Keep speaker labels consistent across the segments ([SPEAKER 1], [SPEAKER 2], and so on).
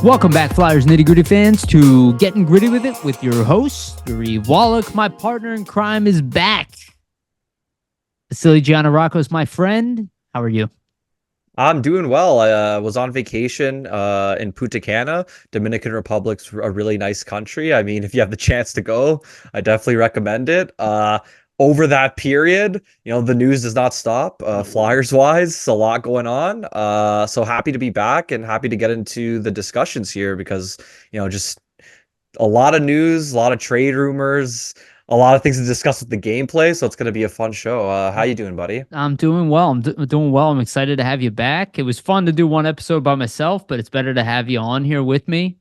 [SPEAKER 1] Welcome back, Flyers Nitty Gritty fans, to Getting Gritty with It with your host, Yariv. Wolok. My partner in crime is back. Vasili Gianarakos, my friend. How are you?
[SPEAKER 2] I'm doing well. I was on vacation in Punta Cana. Dominican Republic's a really nice country. I mean, if you have the chance to go, I definitely recommend it. Over that period, the news does not stop. Flyers wise, a lot going on. So happy to be back and happy to get into the discussions here because, just a lot of news, a lot of trade rumors, a lot of things to discuss with the gameplay. So it's going to be a fun show. How you doing, buddy?
[SPEAKER 1] I'm doing well. I'm doing well. I'm excited to have you back. It was fun to do one episode by myself, but it's better to have you on here with me.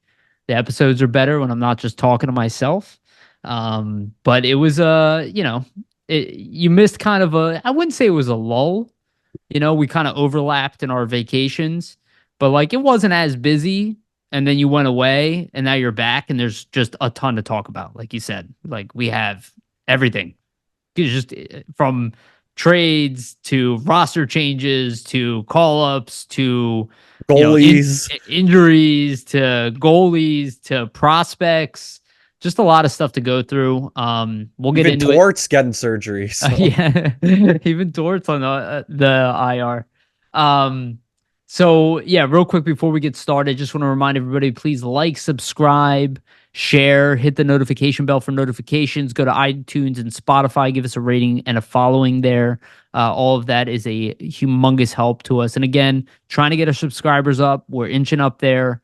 [SPEAKER 1] The episodes are better when I'm not just talking to myself. But it was you missed kind of I wouldn't say it was a lull. We kind of overlapped in our vacations, but like it wasn't as busy. And then you went away, and now you're back, and there's just a ton to talk about. Like you said, like we have everything, it's just from trades to roster changes to call ups to
[SPEAKER 2] Goalies.
[SPEAKER 1] injuries to goalies to prospects. Just a lot of stuff to go through. We'll get into
[SPEAKER 2] Torts getting surgery. So.
[SPEAKER 1] Yeah, even Torts on the IR. So yeah, real quick before we get started, just want to remind everybody, please like, subscribe, share, hit the notification bell for notifications. Go to iTunes and Spotify, give us a rating and a following there. All of that is a humongous help to us. And again, trying to get our subscribers up. We're inching up there.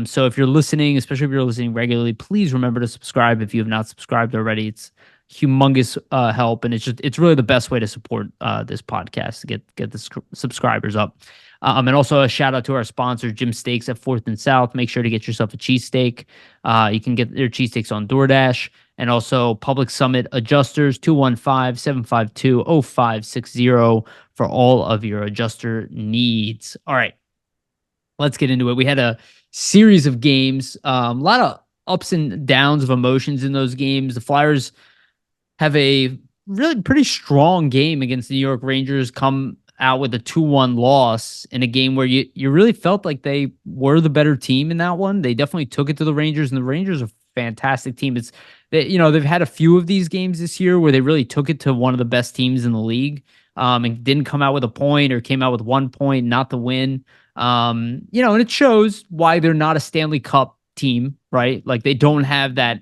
[SPEAKER 1] So if you're listening, especially if you're listening regularly, please remember to subscribe if you have not subscribed already. It's humongous help, and it's really the best way to support this podcast to get the subscribers up. And also a shout out to our sponsor, Jim Steaks at 4th and South. Make sure to get yourself a cheesesteak. You can get their cheesesteaks on DoorDash. And also Public Summit Adjusters, 215-752-0560 for all of your adjuster needs. All right, let's get into it. We had a series of games, a lot of ups and downs of emotions in those games. The Flyers have a really pretty strong game against the New York Rangers, come out with a 2-1 loss in a game where you really felt like they were the better team in that one. They definitely took it to the Rangers, and the Rangers are a fantastic team. They've had a few of these games this year where they really took it to one of the best teams in the league, and didn't come out with a point or came out with 1 point, not the win. And it shows why they're not a Stanley Cup team, right? Like they don't have that.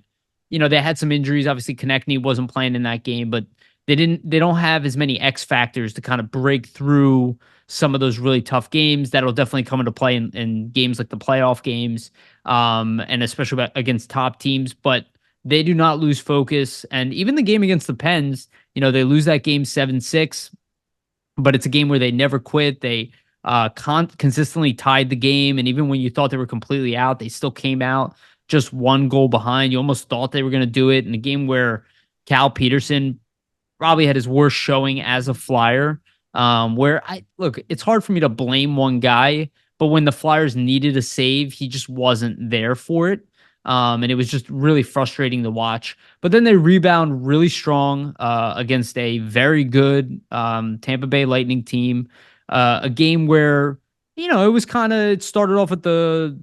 [SPEAKER 1] They had some injuries. Obviously, Konechny wasn't playing in that game, but they don't have as many X factors to kind of break through some of those really tough games. That'll definitely come into play in games like the playoff games, and especially against top teams. But they do not lose focus. And even the game against the Pens, they lose that game 7-6, but it's a game where they never quit. They consistently tied the game, and even when you thought they were completely out, they still came out just one goal behind. You almost thought they were going to do it in a game where Cal Peterson probably had his worst showing as a Flyer. It's hard for me to blame one guy, but when the Flyers needed a save, he just wasn't there for it. And it was just really frustrating to watch. But then they rebound really strong against a very good Tampa Bay Lightning team. A game where it started off with the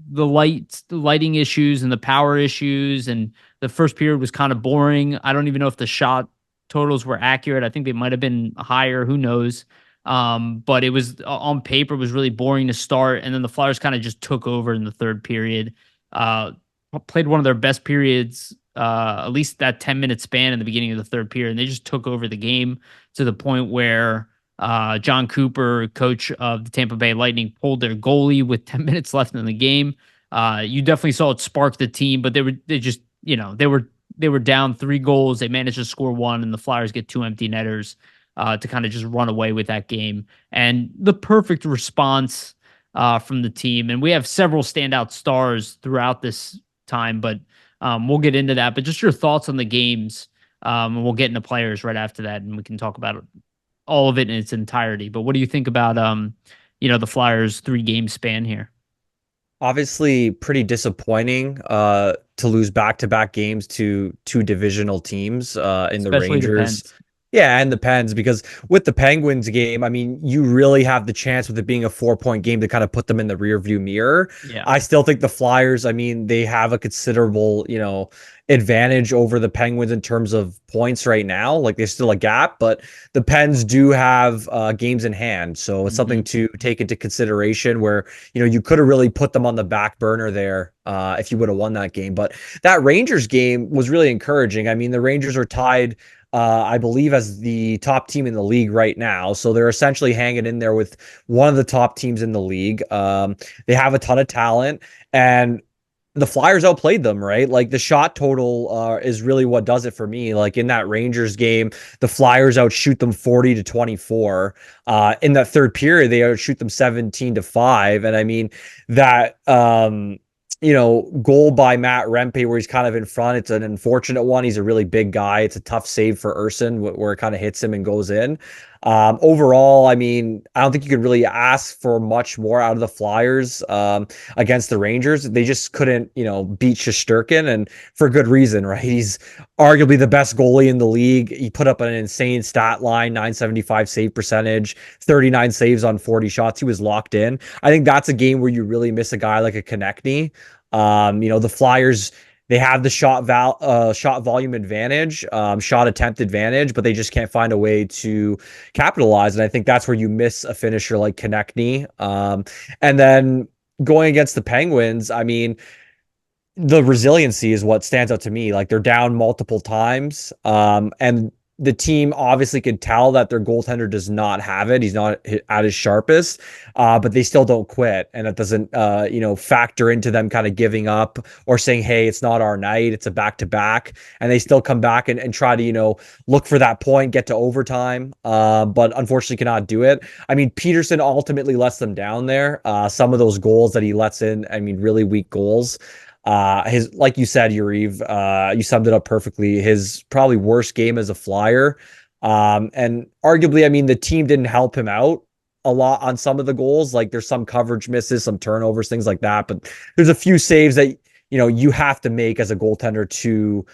[SPEAKER 1] lighting issues and the power issues, and the first period was kind of boring. I don't even know if the shot totals were accurate. I think they might have been higher. Who knows? But it was on paper was really boring to start, and then the Flyers kind of just took over in the third period. Played one of their best periods, at least that 10-minute span in the beginning of the third period, and they just took over the game to the point where John Cooper, coach of the Tampa Bay Lightning, pulled their goalie with 10 minutes left in the game. You definitely saw it spark the team, but they were down 3 goals. They managed to score 1, and the Flyers get 2 empty netters to kind of just run away with that game. And the perfect response from the team. And we have several standout stars throughout this time, but we'll get into that. But just your thoughts on the games, and we'll get into players right after that, and we can talk about all of it in its entirety. But what do you think about the Flyers 3-game span here?
[SPEAKER 2] Obviously pretty disappointing to lose back-to-back games to two divisional teams in the
[SPEAKER 1] Especially
[SPEAKER 2] Rangers. Yeah, and the Pens, because with the Penguins game, I mean, you really have the chance with it being a 4 point game to kind of put them in the rear view mirror.
[SPEAKER 1] Yeah.
[SPEAKER 2] I still think the Flyers, I mean, they have a considerable, advantage over the Penguins in terms of points right now. Like there's still a gap, but the Pens do have games in hand. So it's
[SPEAKER 1] Hmm.
[SPEAKER 2] something to take into consideration where, you could have really put them on the back burner there if you would have won that game. But that Rangers game was really encouraging. I mean, the Rangers are tied I believe, as the top team in the league right now. So they're essentially hanging in there with one of the top teams in the league. They have a ton of talent, and the Flyers outplayed them, right? Like the shot total is really what does it for me. Like in that Rangers game, the Flyers outshoot them 40-24. In that third period, they outshoot them 17-5. And I mean, that goal by Matt Rempe where he's kind of in front. It's an unfortunate one. He's a really big guy. It's a tough save for Urson where it kind of hits him and goes in. Overall, I mean, I don't think you could really ask for much more out of the Flyers against the Rangers. They just couldn't, beat Shesterkin, and for good reason, right? He's arguably the best goalie in the league. He put up an insane stat line, 975 save percentage, 39 saves on 40 shots. He was locked in. I think that's a game where you really miss a guy like a Konechny. The Flyers, they have the shot volume advantage, shot attempt advantage, but they just can't find a way to capitalize. And I think that's where you miss a finisher like Konechny. And then going against the Penguins, I mean, the resiliency is what stands out to me. Like they're down multiple times, and the team obviously could tell that their goaltender does not have it. He's not at his sharpest, but they still don't quit, and it doesn't, factor into them kind of giving up or saying, "Hey, it's not our night. It's a back-to-back," and they still come back and try to, look for that point, get to overtime, but unfortunately cannot do it. I mean, Peterson ultimately lets them down there. Some of those goals that he lets in, I mean, really weak goals. His, like you said, Yariv, you summed it up perfectly. His probably worst game as a Flyer. And arguably, I mean, the team didn't help him out a lot on some of the goals. Like there's some coverage misses, some turnovers, things like that. But there's a few saves that, you have to make as a goaltender to,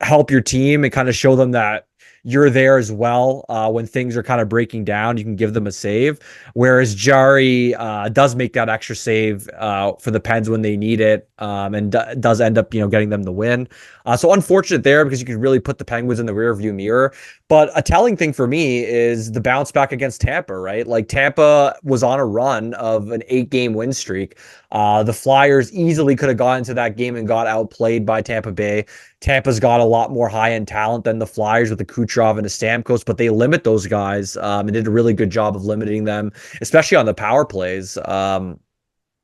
[SPEAKER 2] help your team and kind of show them that you're there as well. When things are kind of breaking down, you can give them a save. Whereas Jari does make that extra save for the Pens when they need it, and does end up, getting them the win. So unfortunate there because you could really put the Penguins in the rear view mirror. But a telling thing for me is the bounce back against Tampa, right? Like Tampa was on a run of an 8-game win streak. The Flyers easily could have gone into that game and got outplayed by Tampa Bay. Tampa's got a lot more high-end talent than the Flyers with the Kucherov and the Stamkos, but they limit those guys and did a really good job of limiting them, especially on the power plays.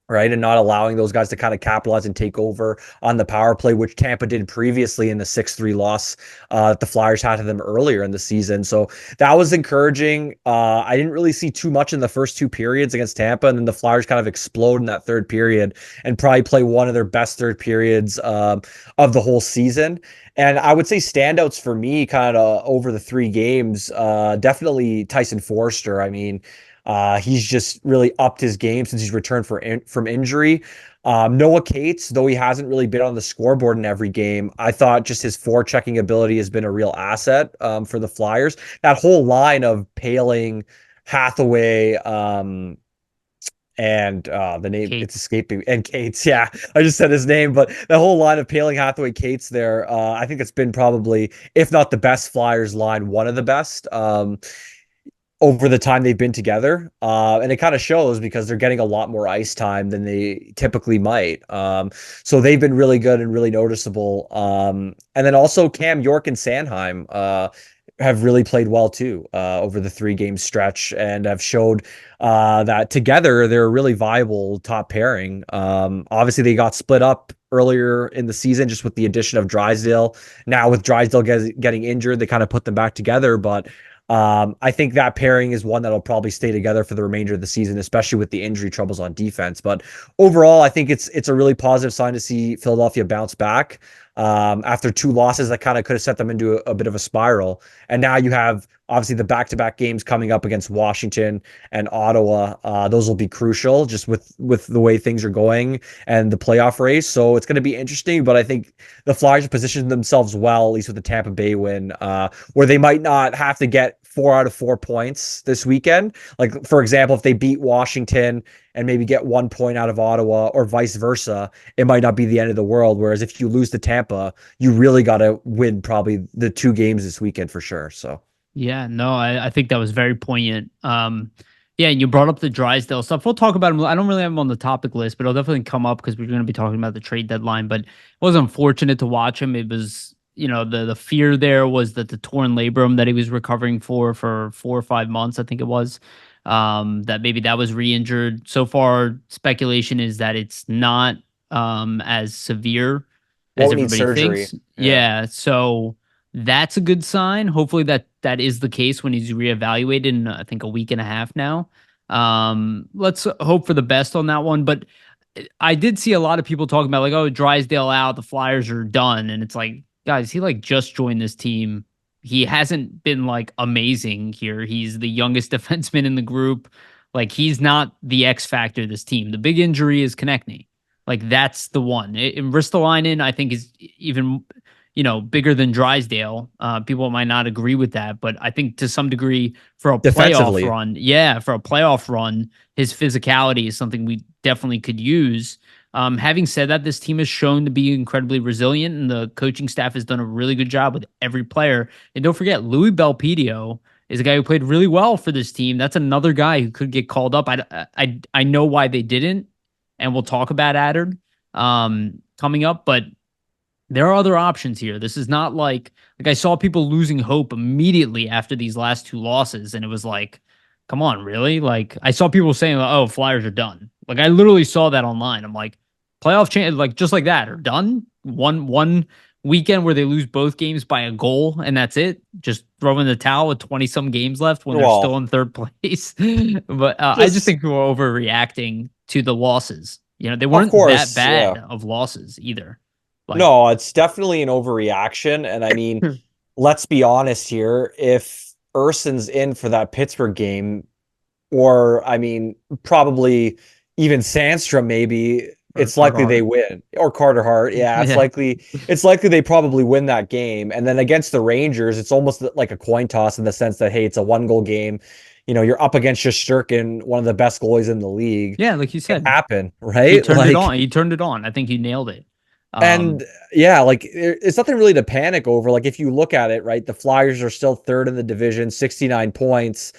[SPEAKER 2] Right, and not allowing those guys to kind of capitalize and take over on the power play, which Tampa did previously in the 6-3 loss that the Flyers had to them earlier in the season. So that was encouraging. I didn't really see too much in the first two periods against Tampa, and then the Flyers kind of explode in that third period and probably play one of their best third periods of the whole season. And I would say standouts for me kind of over the three games, definitely Tyson Foerster. I mean, he's just really upped his game since he's returned from injury. Noah Cates, though he hasn't really been on the scoreboard in every game, I thought just his forechecking ability has been a real asset for the Flyers. That whole line of Paling, Hathaway, and the name
[SPEAKER 1] Kate.
[SPEAKER 2] it's escaping, and Cates. Yeah, I just said his name, but the whole line of Paling, Hathaway, Cates there, I think it's been probably, if not the best Flyers line, one of the best. Over the time they've been together. And it kind of shows because they're getting a lot more ice time than they typically might. So they've been really good and really noticeable. And then also Cam York and Sanheim have really played well too over the 3-game stretch and have showed that together they're a really viable top pairing. Obviously, they got split up earlier in the season just with the addition of Drysdale. Now with Drysdale getting injured, they kind of put them back together, but I think that pairing is one that'll probably stay together for the remainder of the season, especially with the injury troubles on defense. But overall, I think it's a really positive sign to see Philadelphia bounce back. after two losses that kind of could have set them into a bit of a spiral. And now you have obviously the back-to-back games coming up against Washington and Ottawa. Those will be crucial just with the way things are going and the playoff race. So it's going to be interesting, but I think the Flyers have positioned themselves well, at least with the Tampa Bay win, where they might not have to get 4 out of 4 points this weekend. Like, for example, if they beat Washington and maybe get 1 point out of Ottawa or vice versa, it might not be the end of the world. Whereas if you lose to Tampa, you really got to win probably the 2 games this weekend for sure. So,
[SPEAKER 1] Yeah, no, I think that was very poignant. Yeah, and you brought up the Drysdale stuff. We'll talk about him. I don't really have him on the topic list, but it'll definitely come up because we're going to be talking about the trade deadline. But it was unfortunate to watch him. It was, the fear there was that the torn labrum that he was recovering for 4 or 5 months, I think it was, that maybe that was re-injured. So far, speculation is that it's not as severe as
[SPEAKER 2] won't need
[SPEAKER 1] everybody
[SPEAKER 2] surgery.
[SPEAKER 1] thinks.
[SPEAKER 2] Yeah.
[SPEAKER 1] Yeah, so that's a good sign. Hopefully that is the case when he's reevaluated in I think a week and a half now. Let's hope for the best on that one. But I did see a lot of people talking about like, oh, Drysdale out, the Flyers are done, and it's like, guys, he like just joined this team. He hasn't been like amazing here. He's the youngest defenseman in the group. Like he's not the X factor of this team. The big injury is Konechny. Like that's the one. And Ristolainen, I think, is even bigger than Drysdale. People might not agree with that, but I think to some degree for a playoff
[SPEAKER 2] Defensively,
[SPEAKER 1] run, yeah, for a playoff run, his physicality is something we definitely could use. Having said that, this team has shown to be incredibly resilient, and the coaching staff has done a really good job with every player. And don't forget, Louis Belpedio is a guy who played really well for this team. That's another guy who could get called up. I know why they didn't, and we'll talk about Adard coming up, but there are other options here. This is not like I saw people losing hope immediately after these last two losses, and it was like, come on, really? Like I saw people saying, "Oh, Flyers are done." Like I literally saw that online. I'm like, playoff chance, like just like that, are done. One weekend where they lose both games by a goal, and that's it. Just throw in the towel with 20 some games left when they're still
[SPEAKER 2] well,
[SPEAKER 1] in third place. But I just
[SPEAKER 2] just
[SPEAKER 1] think people are overreacting to the losses. They
[SPEAKER 2] of
[SPEAKER 1] weren't that
[SPEAKER 2] course, yeah.
[SPEAKER 1] bad of losses either. Like.
[SPEAKER 2] No, it's definitely an overreaction. And I mean, let's be honest here. If Urson's in for that Pittsburgh game, or I mean, probably even Sandstrom, maybe
[SPEAKER 1] Or
[SPEAKER 2] it's
[SPEAKER 1] Carter
[SPEAKER 2] likely they
[SPEAKER 1] Hart.
[SPEAKER 2] win. Or Carter Hart. Yeah, it's
[SPEAKER 1] Yeah.
[SPEAKER 2] likely they probably win that game. And then against the Rangers, it's almost like a coin toss in the sense that, hey, it's a 1 goal game. You're up against Shesterkin, one of the best goalies in the league.
[SPEAKER 1] Yeah, like you
[SPEAKER 2] It
[SPEAKER 1] said,
[SPEAKER 2] happen,
[SPEAKER 1] he
[SPEAKER 2] right?
[SPEAKER 1] turned it
[SPEAKER 2] Like,
[SPEAKER 1] on. He turned it on. I think he nailed it.
[SPEAKER 2] and
[SPEAKER 1] Um,
[SPEAKER 2] yeah, like it's nothing really to panic over. Like if you look at it, right, the Flyers are still third in the division, 69 points.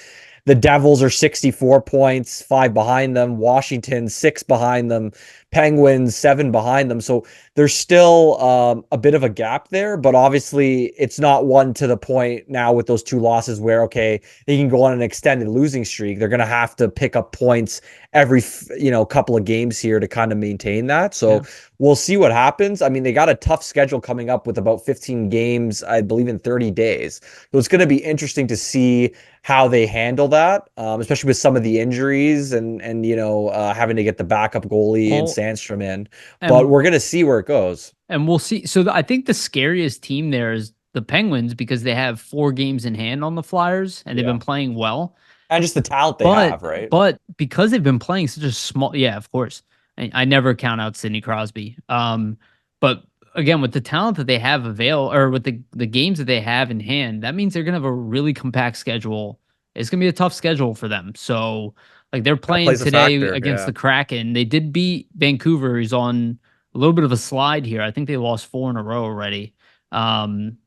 [SPEAKER 2] The Devils are 64 points, 5 behind them. Washington, 6 behind them. Penguins, 7 behind them. So there's still a bit of a gap there, but obviously it's not one to the point now with those two losses where, okay, they can go on an extended losing streak. They're going to have to pick up points every, couple of games here to kind of maintain that.
[SPEAKER 1] yeah.
[SPEAKER 2] So we'll see what happens. I mean, they got a tough schedule coming up with about 15 games, I believe, in 30 days. So it's going to be interesting to see how they handle that, especially with some of the injuries and having to get the backup goalie and
[SPEAKER 1] Well,
[SPEAKER 2] Sandstrom in. But
[SPEAKER 1] and
[SPEAKER 2] we're gonna see where it goes.
[SPEAKER 1] and we'll see. So I think the scariest team there is the Penguins because they have 4 games in hand on the Flyers and they've
[SPEAKER 2] Yeah,
[SPEAKER 1] been playing well.
[SPEAKER 2] and just the talent they
[SPEAKER 1] But
[SPEAKER 2] have, right?
[SPEAKER 1] but because they've been playing such a small, yeah, of course. I never count out Sidney Crosby. But again, with the talent that they have or with the games that they have in hand, that means they're gonna have a really compact schedule. It's gonna be a tough schedule for them. So like they're
[SPEAKER 2] That
[SPEAKER 1] playing
[SPEAKER 2] plays a
[SPEAKER 1] today
[SPEAKER 2] factor.
[SPEAKER 1] against
[SPEAKER 2] Yeah.
[SPEAKER 1] the Kraken. They did beat Vancouver, who's on a little bit of a slide here. I think they lost 4 in a row already. Um,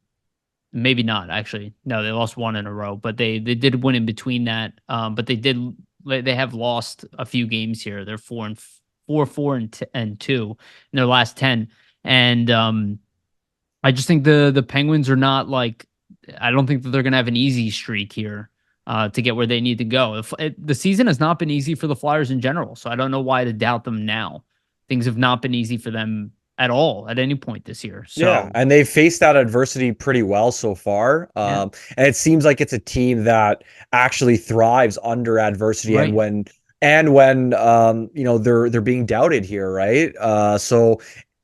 [SPEAKER 1] Maybe not actually. No, they lost 1 in a row, but they did win in between that. But they have lost a few games here. They're 4 and 2 in their last 10. And I just think the Penguins are not like I don't think that they're gonna have an easy streak here to get where they need to go. The season has not been easy for the Flyers in general, so I don't know why to doubt them now. Things have not been easy for them at all at any point this year.
[SPEAKER 2] Yeah,
[SPEAKER 1] So
[SPEAKER 2] and they've faced that adversity pretty well so far.
[SPEAKER 1] yeah,
[SPEAKER 2] And it seems like it's a team that actually thrives under adversity and
[SPEAKER 1] right.
[SPEAKER 2] when they're being doubted here, right? So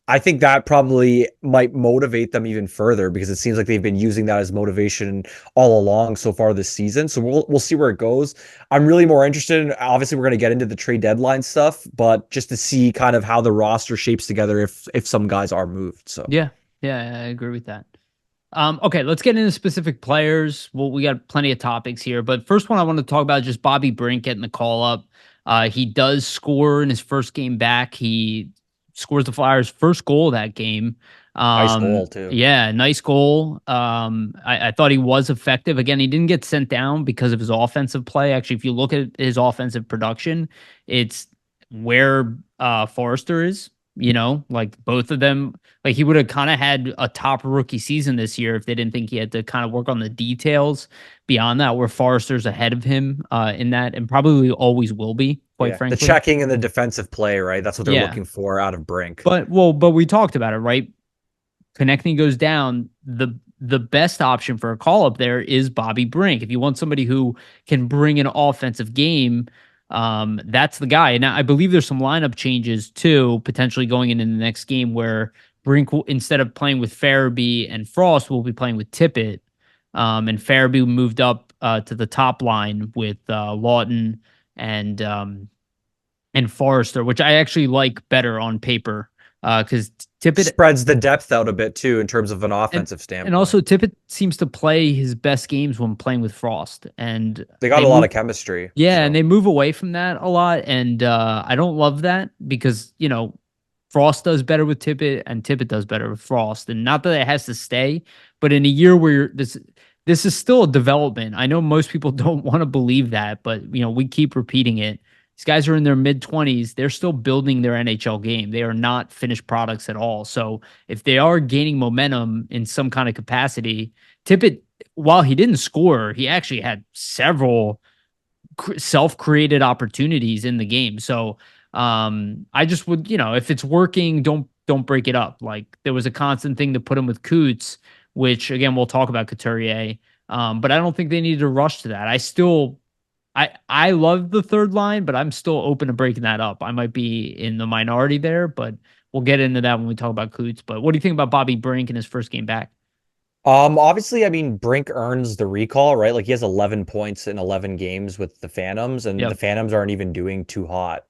[SPEAKER 2] I think that probably might motivate them even further because it seems like they've been using that as motivation all along so far this season. So we'll see where it goes. I'm really more interested in, obviously we're going to get into the trade deadline stuff, but just to see kind of how the roster shapes together if some guys are moved. So
[SPEAKER 1] Yeah, yeah, I agree with that. Okay, let's get into specific players. Well, we got plenty of topics here, but first one I want to talk about is just Bobby Brink getting the call up. He does score in his first game back. He scores the Flyers' first goal that game.
[SPEAKER 2] nice goal too.
[SPEAKER 1] Yeah, nice goal. I thought he was effective. Again, he didn't get sent down because of his offensive play. Actually, if you look at his offensive production, it's where Foerster is. Like both of them, like he would have kind of had a top rookie season this year if they didn't think he had to kind of work on the details beyond that, where Forrester's ahead of him in that and probably always will be, quite
[SPEAKER 2] Yeah, the
[SPEAKER 1] frankly.
[SPEAKER 2] checking and the defensive play, right? That's what they're
[SPEAKER 1] Yeah.
[SPEAKER 2] looking for out of Brink.
[SPEAKER 1] But we talked about it, right? Connecting goes down. The best option for a call up there is Bobby Brink. If you want somebody who can bring an offensive game, that's the guy. Now I believe there's some lineup changes too, potentially going into the next game where Brink will, instead of playing with Farabee and Frost, will be playing with Tippett. And Farabee moved up to the top line with Lawton and Forrester, which I actually like better on paper because Tippett
[SPEAKER 2] Spreads the depth out a bit too in terms of an
[SPEAKER 1] and
[SPEAKER 2] offensive
[SPEAKER 1] and
[SPEAKER 2] standpoint.
[SPEAKER 1] also Tippett seems to play his best games when playing with Frost, and
[SPEAKER 2] They got
[SPEAKER 1] they
[SPEAKER 2] a lot
[SPEAKER 1] move.
[SPEAKER 2] of chemistry.
[SPEAKER 1] Yeah, and
[SPEAKER 2] So
[SPEAKER 1] they move away from that a lot, and I don't love that because Frost does better with Tippett, and Tippett does better with Frost, and not that it has to stay, but in a year where this is still a development. I know most people don't want to believe that, but we keep repeating it. These guys are in their mid 20s. They're still building their NHL game. They are not finished products at all. So if they are gaining momentum in some kind of capacity, Tippett, while he didn't score, he actually had several self-created opportunities in the game. So I just would, if it's working, don't break it up. Like there was a constant thing to put him with Coots, which again we'll talk about Couturier. But I don't think they needed to rush to that. I love the third line, but I'm still open to breaking that up. I might be in the minority there, but we'll get into that when we talk about Coots. But what do you think about Bobby Brink in his first game back?
[SPEAKER 2] obviously, I mean, Brink earns the recall, right? Like he has 11 points in 11 games with the Phantoms, and the
[SPEAKER 1] Yep.
[SPEAKER 2] Phantoms aren't even doing too hot.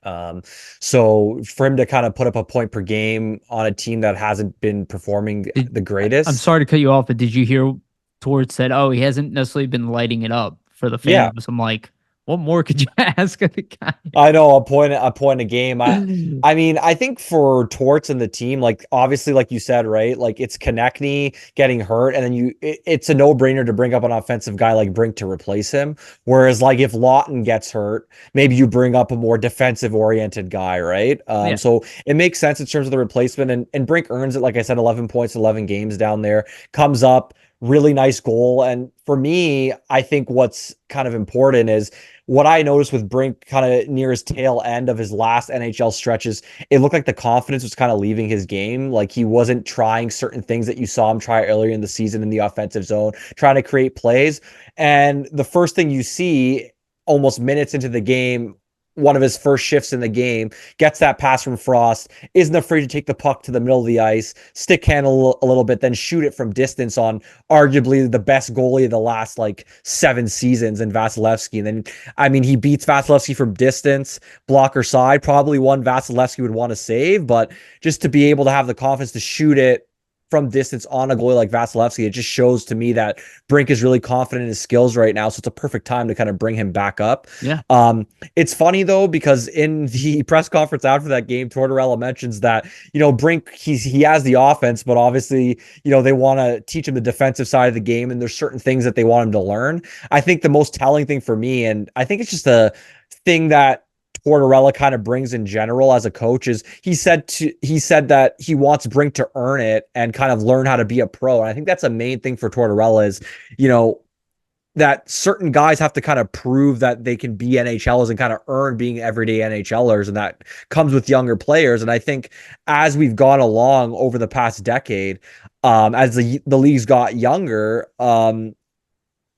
[SPEAKER 2] So for him to kind of put up a point per game on a team that hasn't been performing
[SPEAKER 1] Did,
[SPEAKER 2] the
[SPEAKER 1] I'm
[SPEAKER 2] greatest,
[SPEAKER 1] sorry to cut you off, but did you hear Torts said, "Oh, he hasn't necessarily been lighting it up for the
[SPEAKER 2] yeah,
[SPEAKER 1] Phantoms." I'm like, what more could you ask of the guy?
[SPEAKER 2] I know a point a game. I mean, I think for Torts and the team, like obviously, like you said, right? Like it's Konechny getting hurt, and then it's a no-brainer to bring up an offensive guy like Brink to replace him. Whereas, like if Lawton gets hurt, maybe you bring up a more defensive-oriented guy, right?
[SPEAKER 1] Yeah,
[SPEAKER 2] So it makes sense in terms of the replacement, and Brink earns it. Like I said, 11 points, 11 games down there, comes up. Really nice goal. And for me, I think what's kind of important is what I noticed with Brink kind of near his tail end of his last NHL stretches, it looked like the confidence was kind of leaving his game. Like he wasn't trying certain things that you saw him try earlier in the season in the offensive zone, trying to create plays. And the first thing you see almost minutes into the game, one of his first shifts in the game, gets that pass from Frost, isn't afraid to take the puck to the middle of the ice, stick handle a little bit, then shoot it from distance on arguably the best goalie of the last like 7 seasons in Vasilevsky. And then I mean, he beats Vasilevsky from distance, blocker side, probably one Vasilevsky would want to save, but just to be able to have the confidence to shoot it from distance on a goalie like Vasilevsky, it just shows to me that Brink is really confident in his skills right now. So it's a perfect time to kind of bring him back up.
[SPEAKER 1] yeah,
[SPEAKER 2] It's funny though, because in the press conference after that game, Tortorella mentions that, Brink, he has the offense, but obviously, they want to teach him the defensive side of the game, and there's certain things that they want him to learn. I think the most telling thing for me, and I think it's just a thing that Tortorella kind of brings in general as a coach, is he said that he wants Brink to earn it and kind of learn how to be a pro. And I think that's a main thing for Tortorella is, you know, that certain guys have to kind of prove that they can be NHLers and kind of earn being everyday NHLers. And that comes with younger players. And I think as we've gone along over the past decade, as the leagues got younger, a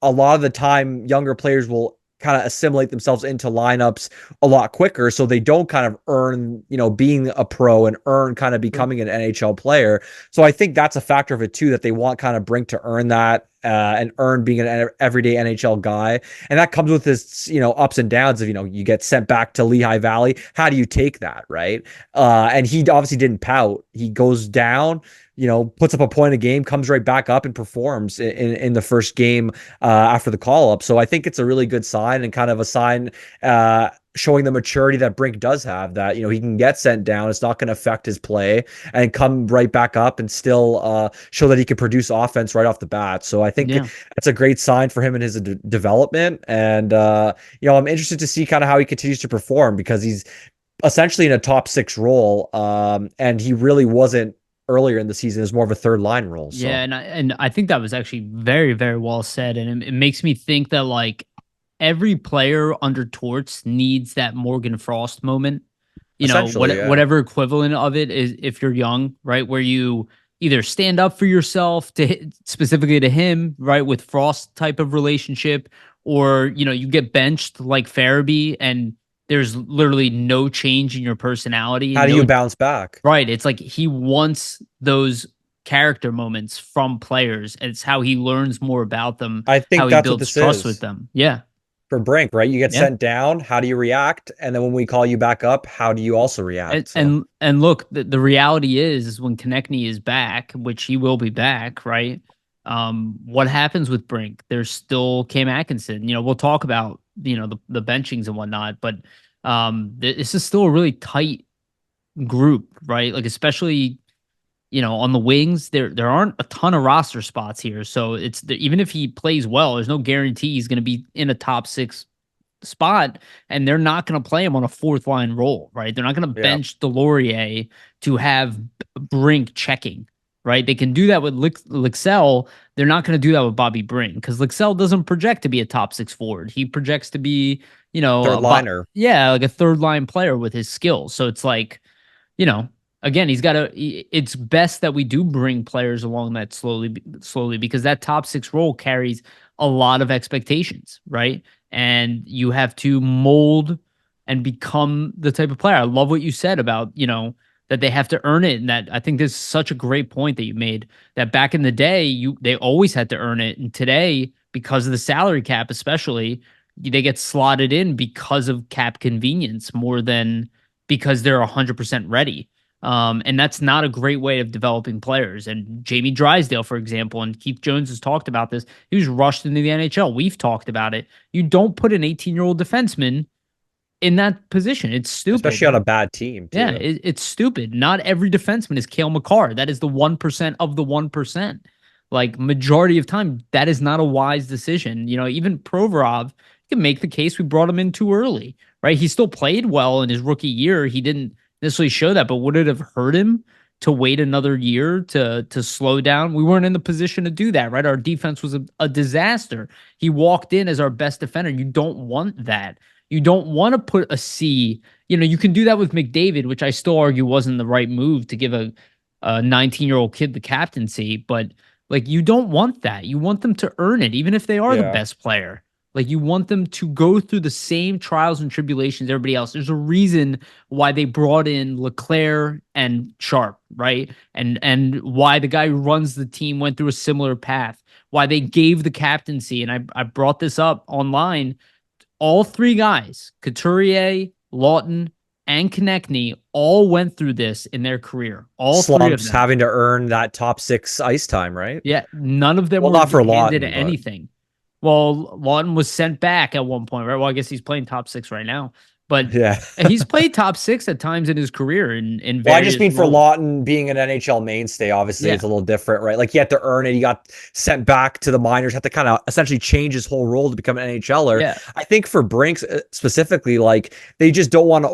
[SPEAKER 2] lot of the time younger players will kind of assimilate themselves into lineups a lot quicker, so they don't kind of earn, being a pro and earn kind of
[SPEAKER 1] Sure.
[SPEAKER 2] becoming an NHL player. So I think that's a factor of it too, that they want kind of Brink to earn that, and earn being an everyday NHL guy. And that comes with this, ups and downs of, you get sent back to Lehigh Valley. How do you take that, right? And he obviously didn't pout. He goes down, puts up a point a game, comes right back up and performs in the first game after the call up. So I think it's a really good sign, and kind of a sign showing the maturity that Brink does have, that, he can get sent down. It's not going to affect his play, and come right back up and still show that he can produce offense right off the bat. So I think
[SPEAKER 1] Yeah.
[SPEAKER 2] that's a great sign for him in his development. And, I'm interested to see kind of how he continues to perform, because he's essentially in a top six role. And he really wasn't earlier in the season. Is more of a third line role.
[SPEAKER 1] Yeah,
[SPEAKER 2] So
[SPEAKER 1] and I think that was actually very, very well said, and it makes me think that like every player under Torts needs that Morgan Frost moment.
[SPEAKER 2] essentially, yeah.
[SPEAKER 1] Whatever equivalent of it is, if you're young, right, where you either stand up for yourself specifically to him, right, with Frost type of relationship, or you get benched like Farabee, and there's literally no change in your personality,
[SPEAKER 2] How
[SPEAKER 1] and
[SPEAKER 2] do
[SPEAKER 1] no.
[SPEAKER 2] you bounce back?
[SPEAKER 1] Right. It's like he wants those character moments from players. And it's how he learns more about them,
[SPEAKER 2] I
[SPEAKER 1] how
[SPEAKER 2] think
[SPEAKER 1] he
[SPEAKER 2] that's what
[SPEAKER 1] builds
[SPEAKER 2] this
[SPEAKER 1] trust with
[SPEAKER 2] is
[SPEAKER 1] them. Yeah.
[SPEAKER 2] for Brink, right? You get
[SPEAKER 1] Yeah.
[SPEAKER 2] sent down. How do you react? And then when we call you back up, how do you also
[SPEAKER 1] And
[SPEAKER 2] react? So
[SPEAKER 1] and look, the reality is when Konechny is back, which he will be back, right? What happens with Brink? There's still Cam Atkinson. We'll talk about, the benchings and whatnot, but this is still a really tight group, right? Like especially on the wings, there aren't a ton of roster spots here. So even if he plays well, there's no guarantee he's going to be in a top six spot, and they're not going to play him on a fourth line role, right? They're not going to
[SPEAKER 2] yeah,
[SPEAKER 1] bench Delorier to have Brink checking, right? They can do that with Lixell. They're not going to do that with Bobby Brink, because Lixell doesn't project to be a top six forward. He projects to be,
[SPEAKER 2] third liner.
[SPEAKER 1] yeah, like a third line player with his skills. So it's like, you know, again, it's best that we do bring players along that slowly, because that top six role carries a lot of expectations, right? And you have to mold and become the type of player. I love what you said about, that they have to earn it. And that, I think this is such a great point that you made, that back in the day, they always had to earn it. And today, because of the salary cap, especially, they get slotted in because of cap convenience more than because they're 100% ready. And that's not a great way of developing players. And Jamie Drysdale, for example, and Keith Jones has talked about this. He was rushed into the NHL. We've talked about it. You don't put an 18-year-old defenseman in that position. It's
[SPEAKER 2] Especially
[SPEAKER 1] stupid.
[SPEAKER 2] on a bad team
[SPEAKER 1] Yeah,
[SPEAKER 2] too.
[SPEAKER 1] it's stupid. Not every defenseman is Cale Makar. That is the 1% of the 1%. Like majority of time, that is not a wise decision. Even Provorov, you can make the case we brought him in too early, right? He still played well in his rookie year. He didn't necessarily show that, but would it have hurt him to wait another year to slow down? We weren't in the position to do that, right? Our defense was a disaster. He walked in as our best defender. You don't want that. You don't want to put a C. You can do that with McDavid, which I still argue wasn't the right move to give a 19-year-old kid the captaincy, but like you don't want that. You want them to earn it, even if they are the
[SPEAKER 2] Yeah.
[SPEAKER 1] best player. Like you want them to go through the same trials and tribulations everybody else. There's a reason why they brought in Leclerc and Sharp, right? And why the guy who runs the team went through a similar path. Why they gave the captaincy, and I brought this up online. All three guys, Couturier, Lawton, and Konechny, all went through this in their career. All three of
[SPEAKER 2] Slumps
[SPEAKER 1] them.
[SPEAKER 2] having to earn that top six ice time, right?
[SPEAKER 1] Yeah, none of them
[SPEAKER 2] Well,
[SPEAKER 1] were
[SPEAKER 2] not for
[SPEAKER 1] handed
[SPEAKER 2] Lawton, but
[SPEAKER 1] anything. Well, Lawton was sent back at one point, right? Well, I guess he's playing top six right now, but
[SPEAKER 2] yeah.
[SPEAKER 1] he's played top six at times in his career in
[SPEAKER 2] Well, I just
[SPEAKER 1] various
[SPEAKER 2] mean for
[SPEAKER 1] roles.
[SPEAKER 2] Lawton being an NHL mainstay, obviously
[SPEAKER 1] Yeah,
[SPEAKER 2] it's a little different, right? Like he had to earn it. He got sent back to the minors, had to kind of essentially change his whole role to become an NHLer.
[SPEAKER 1] yeah,
[SPEAKER 2] I think for Brinks specifically, like they just don't want to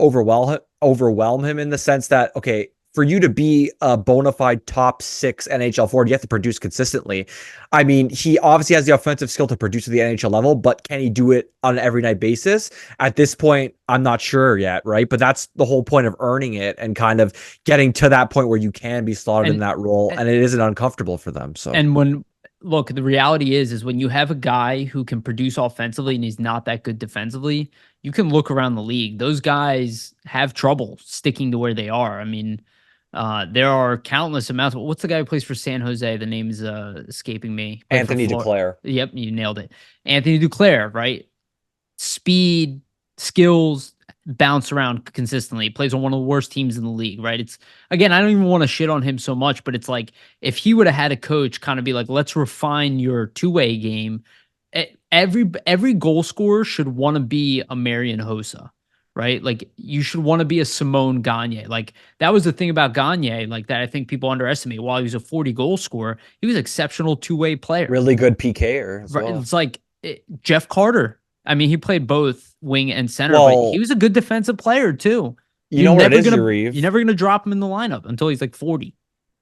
[SPEAKER 2] overwhelm him in the sense that, okay, for you to be a bona fide top six NHL forward, you have to produce consistently. I mean, he obviously has the offensive skill to produce at the NHL level, but can he do it on an every night basis? At this point, I'm not sure yet, right? But that's the whole point of earning it and kind of getting to that point where you can be slotted in
[SPEAKER 1] and
[SPEAKER 2] that role, and it isn't uncomfortable for them. So
[SPEAKER 1] and when look, the reality is when you have a guy who can produce offensively and he's not that good defensively, you can look around the league. Those guys have trouble sticking to where they are. I mean, there are countless amounts. What's the guy who plays for San Jose? The name is escaping me. Played for
[SPEAKER 2] Anthony
[SPEAKER 1] Florida.
[SPEAKER 2] Declare.
[SPEAKER 1] Yep, you nailed it. Anthony Duclair, right? Speed, skills, bounce around consistently. He plays on one of the worst teams in the league, right? It's again, I don't even want to shit on him so much, but it's like if he would have had a coach kind of be like, let's refine your two-way game. Every goal scorer should want to be a Marian Hossa, right? Like you should want to be a Simone Gagne. Like that was the thing about Gagne, like that I think people underestimate. While he was a 40 goal scorer, he was an exceptional two-way player.
[SPEAKER 2] Really good PKer as
[SPEAKER 1] Right?
[SPEAKER 2] well.
[SPEAKER 1] It's like Jeff Carter. I mean, he played both wing and center, but he
[SPEAKER 2] Well,
[SPEAKER 1] was a good defensive player too.
[SPEAKER 2] you know what it is,
[SPEAKER 1] You're
[SPEAKER 2] Yariv?
[SPEAKER 1] never gonna drop him in the lineup until he's like 40.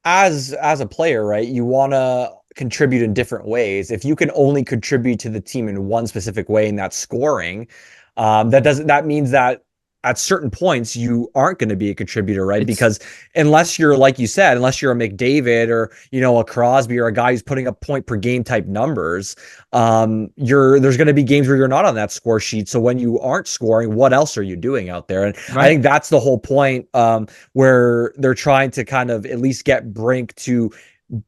[SPEAKER 2] As a player, right, you want to contribute in different ways. If you can only contribute to the team in one specific way, and that's scoring, that means that at certain points you aren't going to be a contributor, right?
[SPEAKER 1] It's
[SPEAKER 2] Because unless you're like you said, unless you're a McDavid or a Crosby or a guy who's putting up point per game type numbers, there's going to be games where you're not on that score sheet. So when you aren't scoring, what else are you doing out there? And I
[SPEAKER 1] right.
[SPEAKER 2] think that's the whole point, where they're trying to kind of at least get Brink to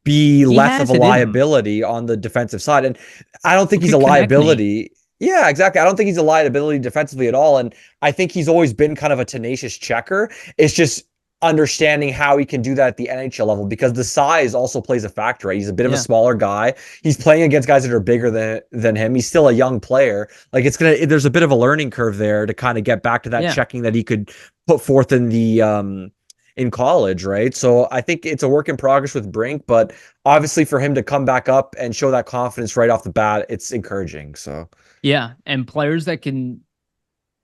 [SPEAKER 2] be
[SPEAKER 1] He
[SPEAKER 2] less of
[SPEAKER 1] has
[SPEAKER 2] a
[SPEAKER 1] it in him.
[SPEAKER 2] liability on the defensive side. And I don't think
[SPEAKER 1] Look
[SPEAKER 2] he's
[SPEAKER 1] at
[SPEAKER 2] a
[SPEAKER 1] Konechny.
[SPEAKER 2] liability. Yeah, exactly. I don't think he's a liability defensively at all. And I think he's always been kind of a tenacious checker. It's just understanding how he can do that at the NHL level because the size also plays a factor, right? He's a bit of a
[SPEAKER 1] Yeah.
[SPEAKER 2] smaller guy. He's playing against guys that are bigger than him. He's still a young player. Like there's a bit of a learning curve there to kind of get back to that
[SPEAKER 1] Yeah.
[SPEAKER 2] checking that he could put forth in college, right? So I think it's a work in progress with Brink, but obviously for him to come back up and show that confidence right off the bat, it's encouraging. So
[SPEAKER 1] Yeah. And players that can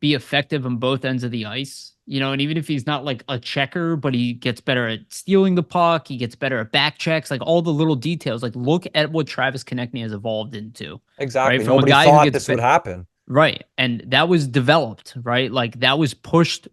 [SPEAKER 1] be effective on both ends of the ice, and even if he's not like a checker, but he gets better at stealing the puck, he gets better at back checks, like all the little details. Like look at what Travis Konechny has evolved into, right?
[SPEAKER 2] exactly.
[SPEAKER 1] From a
[SPEAKER 2] Nobody
[SPEAKER 1] guy who
[SPEAKER 2] thought
[SPEAKER 1] gets
[SPEAKER 2] this would happen.
[SPEAKER 1] right. And that was developed, right? Like that was pushed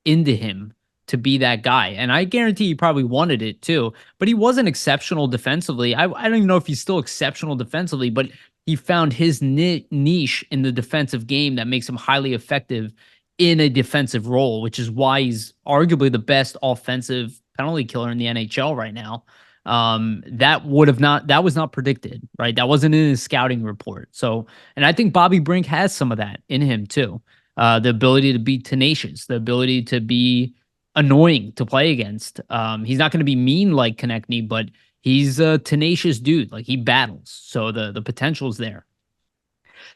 [SPEAKER 1] into him to be that guy. And I guarantee he probably wanted it too, but he wasn't exceptional defensively. I don't even know if he's still exceptional defensively, but he found his niche in the defensive game that makes him highly effective in a defensive role, which is why he's arguably the best offensive penalty killer in the NHL right now. That was not predicted, right? That wasn't in his scouting report. So, and I think Bobby Brink has some of that in him too. The ability to be tenacious, the ability to be annoying to play against. He's not going to be mean like Konechny, but he's a tenacious dude. Like he battles, so the potential is there.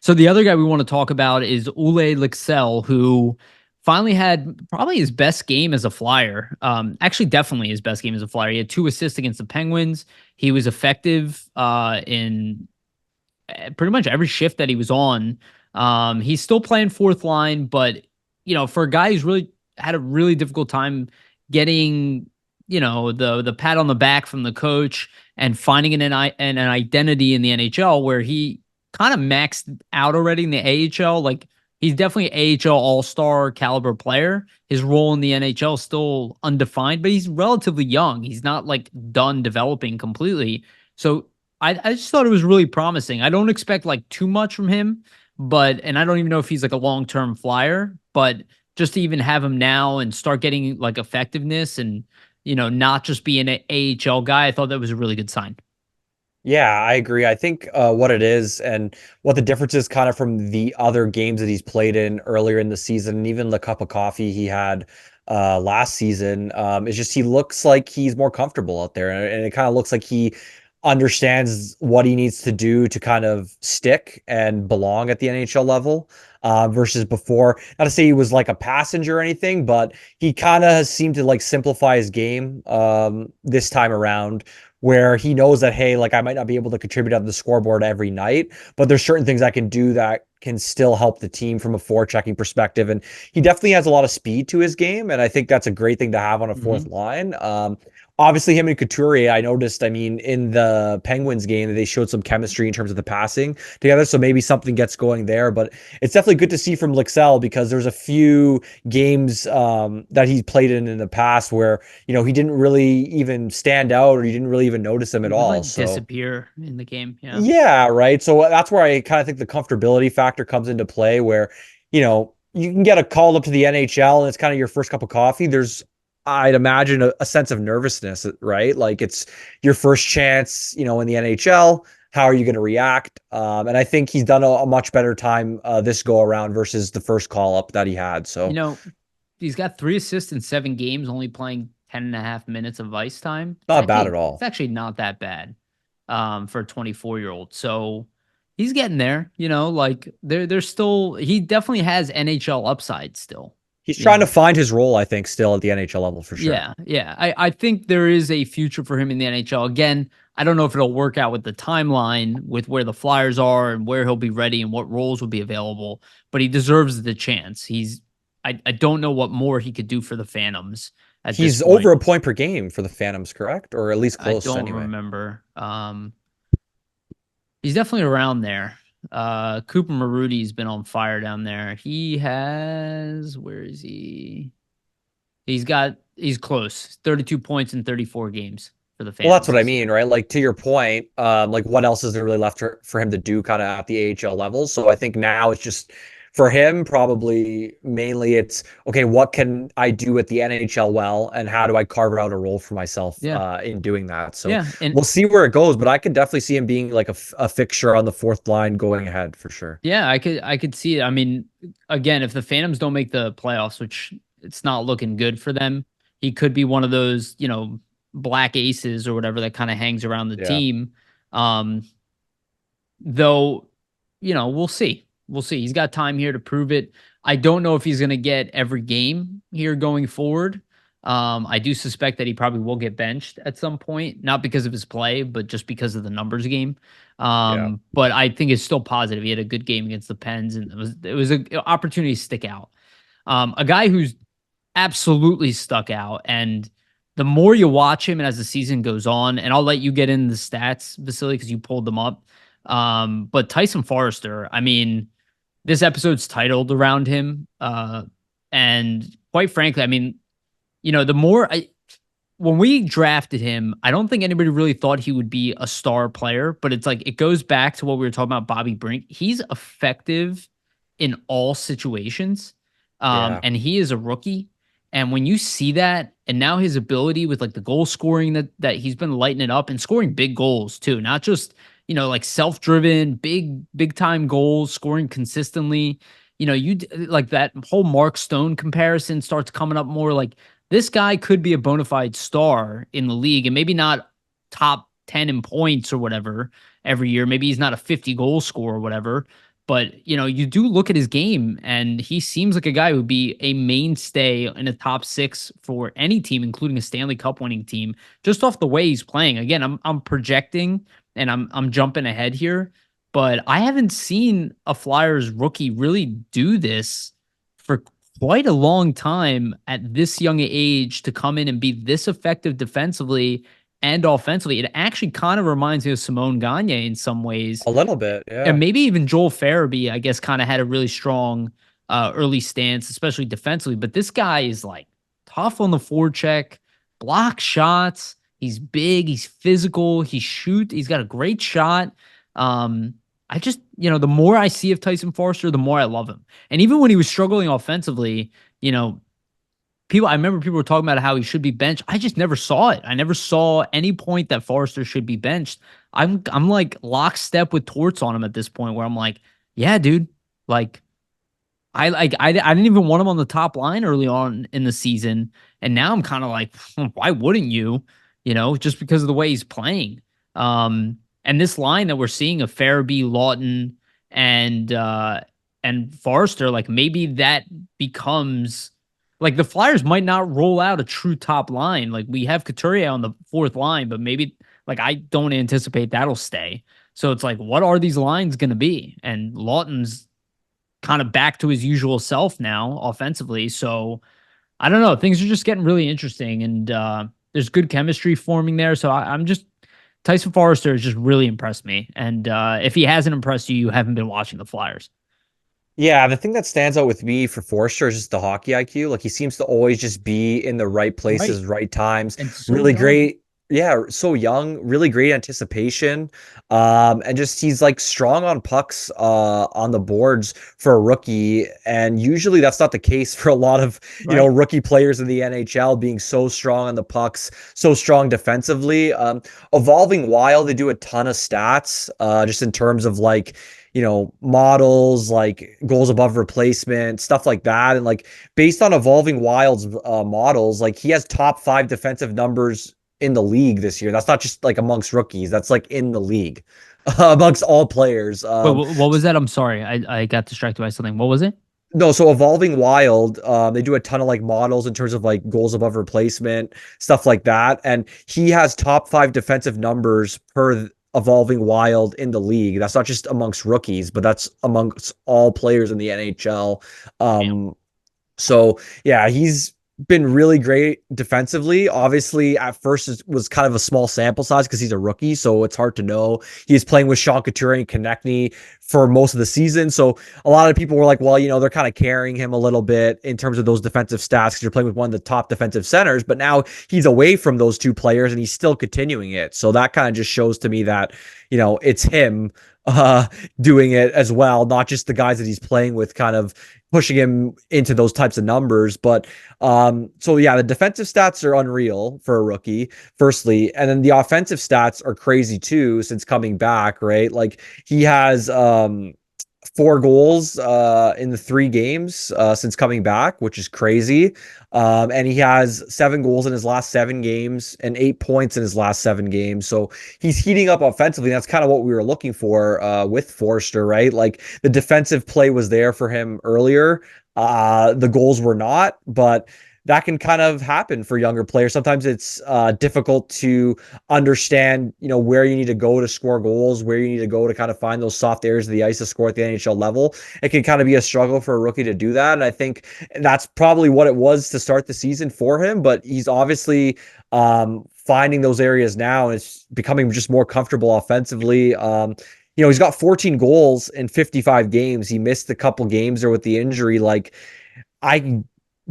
[SPEAKER 1] So the other guy we want to talk about is Ule Lixell, who finally had probably his best game as a Flyer. Actually, definitely his best game as a Flyer. He had 2 assists against the Penguins. He was effective in pretty much every shift that he was on. He's still playing fourth line, but for a guy who's really had a really difficult time getting the pat on the back from the coach and finding an identity in the NHL where he kind of maxed out already in the AHL. Like he's definitely an AHL all-star caliber player. His role in the NHL is still undefined, but he's relatively young. He's not like done developing completely. So I just thought it was really promising. I don't expect like too much from him, and I don't even know if he's like a long-term Flyer, but just to even have him now and start getting like effectiveness and, not just being an AHL guy, I thought that was a really good sign.
[SPEAKER 2] Yeah, I agree. I think what it is and what the difference is kind of from the other games that he's played in earlier in the season, and even the cup of coffee he had last season, is just he looks like he's more comfortable out there. And it kind of looks like he understands what he needs to do to kind of stick and belong at the NHL level. Versus before, not to say he was like a passenger or anything, but he kind of has seemed to like simplify his game this time around, where he knows that, hey, like I might not be able to contribute on the scoreboard every night, but there's certain things I can do that can still help the team from a forechecking perspective. And he definitely has a lot of speed to his game. And I think that's a great thing to have on a fourth
[SPEAKER 1] Hmm.
[SPEAKER 2] line. obviously him and Couturier, I noticed, I mean, in the Penguins game, they showed some chemistry in terms of the passing together. So maybe something gets going there. But it's definitely good to see from Lixell because there's a few games that he played in the past where, he didn't really even stand out or you didn't really even notice him
[SPEAKER 1] He
[SPEAKER 2] at
[SPEAKER 1] would
[SPEAKER 2] all.
[SPEAKER 1] like
[SPEAKER 2] So
[SPEAKER 1] disappear in the game. Yeah.
[SPEAKER 2] yeah, right. So that's where I kind of think the comfortability factor comes into play where, you can get a call up to the NHL and it's kind of your first cup of coffee. I'd imagine a sense of nervousness, right? Like it's your first chance, in the NHL. How are you going to react? And I think he's done a much better time this go around versus the first call up that he had.
[SPEAKER 1] You
[SPEAKER 2] So
[SPEAKER 1] know, he's got 3 assists in 7 games, only playing 10.5 minutes of ice time.
[SPEAKER 2] not bad at
[SPEAKER 1] It's
[SPEAKER 2] all.
[SPEAKER 1] actually not that bad for a 24-year-old. So he's getting there, like there's still he definitely has NHL upside still.
[SPEAKER 2] He's
[SPEAKER 1] You
[SPEAKER 2] trying to
[SPEAKER 1] know.
[SPEAKER 2] find his role, I think, still at the NHL level for sure.
[SPEAKER 1] Yeah, yeah. I think there is a future for him in the NHL. Again, I don't know if it'll work out with the timeline with where the Flyers are and where he'll be ready and what roles will be available, but he deserves the chance. I don't know what more he could do for the Phantoms at this
[SPEAKER 2] He's over
[SPEAKER 1] point.
[SPEAKER 2] a point per game for the Phantoms, correct? Or at least
[SPEAKER 1] I
[SPEAKER 2] close
[SPEAKER 1] don't
[SPEAKER 2] anyway.
[SPEAKER 1] remember. He's definitely around there. Cooper Marudi's been on fire down there. He has where is he? He's close. 32 points in 34 games for the
[SPEAKER 2] Well, that's
[SPEAKER 1] Phantoms
[SPEAKER 2] what I
[SPEAKER 1] this
[SPEAKER 2] mean,
[SPEAKER 1] year.
[SPEAKER 2] right? Like to your point, like what else is there really left for him to do kind of at the AHL level? So I think now it's just for him, probably mainly it's okay, what can I do at the NHL well, and how do I carve out a role for myself
[SPEAKER 1] Yeah.
[SPEAKER 2] in doing that? So
[SPEAKER 1] Yeah, and
[SPEAKER 2] we'll see where it goes, but I could definitely see him being like a fixture on the fourth line going ahead for sure.
[SPEAKER 1] yeah, I could see it. I mean, again, if the Phantoms don't make the playoffs, which it's not looking good for them, he could be one of those, black aces or whatever that kind of hangs around the
[SPEAKER 2] Yeah.
[SPEAKER 1] team. Um, though, we'll see. We'll see. He's got time here to prove it. I don't know if he's going to get every game here going forward. I do suspect that he probably will get benched at some point, not because of his play, but just because of the numbers game.
[SPEAKER 2] Yeah.
[SPEAKER 1] But I think it's still positive. He had a good game against the Pens, and it was an opportunity to stick out. A guy who's absolutely stuck out, and the more you watch him, and as the season goes on, and I'll let you get in the stats, Vasili, because you pulled them up. But Tyson Foerster, I mean, this episode's titled around him, and quite frankly, I mean, the more when we drafted him, I don't think anybody really thought he would be a star player, but it's like it goes back to what we were talking about Bobby Brink. He's effective in all situations.
[SPEAKER 2] Yeah.
[SPEAKER 1] And he is a rookie. And when you see that, and now his ability with like the goal scoring that he's been lighting it up and scoring big goals too, not just, like self-driven, big time goals, scoring consistently. Like that whole Mark Stone comparison starts coming up more like this guy could be a bona fide star in the league and maybe not top 10 in points or whatever every year. Maybe he's not a 50 goal scorer or whatever. But, you do look at his game and he seems like a guy who would be a mainstay in a top six for any team, including a Stanley Cup winning team, just off the way he's playing. Again, I'm projecting and I'm jumping ahead here, but I haven't seen a Flyers rookie really do this for quite a long time at this young age to come in and be this effective defensively and offensively. It actually kind of reminds me of Simone Gagne in some ways.
[SPEAKER 2] A little bit.
[SPEAKER 1] And
[SPEAKER 2] Yeah.
[SPEAKER 1] maybe even Joel Farabee, I guess, kind of had a really strong early stance, especially defensively. But this guy is like tough on the forecheck, block shots. He's big, he's physical, he's got a great shot. I just, the more I see of Tyson Foerster, the more I love him. And even when he was struggling offensively, I remember people were talking about how he should be benched. I just never saw it. I never saw any point that Foerster should be benched. I'm like lockstep with Torts on him at this point where I'm like, yeah, dude, like I didn't even want him on the top line early on in the season, and now I'm kind of like, why wouldn't you? Just because of the way he's playing. And this line that we're seeing of Farabee, Lawton, and Forrester, like maybe that becomes like the Flyers might not roll out a true top line. Like we have Couturier on the fourth line, but maybe like I don't anticipate that'll stay. So it's like, what are these lines going to be? And Lawton's kind of back to his usual self now offensively. So I don't know. Things are just getting really interesting. And There's good chemistry forming there. So I'm just Tyson Foerster has just really impressed me. And if he hasn't impressed you, you haven't been watching the Flyers.
[SPEAKER 2] Yeah, the thing that stands out with me for Forster is just the hockey IQ. Like he seems to always just be in the right
[SPEAKER 1] Right.
[SPEAKER 2] places, right times.
[SPEAKER 1] And so
[SPEAKER 2] Really
[SPEAKER 1] young.
[SPEAKER 2] great. Yeah, so young, really great anticipation. And just he's like strong on pucks on the boards for a rookie. And usually that's not the case for a lot of,
[SPEAKER 1] Right.
[SPEAKER 2] rookie players in the NHL being so strong on the pucks, so strong defensively. Evolving Wild, they do a ton of stats, just in terms of like models like goals above replacement, stuff like that. And like based on Evolving Wild's models, like he has top 5 defensive numbers in the league this year. That's not just like amongst rookies, that's like in the league amongst all players.
[SPEAKER 1] Wait, what was that? I'm sorry. I got distracted by something. What was it?
[SPEAKER 2] No, so Evolving Wild, they do a ton of like models in terms of like goals above replacement, stuff like that. And he has top 5 defensive numbers per Evolving Wild in the league. That's not just amongst rookies, but that's amongst all players in the NHL.
[SPEAKER 1] Damn.
[SPEAKER 2] So yeah, he's been really great defensively. Obviously, at first it was kind of a small sample size because he's a rookie, so it's hard to know. He's playing with Sean Couture and Konechny for most of the season, so a lot of people were like, "Well, they're kind of carrying him a little bit in terms of those defensive stats because you're playing with one of the top defensive centers." But now he's away from those two players and he's still continuing it. So that kind of just shows to me that it's him uh doing it as well, not just the guys that he's playing with kind of pushing him into those types of numbers. But so yeah, the defensive stats are unreal for a rookie, firstly, and then the offensive stats are crazy too since coming back, right? Like he has 4 goals in the 3 games since coming back, which is crazy. And he has 7 goals in his last 7 games and 8 points in his last 7 games. So he's heating up offensively. That's kind of what we were looking for with Foerster, right? Like the defensive play was there for him earlier. The goals were not, but that can kind of happen for younger players. Sometimes it's difficult to understand, where you need to go to score goals, where you need to go to kind of find those soft areas of the ice to score at the NHL level. It can kind of be a struggle for a rookie to do that. And I think that's probably what it was to start the season for him. But he's obviously finding those areas now, and it's becoming just more comfortable offensively. He's got 14 goals in 55 games. He missed a couple games there with the injury. Like, I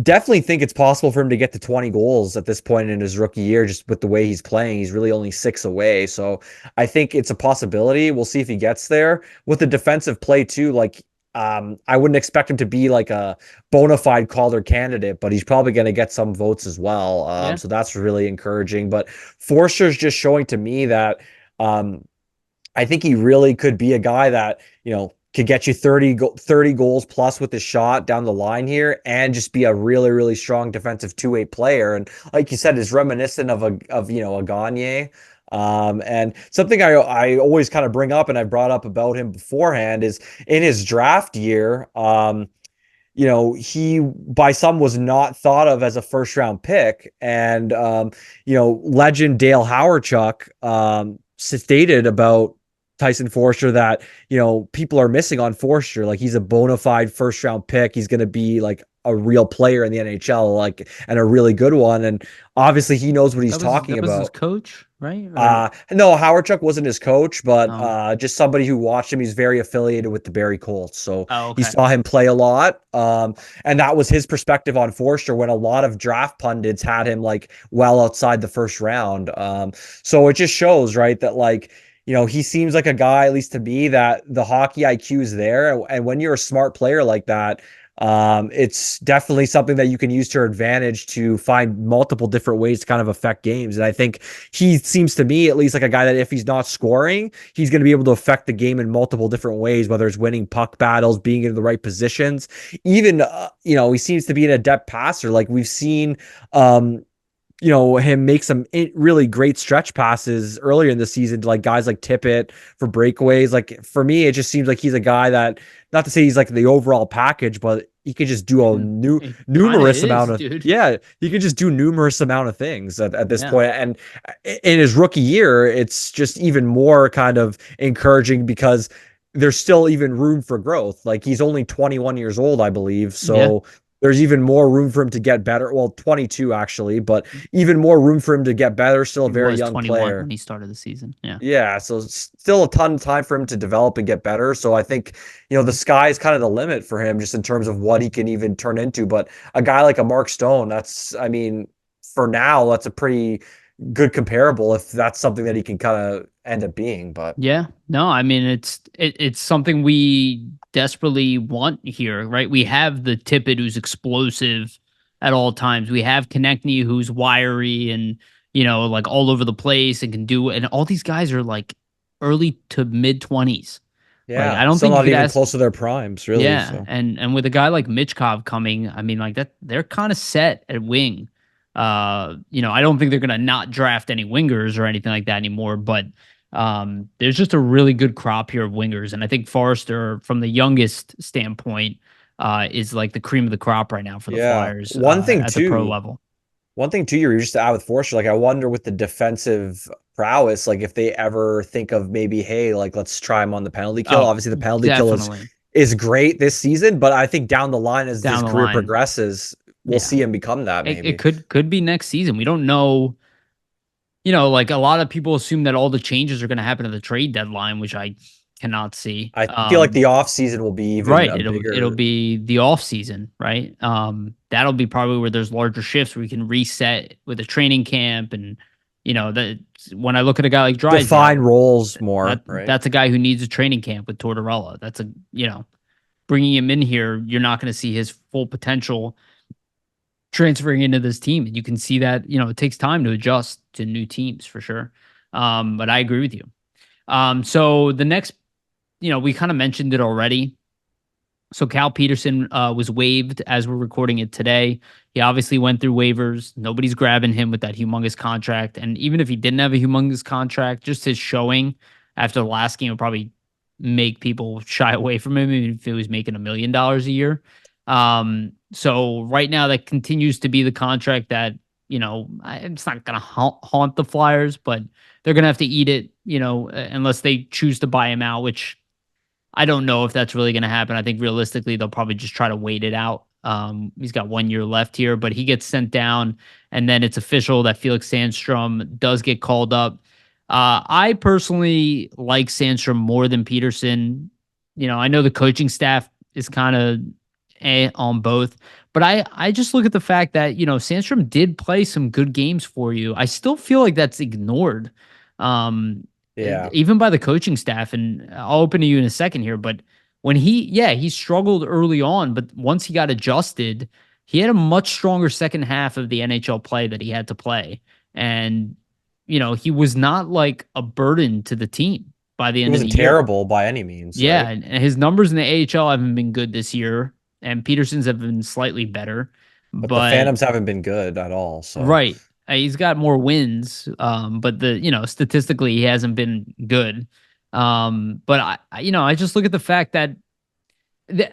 [SPEAKER 2] definitely think it's possible for him to get to 20 goals at this point in his rookie year, just with the way he's playing. He's really only 6 away. So I think it's a possibility. We'll see if he gets there. With the defensive play too, like I wouldn't expect him to be like a bona fide Calder candidate, but he's probably going to get some votes as well.
[SPEAKER 1] Yeah.
[SPEAKER 2] So that's really encouraging. But Forster's just showing to me that I think he really could be a guy that, could get you 30 goals plus with his shot down the line here and just be a really, really strong defensive two-way player. And like you said, is reminiscent of a Gagne. And something I always kind of bring up, and I brought up about him beforehand, is in his draft year, he by some was not thought of as a first round pick. And legend Dale Hawerchuk stated about Tyson Foerster that, people are missing on Foerster. Like he's a bona fide first round pick. He's going to be like a real player in the NHL, like, and a really good one. And obviously he knows what he's talking
[SPEAKER 1] that was his
[SPEAKER 2] about.
[SPEAKER 1] coach, right?
[SPEAKER 2] No, Hawerchuk wasn't his coach, but
[SPEAKER 1] Oh.
[SPEAKER 2] just somebody who watched him. He's very affiliated with the Barrie Colts, so
[SPEAKER 1] Oh,
[SPEAKER 2] he
[SPEAKER 1] okay.
[SPEAKER 2] saw him play a lot. And that was his perspective on Foerster when a lot of draft pundits had him like well outside the first round. So it just shows, right, that like, he seems like a guy, at least to me, that the hockey IQ is there. And when you're a smart player like that, it's definitely something that you can use to your advantage to find multiple different ways to kind of affect games. And I think he seems to me at least like a guy that if he's not scoring, he's going to be able to affect the game in multiple different ways, whether it's winning puck battles, being in the right positions, even, he seems to be an adept passer. Like we've seen, him make some really great stretch passes earlier in the season to like guys like Tippett for breakaways. Like for me, it just seems like he's a guy that, not to say he's like the overall package, but he could just do a numerous amount of,
[SPEAKER 1] dude.
[SPEAKER 2] yeah, he could just do numerous amount of things at this
[SPEAKER 1] Yeah.
[SPEAKER 2] point. And in his rookie year, it's just even more kind of encouraging because there's still even room for growth. Like he's only 21 years old, I believe. So there's even more room for him to get better. Well, 22 actually, but even more room for him to get better. Still a
[SPEAKER 1] He
[SPEAKER 2] very
[SPEAKER 1] was
[SPEAKER 2] young
[SPEAKER 1] 21 when
[SPEAKER 2] player.
[SPEAKER 1] he started the season. Yeah.
[SPEAKER 2] Yeah, so still a ton of time for him to develop and get better. So I think, the sky is kind of the limit for him just in terms of what he can even turn into. But a guy like a Mark Stone, I mean, for now, that's a pretty good comparable if that's something that he can kind of end up being. But
[SPEAKER 1] Yeah. No, I mean it's something we desperately want here, right? We have the Tippett who's explosive at all times. We have Konechny who's wiry and like all over the place and can do and all these guys are like early to mid 20s. Like I
[SPEAKER 2] yeah,
[SPEAKER 1] don't
[SPEAKER 2] still
[SPEAKER 1] think you
[SPEAKER 2] not
[SPEAKER 1] could
[SPEAKER 2] even
[SPEAKER 1] ask
[SPEAKER 2] close to their primes, really.
[SPEAKER 1] yeah,
[SPEAKER 2] So
[SPEAKER 1] and with a guy like Mitchkov coming, I mean like that they're kind of set at wing. I don't think they're gonna not draft any wingers or anything like that anymore, but there's just a really good crop here of wingers, and I think Foerster, from the youngest standpoint, is like the cream of the crop right now for the
[SPEAKER 2] yeah,
[SPEAKER 1] Flyers at the pro level.
[SPEAKER 2] one thing too, you're just to add with Foerster, like I wonder with the defensive prowess, like if they ever think of maybe, hey, like let's try him on the penalty kill.
[SPEAKER 1] Oh,
[SPEAKER 2] Obviously, the penalty kill
[SPEAKER 1] definitely
[SPEAKER 2] is great this season, but I think down the line as his
[SPEAKER 1] down the
[SPEAKER 2] career
[SPEAKER 1] line.
[SPEAKER 2] progresses, we'll
[SPEAKER 1] Yeah,
[SPEAKER 2] see him become that
[SPEAKER 1] it
[SPEAKER 2] maybe.
[SPEAKER 1] could be next season. We don't know. Like a lot of people assume that all the changes are going to happen at the trade deadline, which I cannot see.
[SPEAKER 2] I feel like the off season will be even
[SPEAKER 1] Right.
[SPEAKER 2] a
[SPEAKER 1] It'll
[SPEAKER 2] bigger.
[SPEAKER 1] be the off season, right? That'll be probably where there's larger shifts where we can reset with a training camp and that when I look at a guy like
[SPEAKER 2] Define
[SPEAKER 1] Drysdale,
[SPEAKER 2] roles more, right?
[SPEAKER 1] that's a guy who needs a training camp with Tortorella. That's bringing him in here, you're not going to see his full potential transferring into this team. And you can see that, it takes time to adjust to new teams for sure. But I agree with you. So the next, we kind of mentioned it already. So Cal Peterson was waived as we're recording it today. He obviously went through waivers. Nobody's grabbing him with that humongous contract. And even if he didn't have a humongous contract, just his showing after the last game would probably make people shy away from him, even if he was making $1 million a year. So right now that continues to be the contract that, it's not going to haunt the Flyers, but they're going to have to eat it, unless they choose to buy him out, which I don't know if that's really going to happen. I think realistically, they'll probably just try to wait it out. He's got 1 year left here, but he gets sent down, and then it's official that Felix Sandstrom does get called up. I personally like Sandstrom more than Peterson. I know the coaching staff is kind of on both, but I just look at the fact that Sandstrom did play some good games for you. I still feel like that's ignored. Um,
[SPEAKER 2] Yeah.
[SPEAKER 1] even by the coaching staff. And I'll open to you in a second here, but when he struggled early on, but once he got adjusted, he had a much stronger second half of the NHL play that he had to play. And, he was not like a burden to the team by the
[SPEAKER 2] He
[SPEAKER 1] end of the
[SPEAKER 2] wasn't
[SPEAKER 1] year.
[SPEAKER 2] terrible by any means,
[SPEAKER 1] Yeah.
[SPEAKER 2] right?
[SPEAKER 1] And his numbers in the AHL haven't been good this year, and Peterson's have been slightly better.
[SPEAKER 2] But the
[SPEAKER 1] But
[SPEAKER 2] Phantoms haven't been good at all. So
[SPEAKER 1] right. He's got more wins, but statistically he hasn't been good. But I just look at the fact that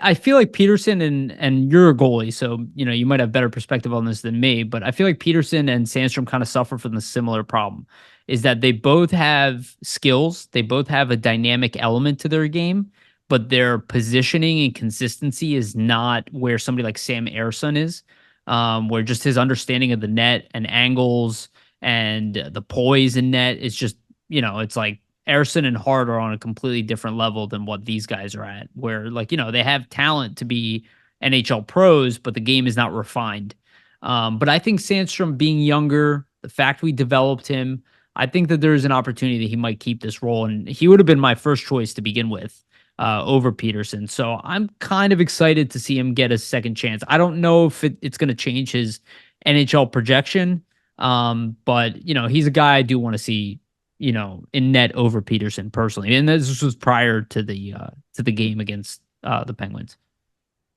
[SPEAKER 1] I feel like Peterson and you're a goalie, so you might have better perspective on this than me. But I feel like Peterson and Sandstrom kind of suffer from the similar problem, is that they both have skills, they both have a dynamic element to their game, but their positioning and consistency is not where somebody like Sam Ersson is, where just his understanding of the net and angles and the poise in net is just it's like Ersson and Hart are on a completely different level than what these guys are at, where like, they have talent to be NHL pros, but the game is not refined. But I think Sandstrom being younger, the fact we developed him, I think that there is an opportunity that he might keep this role. And he would have been my first choice to begin with over Peterson. So I'm kind of excited to see him get a second chance. I don't know if it's going to change his NHL projection. But he's a guy I do want to see in net over Peterson personally. And this was prior to the game against the Penguins.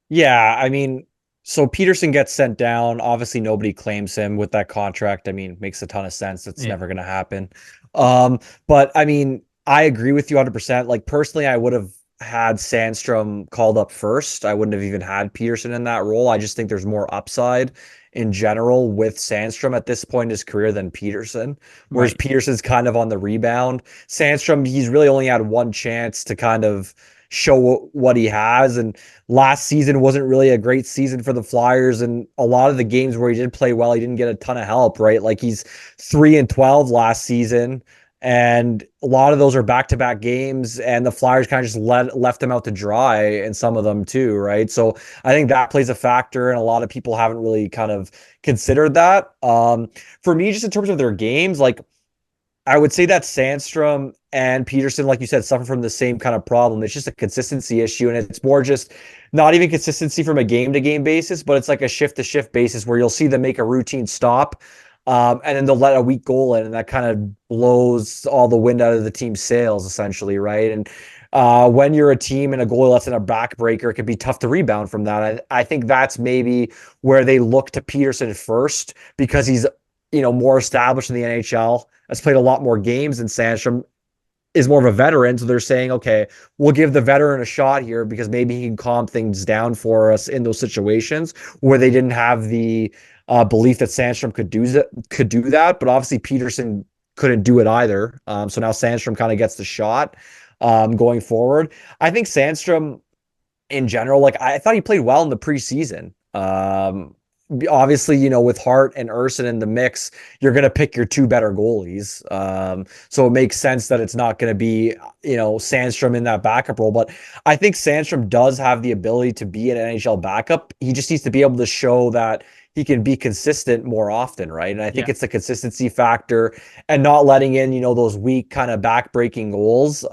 [SPEAKER 2] yeah, I mean, so Peterson gets sent down. Obviously, nobody claims him with that contract. I mean, makes a ton of sense. It's
[SPEAKER 1] Yeah.
[SPEAKER 2] never going to happen. But I mean, I agree with you 100%. Like personally, I would have had Sandstrom called up first. I wouldn't have even had Peterson in that role. I just think there's more upside in general with Sandstrom at this point in his career than Peterson. Whereas
[SPEAKER 1] Right.
[SPEAKER 2] Peterson's kind of on the rebound. Sandstrom, he's really only had one chance to kind of show what he has. And last season wasn't really a great season for the Flyers. And a lot of the games where he did play well, he didn't get a ton of help, right? Like he's 3-12 last season. And a lot of those are back-to-back games, and the Flyers kind of just left them out to dry in some of them too, right? So I think that plays a factor, and a lot of people haven't really kind of considered that. For me, just in terms of their games, like I would say that Sandstrom and Peterson, like you said, suffer from the same kind of problem. It's just a consistency issue, and it's more just not even consistency from a game-to-game basis, but it's like a shift-to-shift basis where you'll see them make a routine stop, and then they'll let a weak goal in, and that kind of blows all the wind out of the team's sails, essentially, right? And when you're a team and a goalie lets in a backbreaker, it can be tough to rebound from that. I think that's maybe where they look to Peterson first because he's more established in the NHL, has played a lot more games than Sandstrom, is more of a veteran. So they're saying, okay, we'll give the veteran a shot here because maybe he can calm things down for us in those situations where they didn't have the belief that Sandstrom could do that. But obviously Peterson couldn't do it either. So now Sandstrom kind of gets the shot going forward. I think Sandstrom in general, like I thought he played well in the preseason. Obviously, with Hart and Urson in the mix, you're going to pick your two better goalies. So it makes sense that it's not going to be, Sandstrom in that backup role. But I think Sandstrom does have the ability to be an NHL backup. He just needs to be able to show that he can be consistent more often, right? And I think
[SPEAKER 1] Yeah.
[SPEAKER 2] it's the consistency factor and not letting in, those weak kind of back-breaking goals.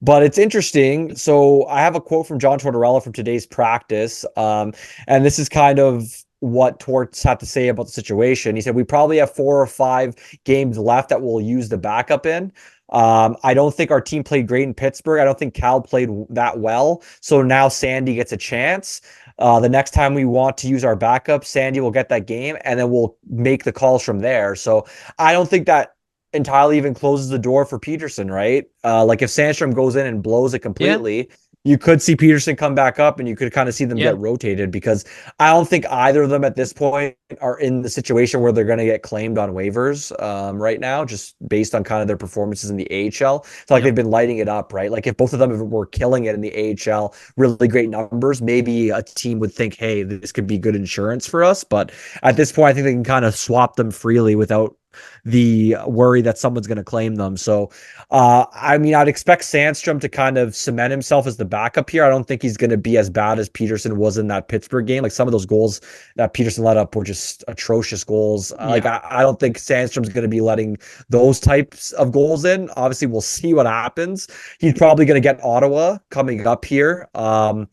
[SPEAKER 2] But it's interesting. So I have a quote from John Tortorella from today's practice. And this is kind of what Torts had to say about the situation. He said, we probably have 4 or 5 games left that we'll use the backup in. I don't think our team played great in Pittsburgh. I don't think Cal played that well. So now Sandy gets a chance. The next time we want to use our backup, Sandy will get that game, and then we'll make the calls from there. So I don't think that entirely even closes the door for Peterson, right? Like if Sandstrom goes in and blows it
[SPEAKER 1] Yeah.
[SPEAKER 2] completely, you could see Peterson come back up and you could kind of see them
[SPEAKER 1] Yeah.
[SPEAKER 2] get rotated because I don't think either of them at this point are in the situation where they're going to get claimed on waivers right now, just based on kind of their performances in the AHL. It's like
[SPEAKER 1] Yep.
[SPEAKER 2] they've been lighting it up, right? Like if both of them were killing it in the AHL, really great numbers, maybe a team would think, hey, this could be good insurance for us. But at this point, I think they can kind of swap them freely without the worry that someone's going to claim them. So, I mean, I'd expect Sandstrom to kind of cement himself as the backup here. I don't think he's going to be as bad as Peterson was in that Pittsburgh game. Like some of those goals that Peterson let up were just atrocious goals. Like
[SPEAKER 1] Yeah.
[SPEAKER 2] I don't think Sandstrom's going to be letting those types of goals in. Obviously, we'll see what happens. He's probably going to get Ottawa coming up here. On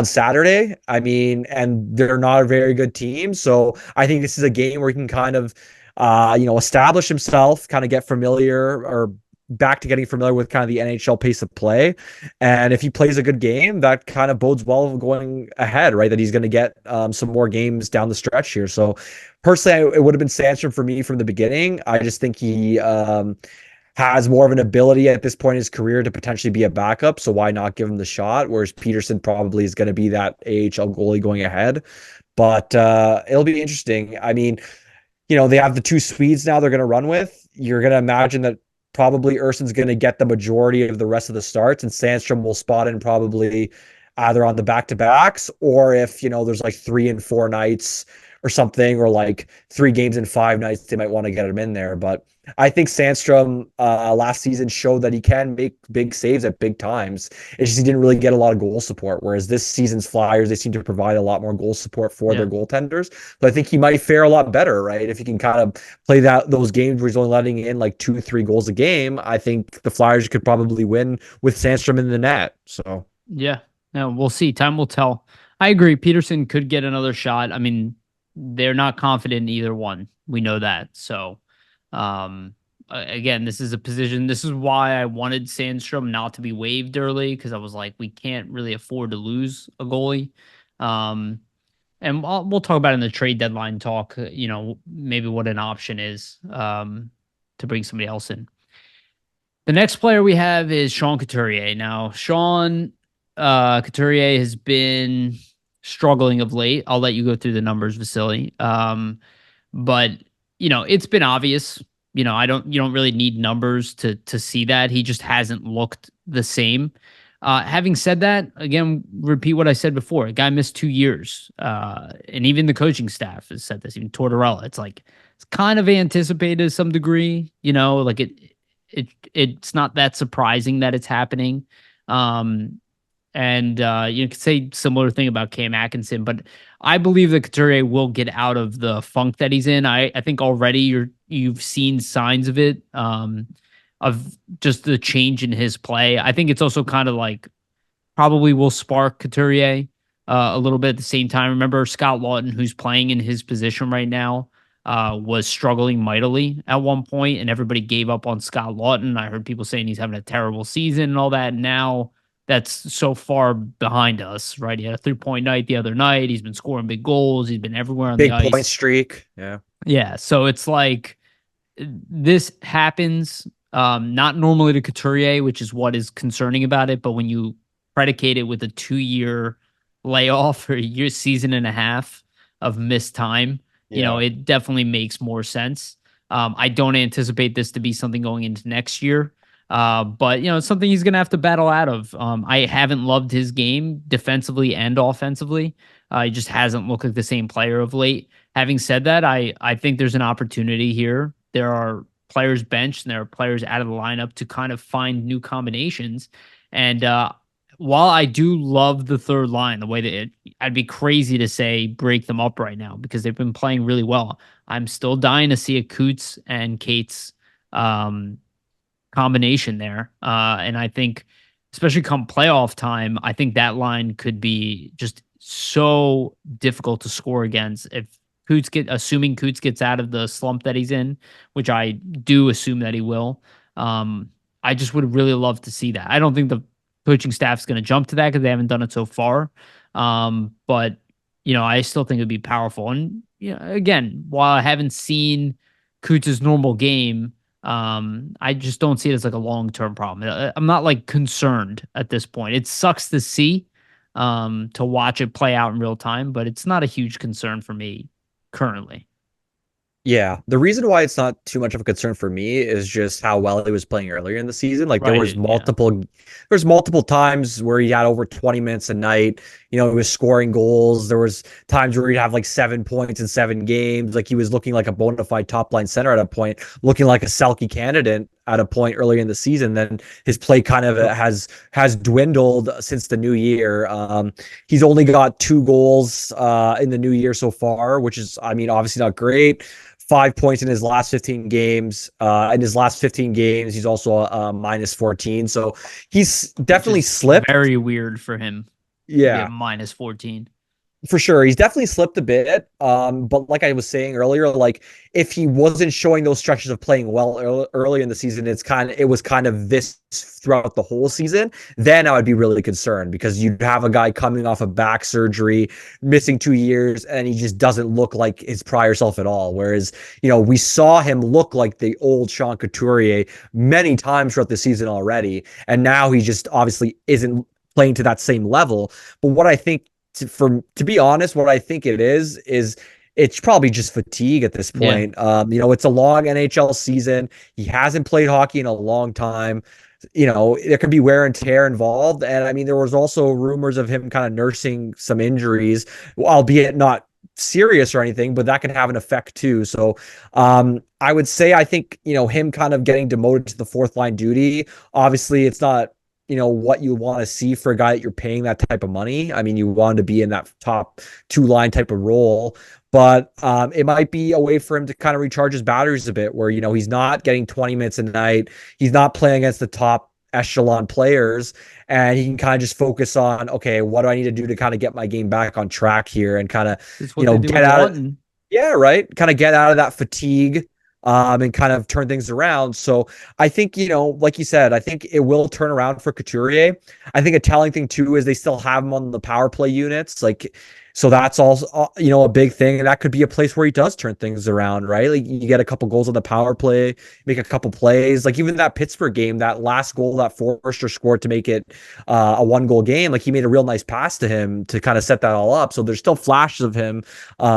[SPEAKER 2] Saturday. I mean, and they're not a very good team. So I think this is a game where he can kind of establish himself, kind of get familiar or back to getting familiar with kind of the NHL pace of play. And if he plays a good game, that kind of bodes well going ahead, right? That he's going to get some more games down the stretch here. So personally, it would have been Sandstrom for me from the beginning. I just think he has more of an ability at this point in his career to potentially be a backup. So why not give him the shot? Whereas Peterson probably is going to be that AHL goalie going ahead. But it'll be interesting. I mean, they have the two Swedes now they're going to run with. You're going to imagine that probably Urson's going to get the majority of the rest of the starts, and Sandstrom will spot in probably either on the back-to-backs or if, there's like 3 and 4 nights or something, or like 3 games in 5 nights, they might want to get him in there. But I think Sandstrom last season showed that he can make big saves at big times. It's just he didn't really get a lot of goal support. Whereas this season's Flyers, they seem to provide a lot more goal support for
[SPEAKER 1] Yeah.
[SPEAKER 2] their goaltenders. But I think he might fare a lot better, right? If he can kind of play those games where he's only letting in like 2-3 goals a game, I think the Flyers could probably win with Sandstrom in the net. So
[SPEAKER 1] Yeah. No, we'll see. Time will tell. I agree. Peterson could get another shot. I mean, they're not confident in either one. We know that. So, again, this is a position. This is why I wanted Sandstrom not to be waived early because I was like, we can't really afford to lose a goalie. Um, and we'll talk about it in the trade deadline talk, maybe what an option is to bring somebody else in. The next player we have is Sean Couturier. Now, Sean Couturier has been struggling of late. I'll let you go through the numbers, Vasili. But it's been obvious. You don't really need numbers to see that he just hasn't looked the same. Having said that, again, repeat what I said before. A guy missed 2 years, and even the coaching staff has said this. Even Tortorella, it's like it's kind of anticipated to some degree. Like it's not that surprising that it's happening. Um, and you could say similar thing about Cam Atkinson, but I believe that Couturier will get out of the funk that he's in. I think already you've seen signs of it, of just the change in his play. I think it's also kind of like probably will spark Couturier a little bit at the same time. Remember Scott Lawton, who's playing in his position right now, was struggling mightily at one point, and everybody gave up on Scott Lawton. I heard people saying he's having a terrible season and all that. And now that's so far behind us, right? He had a 3-point night the other night. He's been scoring big goals. He's been everywhere on the
[SPEAKER 2] Big point
[SPEAKER 1] ice.
[SPEAKER 2] streak. Yeah.
[SPEAKER 1] Yeah. So it's like this happens, not normally to Couturier, which is what is concerning about it. But when you predicate it with a 2-year layoff or a year, season and a half of missed time,
[SPEAKER 2] Yeah.
[SPEAKER 1] it definitely makes more sense. I don't anticipate this to be something going into next year. But it's something he's going to have to battle out of. I haven't loved his game defensively and offensively. He just hasn't looked like the same player of late. Having said that, I think there's an opportunity here. There are players benched and there are players out of the lineup to kind of find new combinations. And while I do love the third line, the way that I'd be crazy to say break them up right now because they've been playing really well. I'm still dying to see a Coots and Cates combination there. And I think, especially come playoff time, I think that line could be just so difficult to score against if assuming Coots gets out of the slump that he's in, which I do assume that he will. I just would really love to see that. I don't think the coaching staff's going to jump to that because they haven't done it so far. But I still think it'd be powerful. And again, while I haven't seen Coots' normal game, I just don't see it as like a long-term problem. I'm not like concerned at this point. It sucks to see, to watch it play out in real time, but it's not a huge concern for me currently.
[SPEAKER 2] Yeah, the reason why it's not too much of a concern for me is just how well he was playing earlier in the season. Like
[SPEAKER 1] Right. Yeah.
[SPEAKER 2] there's multiple times where he had over 20 minutes a night. He was scoring goals. There was times where he'd have like 7 points in 7 games. Like he was looking like a bona fide top line center at a point, looking like a Selke candidate at a point earlier in the season. Then his play kind of has dwindled since the new year. He's only got 2 goals in the new year so far, which is, I mean, obviously not great. 5 points in his last 15 games. In his last 15 games, he's also minus 14. So he's definitely slipped.
[SPEAKER 1] Very weird for him to be
[SPEAKER 2] Yeah,
[SPEAKER 1] at minus 14.
[SPEAKER 2] for sure. He's definitely slipped a bit. But like I was saying earlier, like if he wasn't showing those stretches of playing well early in the season, it was kind of this throughout the whole season, then I would be really concerned because you'd have a guy coming off of back surgery, missing 2 years, and he just doesn't look like his prior self at all. Whereas, we saw him look like the old Sean Couturier many times throughout the season already. And now he just obviously isn't playing to that same level. But what I think to be honest, what I think it is it's probably just fatigue at this
[SPEAKER 1] Yeah.
[SPEAKER 2] point. It's a long NHL season. He hasn't played hockey in a long time. There could be wear and tear involved. And I mean, there was also rumors of him kind of nursing some injuries, albeit not serious or anything, but that can have an effect too. So I would say, I think, him kind of getting demoted to the fourth line duty, obviously it's not, what you want to see for a guy that you're paying that type of money. I mean, you want to be in that top 2 line type of role, but it might be a way for him to kind of recharge his batteries a bit where, he's not getting 20 minutes a night. He's not playing against the top echelon players, and he can kind of just focus on, okay, what do I need to do to kind of get my game back on track here and kind of,
[SPEAKER 1] That's what they do
[SPEAKER 2] get
[SPEAKER 1] with
[SPEAKER 2] out
[SPEAKER 1] Lawton.
[SPEAKER 2] yeah, right. Kind of get out of that fatigue, and kind of turn things around. So I think, like you said, I think it will turn around for Couturier. I think a telling thing too is they still have him on the power play units. Like So that's also, a big thing. And that could be a place where he does turn things around, right? Like you get a couple goals on the power play, make a couple plays. Like even that Pittsburgh game, that last goal that Foerster scored to make it a 1 goal game, like he made a real nice pass to him to kind of set that all up. So there's still flashes of him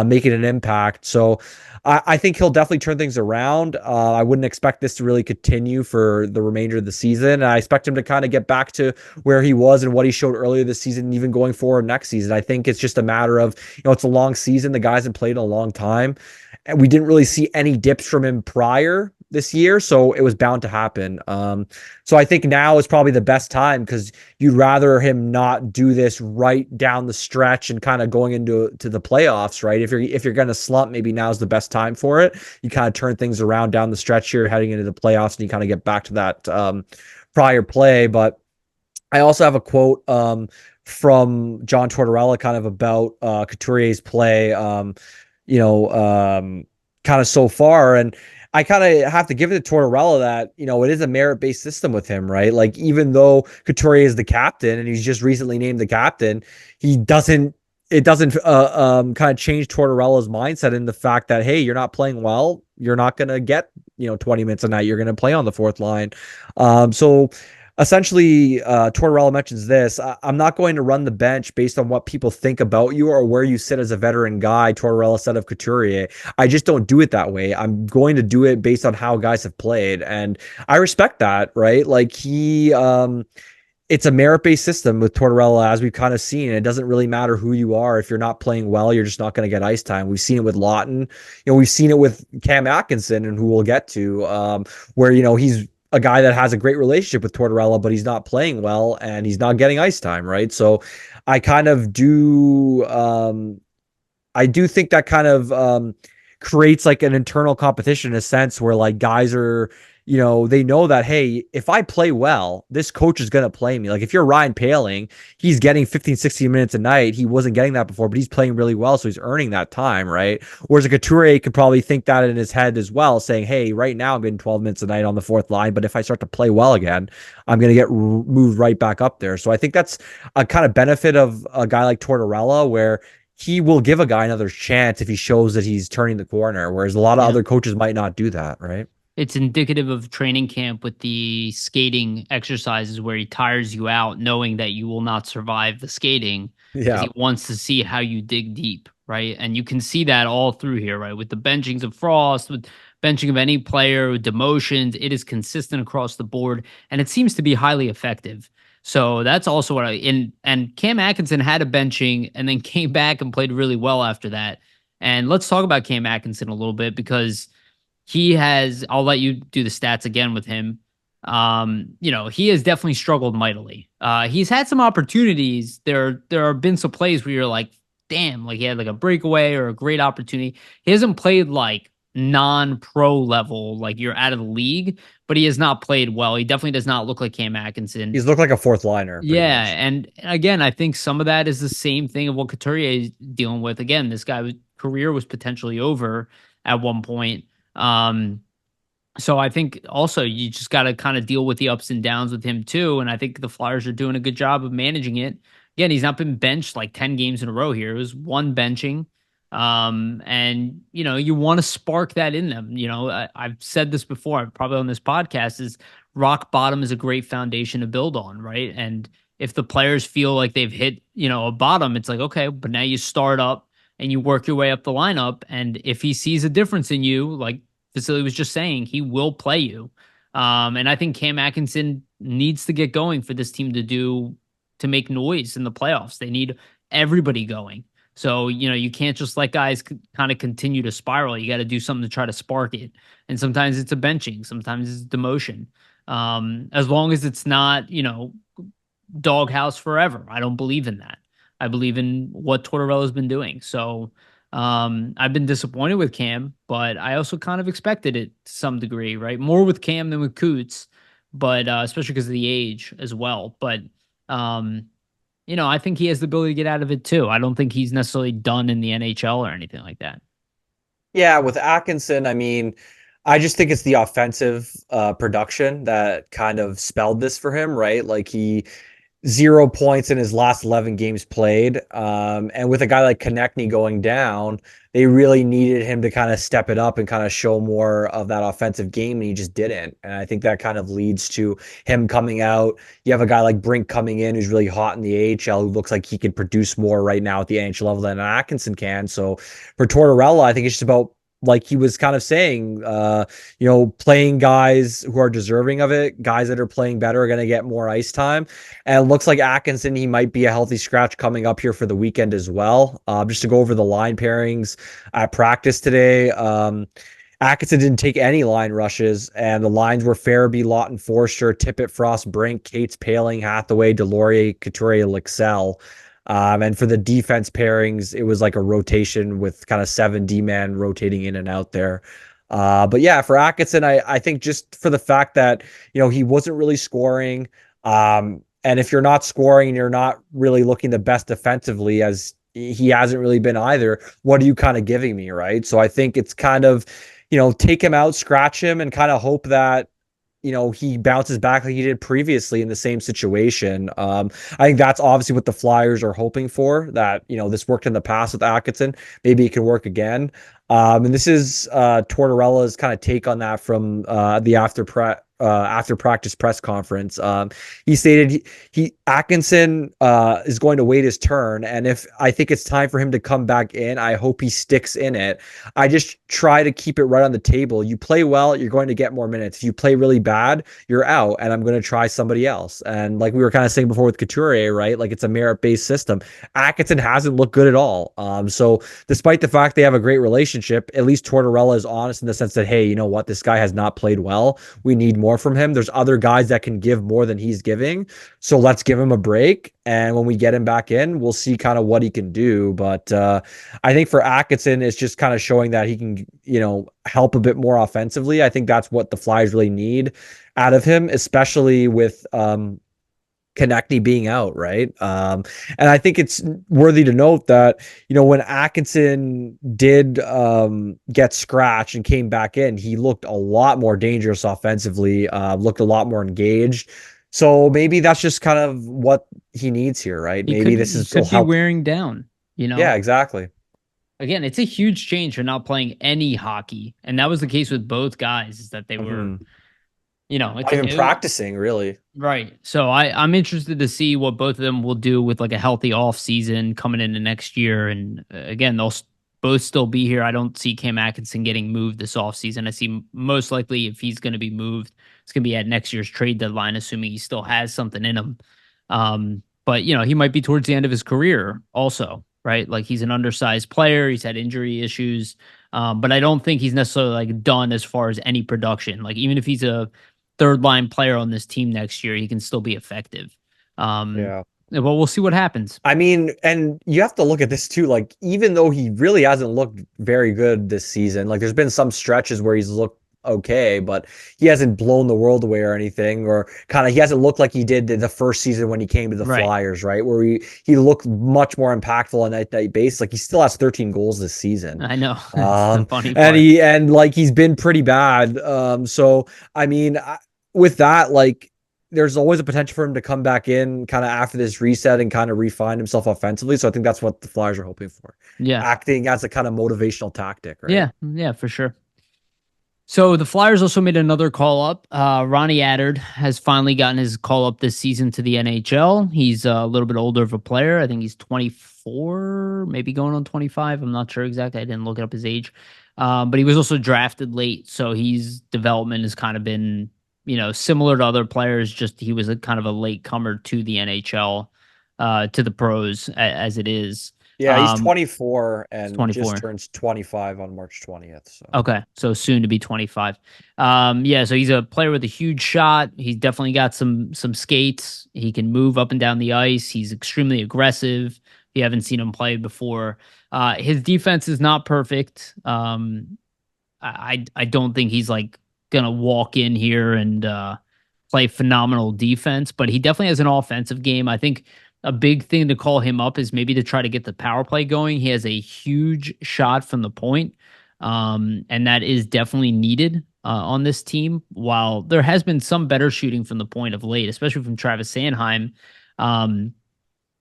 [SPEAKER 2] making an impact. So I think he'll definitely turn things around. I wouldn't expect this to really continue for the remainder of the season. And I expect him to kind of get back to where he was and what he showed earlier this season, even going forward next season. I think it's just a matter of, it's a long season. The guys have played in a long time. And we didn't really see any dips from him prior this year, so it was bound to happen. So I think now is probably the best time because you'd rather him not do this right down the stretch and kind of going into the playoffs, right? If you're going to slump, maybe now's the best time for it. You kind of turn things around down the stretch here, heading into the playoffs, and you kind of get back to that prior play. But I also have a quote from John Tortorella kind of about Couturier's play, kind of so far. And I kind of have to give it to Tortorella that, it is a merit-based system with him, right? Like, even though Couturier is the captain and he's just recently named the captain, it doesn't kind of change Tortorella's mindset in the fact that, hey, you're not playing well. You're not going to get, 20 minutes a night. You're going to play on the fourth line. So essentially, Tortorella mentions this. I'm not going to run the bench based on what people think about you or where you sit as a veteran guy, Tortorella said of Couturier. I just don't do it that way. I'm going to do it based on how guys have played. And I respect that, right? Like it's a merit-based system with Tortorella, as we've kind of seen. It doesn't really matter who you are. If you're not playing well, you're just not going to get ice time. We've seen it with Lawton. We've seen it with Cam Atkinson, and who we'll get to, where, he's a guy that has a great relationship with Tortorella, but he's not playing well and he's not getting ice time, right? So I kind of do, I do think that kind of creates like an internal competition in a sense where like guys are, they know that, hey, if I play well, this coach is going to play me. Like if you're Ryan Paling, he's getting 15, 16 minutes a night. He wasn't getting that before, but he's playing really well. So he's earning that time, right? Whereas a Couturier could probably think that in his head as well, saying, hey, right now I'm getting 12 minutes a night on the fourth line, but if I start to play well again, I'm going to get moved right back up there. So I think that's a kind of benefit of a guy like Tortorella where he will give a guy another chance if he shows that he's turning the corner, whereas a lot of other coaches might not do that, right?
[SPEAKER 1] It's indicative of training camp with the skating exercises where he tires you out knowing that you will not survive the skating because
[SPEAKER 2] Yeah.
[SPEAKER 1] he wants to see how you dig deep, right? And you can see that all through here, right? With the benchings of Frost, with benching of any player, with demotions, it is consistent across the board and it seems to be highly effective. So that's also what and Cam Atkinson had a benching and then came back and played really well after that. And let's talk about Cam Atkinson a little bit because I'll let you do the stats again with him. He has definitely struggled mightily. He's had some opportunities. There have been some plays where you're like, damn, like he had like a breakaway or a great opportunity. He hasn't played like non-pro level, like you're out of the league, but he has not played well. He definitely does not look like Cam Atkinson.
[SPEAKER 2] He's looked like a fourth liner, pretty
[SPEAKER 1] Yeah,
[SPEAKER 2] much.
[SPEAKER 1] and again, I think some of that is the same thing of what Couturier is dealing with. Again, this guy's career was potentially over at one point. Um, so I think also you just got to kind of deal with the ups and downs with him too. And I think the Flyers are doing a good job of managing it. Again, he's not been benched like 10 games in a row here. It was one benching. And you want to spark that in them. I've said this before, probably on this podcast, is rock bottom is a great foundation to build on, right? And if the players feel like they've hit, a bottom, it's like, okay, but now you start up and you work your way up the lineup. And if he sees a difference in you, like Vasili was just saying, he will play you. And I think Cam Atkinson needs to get going for this team to make noise in the playoffs. They need everybody going. So, you can't just let guys kind of continue to spiral. You got to do something to try to spark it. And sometimes it's a benching, sometimes it's demotion. As long as it's not, doghouse forever. I don't believe in that. I believe in what Tortorella's been doing. So I've been disappointed with Cam, but I also kind of expected it to some degree, right? More with Cam than with Coots, but especially because of the age as well. But I think he has the ability to get out of it too. I don't think he's necessarily done in the NHL or anything like that.
[SPEAKER 2] Yeah, with Atkinson, I mean, I just think it's the offensive production that kind of spelled this for him, right? Like 0 points in his last 11 games played. And with a guy like Konechny going down, they really needed him to kind of step it up and kind of show more of that offensive game, and he just didn't. And I think that kind of leads to him coming out. You have a guy like Brink coming in who's really hot in the AHL, who looks like he can produce more right now at the NHL level than Atkinson can. So for Tortorella, I think it's just about, like he was kind of saying, playing guys who are deserving of it. Guys that are playing better are going to get more ice time. And it looks like Atkinson, he might be a healthy scratch coming up here for the weekend as well. Just to go over the line pairings at practice today. Atkinson didn't take any line rushes, and the lines were Farabee, Lawton, Foerster, Tippett, Frost, Brink, Cates, Paling, Hathaway, Delorier, Couturier, Lixell. And for the defense pairings, it was like a rotation with kind of 7 D-man rotating in and out there. But yeah, for Atkinson, I think just for the fact that, he wasn't really scoring. And if you're not scoring and you're not really looking the best defensively, as he hasn't really been either, what are you kind of giving me, right? So I think it's kind of, take him out, scratch him, and kind of hope that, he bounces back like he did previously in the same situation. I think that's obviously what the Flyers are hoping for, that, this worked in the past with Atkinson. Maybe it can work again. And this is Tortorella's kind of take on that from the after practice press conference. He stated he Atkinson is going to wait his turn, and if I think it's time for him to come back in, I hope he sticks in it. I just try to keep it right on the table. You play well, you're going to get more minutes. If you play really bad, you're out, and I'm going to try somebody else. And like we were kind of saying before with Couturier, right? Like it's a merit-based system. Atkinson hasn't looked good at all. So despite the fact they have a great relationship, at least Tortorella is honest in the sense that, hey, you know what? This guy has not played well. We need more from him. There's other guys that can give more than he's giving. So let's give him a break. And when we get him back in, we'll see kind of what he can do. But I think for Atkinson, it's just kind of showing that he can, help a bit more offensively. I think that's what the Flyers really need out of him, especially with Konechny being out, right? And I think it's worthy to note that, when Atkinson did get scratched and came back in, he looked a lot more dangerous offensively, looked a lot more engaged. So maybe that's just kind of what he needs here, right? Maybe this
[SPEAKER 1] He
[SPEAKER 2] will
[SPEAKER 1] could be
[SPEAKER 2] help.
[SPEAKER 1] wearing down,
[SPEAKER 2] Yeah, exactly.
[SPEAKER 1] Again, it's a huge change for not playing any hockey. And that was the case with both guys, is that they were,
[SPEAKER 2] Mhm.
[SPEAKER 1] it's
[SPEAKER 2] Not even practicing, really.
[SPEAKER 1] right. So I'm interested to see what both of them will do with like a healthy off season coming into next year. And again, they'll both still be here. I don't see Cam Atkinson getting moved this off season. I see most likely if he's going to be moved, it's going to be at next year's trade deadline, assuming he still has something in him. But he might be towards the end of his career also, right? Like he's an undersized player. He's had injury issues. But I don't think he's necessarily like done as far as any production. Like even if he's a third line player on this team next year, he can still be effective.
[SPEAKER 2] Yeah.
[SPEAKER 1] Well, we'll see what happens.
[SPEAKER 2] I mean, and you have to look at this too. Like, even though he really hasn't looked very good this season, like there's been some stretches where he's looked okay, but he hasn't blown the world away or anything, or kind of he hasn't looked like he did the first season when he came to the
[SPEAKER 1] Right.
[SPEAKER 2] Flyers, right? Where he looked much more impactful on that base. Like he still has 13 goals this season.
[SPEAKER 1] I know. That's the funny
[SPEAKER 2] And
[SPEAKER 1] part.
[SPEAKER 2] he's been pretty bad. So I mean, with that, like there's always a potential for him to come back in kind of after this reset and kind of refine himself offensively. So I think that's what the Flyers are hoping for.
[SPEAKER 1] Yeah.
[SPEAKER 2] Acting as a kind of motivational tactic, right?
[SPEAKER 1] Yeah. Yeah, for sure. So the Flyers also made another call up. Ronnie Attard has finally gotten his call up this season to the NHL. He's a little bit older of a player. I think he's 24, maybe going on 25. I'm not sure exactly. I didn't look up his age. But he was also drafted late. So his development has kind of been, similar to other players. Just he was a kind of a late comer to the NHL, to the pros as it is.
[SPEAKER 2] Yeah, he's 24
[SPEAKER 1] He's
[SPEAKER 2] and just
[SPEAKER 1] 24.
[SPEAKER 2] turns 25 on March 20th. So
[SPEAKER 1] Okay, so soon to be 25. Yeah, so he's a player with a huge shot. He's definitely got some skates. He can move up and down the ice. He's extremely aggressive. If you haven't seen him play before, his defense is not perfect. I don't think he's like gonna walk in here and play phenomenal defense, but he definitely has an offensive game. I think a big thing to call him up is maybe to try to get the power play going. He has a huge shot from the point, and that is definitely needed on this team. While there has been some better shooting from the point of late, especially from Travis Sanheim, Um,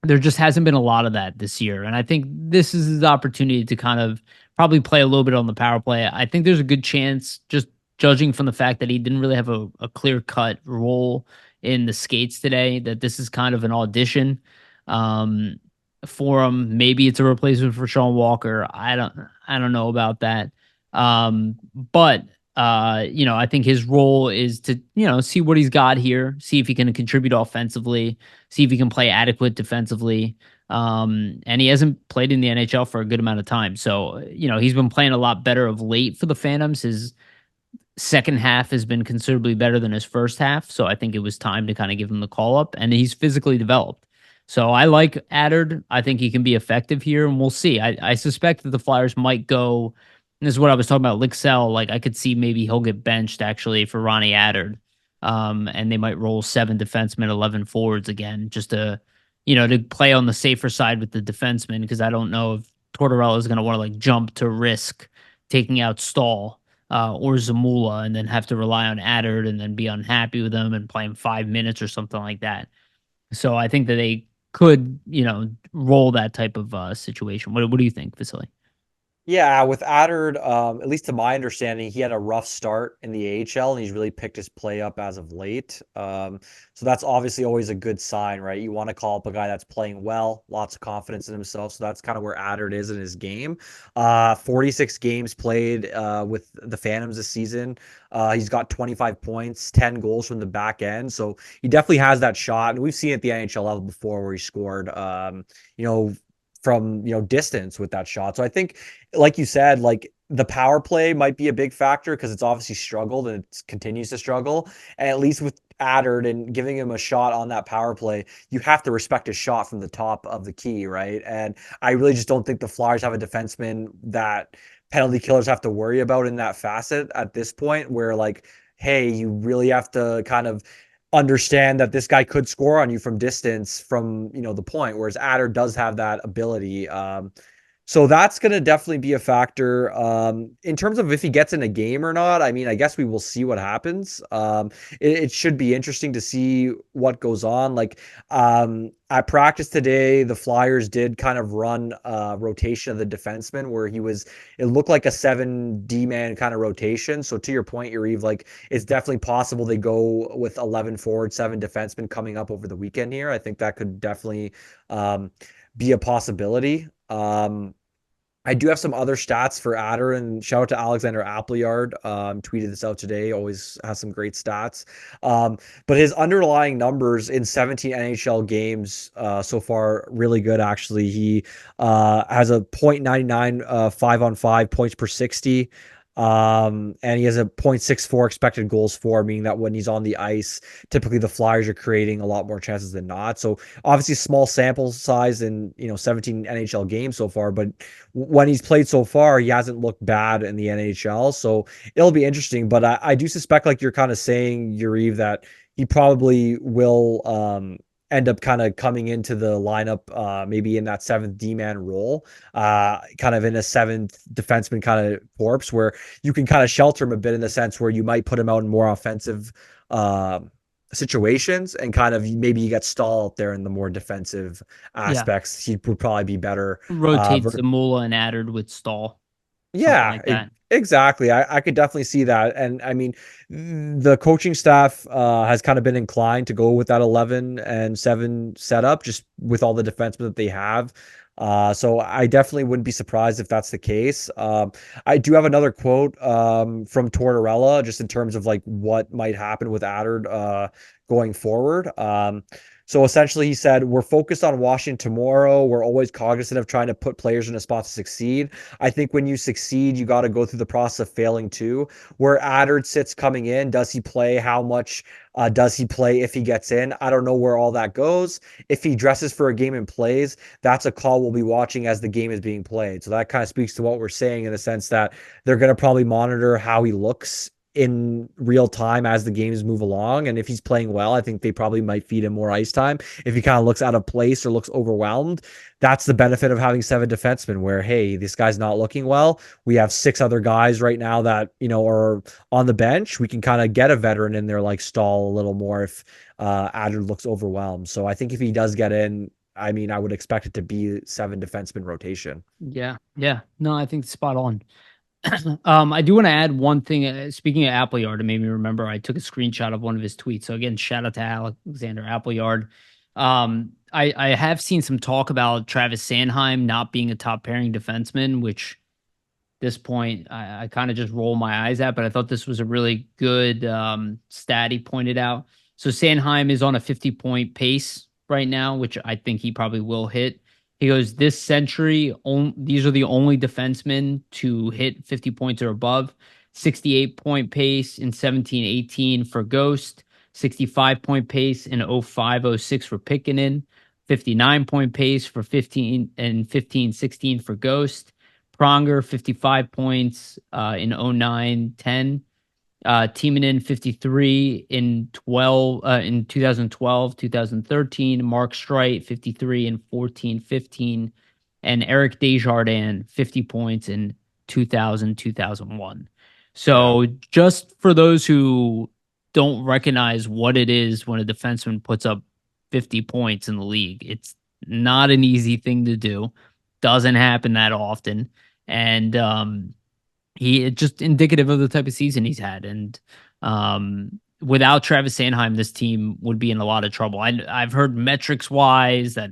[SPEAKER 1] there just hasn't been a lot of that this year. And I think this is his opportunity to kind of probably play a little bit on the power play. I think there's a good chance, just judging from the fact that he didn't really have a clear cut role in the skates today, that this is kind of an audition um, for him. Maybe it's a replacement for Sean Walker. I don't know about that. But I think his role is to, see what he's got here, see if he can contribute offensively, see if he can play adequate defensively. And he hasn't played in the NHL for a good amount of time. So, he's been playing a lot better of late for the Phantoms. His second half has been considerably better than his first half. So I think it was time to kind of give him the call up, and he's physically developed. So I like Addard. I think he can be effective here, and we'll see. I suspect that the Flyers might go. And this is what I was talking about. Lixell, like I could see maybe he'll get benched actually for Ronnie Addard. And they might roll 7 defensemen, 11 forwards again, just to play on the safer side with the defensemen, because I don't know if Tortorella is going to want to like jump to risk taking out Stahl or Zamula and then have to rely on Addard and then be unhappy with them and play him 5 minutes or something like that. So I think that they could, roll that type of situation. What do you think, Vasily?
[SPEAKER 2] Yeah, with Addard, at least to my understanding, he had a rough start in the AHL and he's really picked his play up as of late. So that's obviously always a good sign, right? You want to call up a guy that's playing well, lots of confidence in himself. So that's kind of where Addard is in his game. 46 games played with the Phantoms this season. He's got 25 points, 10 goals from the back end. So he definitely has that shot. And we've seen it at the NHL level before where he scored, you know, from distance with that shot. So I think, like you said, like the power play might be a big factor because it's obviously struggled and it continues to struggle. And at least with Addard and giving him a shot on that power play, you have to respect his shot from the top of the key, right? And I really just don't think the Flyers have a defenseman that penalty killers have to worry about in that facet at this point, where like, hey, you really have to kind of understand that this guy could score on you from distance from the point, whereas Adder does have that ability. So that's going to definitely be a factor. In terms of if he gets in a game or not, I mean, I guess we will see what happens. It should be interesting to see what goes on. Like at practice today, the Flyers did kind of run a rotation of the defenseman where it looked like a 7 D-man kind of rotation. So to your point, Yariv, like it's definitely possible they go with 11 forward, 7 defensemen coming up over the weekend here. I think that could definitely be a possibility. I do have some other stats for Adder, and shout out to Alexander Appleyard. Tweeted this out today. Always has some great stats. But his underlying numbers in 17 NHL games so far, really good actually. He has a .99 5-on-5 points per 60. And he has a .64 expected goals for, meaning that when he's on the ice, typically the Flyers are creating a lot more chances than not. So obviously small sample size in 17 NHL games so far, but when he's played so far, he hasn't looked bad in the NHL. So it'll be interesting. But I do suspect, like you're kind of saying, Yariv, that he probably will end up kind of coming into the lineup maybe in that 7th D-man role, kind of in a 7th defenseman kind of corpse where you can kind of shelter him a bit in the sense where you might put him out in more offensive situations and kind of maybe you get Stahl out there in the more defensive
[SPEAKER 1] Yeah.
[SPEAKER 2] aspects. He would probably be better.
[SPEAKER 1] Rotate Zamula and Addard with Stahl, something
[SPEAKER 2] Yeah,
[SPEAKER 1] like that.
[SPEAKER 2] exactly. I could definitely see that. And I mean, the coaching staff has kind of been inclined to go with that 11 and 7 setup just with all the defensemen that they have. So I definitely wouldn't be surprised if that's the case. I do have another quote from Tortorella just in terms of like what might happen with Addard going forward. So essentially, he said, "We're focused on Washington tomorrow. We're always cognizant of trying to put players in a spot to succeed. I think when you succeed, you got to go through the process of failing too. Where Addard sits coming in, does he play? How much does he play if he gets in? I don't know where all that goes. If he dresses for a game and plays, that's a call we'll be watching as the game is being played. So that kind of speaks to what we're saying in the sense that they're going to probably monitor how he looks in real time as the games move along. And if he's playing well, I think they probably might feed him more ice time. If he kind of looks out of place or looks overwhelmed, that's the benefit of having 7 defensemen where, hey, this guy's not looking well. We have 6 other guys right now that, are on the bench. We can kind of get a veteran in there like Stahl a little more if Adler looks overwhelmed. So I think if he does get in, I mean, I would expect it to be 7 defenseman rotation.
[SPEAKER 1] Yeah. Yeah. No, I think it's spot on. I do want to add one thing. Speaking of Appleyard, it made me remember I took a screenshot of one of his tweets. So again, shout out to Alexander Appleyard. I have seen some talk about Travis Sanheim not being a top pairing defenseman, which this point I kind of just roll my eyes at, but I thought this was a really good stat he pointed out. So Sanheim is on a 50-point pace right now, which I think he probably will hit. He goes, this century, these are the only defensemen to hit 50 points or above. 68-point pace in 17-18 for Ghost, 65-point pace in 05-06 for Pikkinen, 59-point pace for 15 and 15-16 for Ghost. Pronger, 55 points in 09-10. Timonen 53 in 2012, 2013. Mark Streit 53 in 14-15, and Eric Desjardins 50 points in 2000, 2001. So
[SPEAKER 2] Yeah.
[SPEAKER 1] just for those who don't recognize what it is when a defenseman puts up 50 points in the league, it's not an easy thing to do. Doesn't happen that often, and it's just indicative of the type of season he's had. And without Travis Sanheim, this team would be in a lot of trouble. I've heard metrics wise that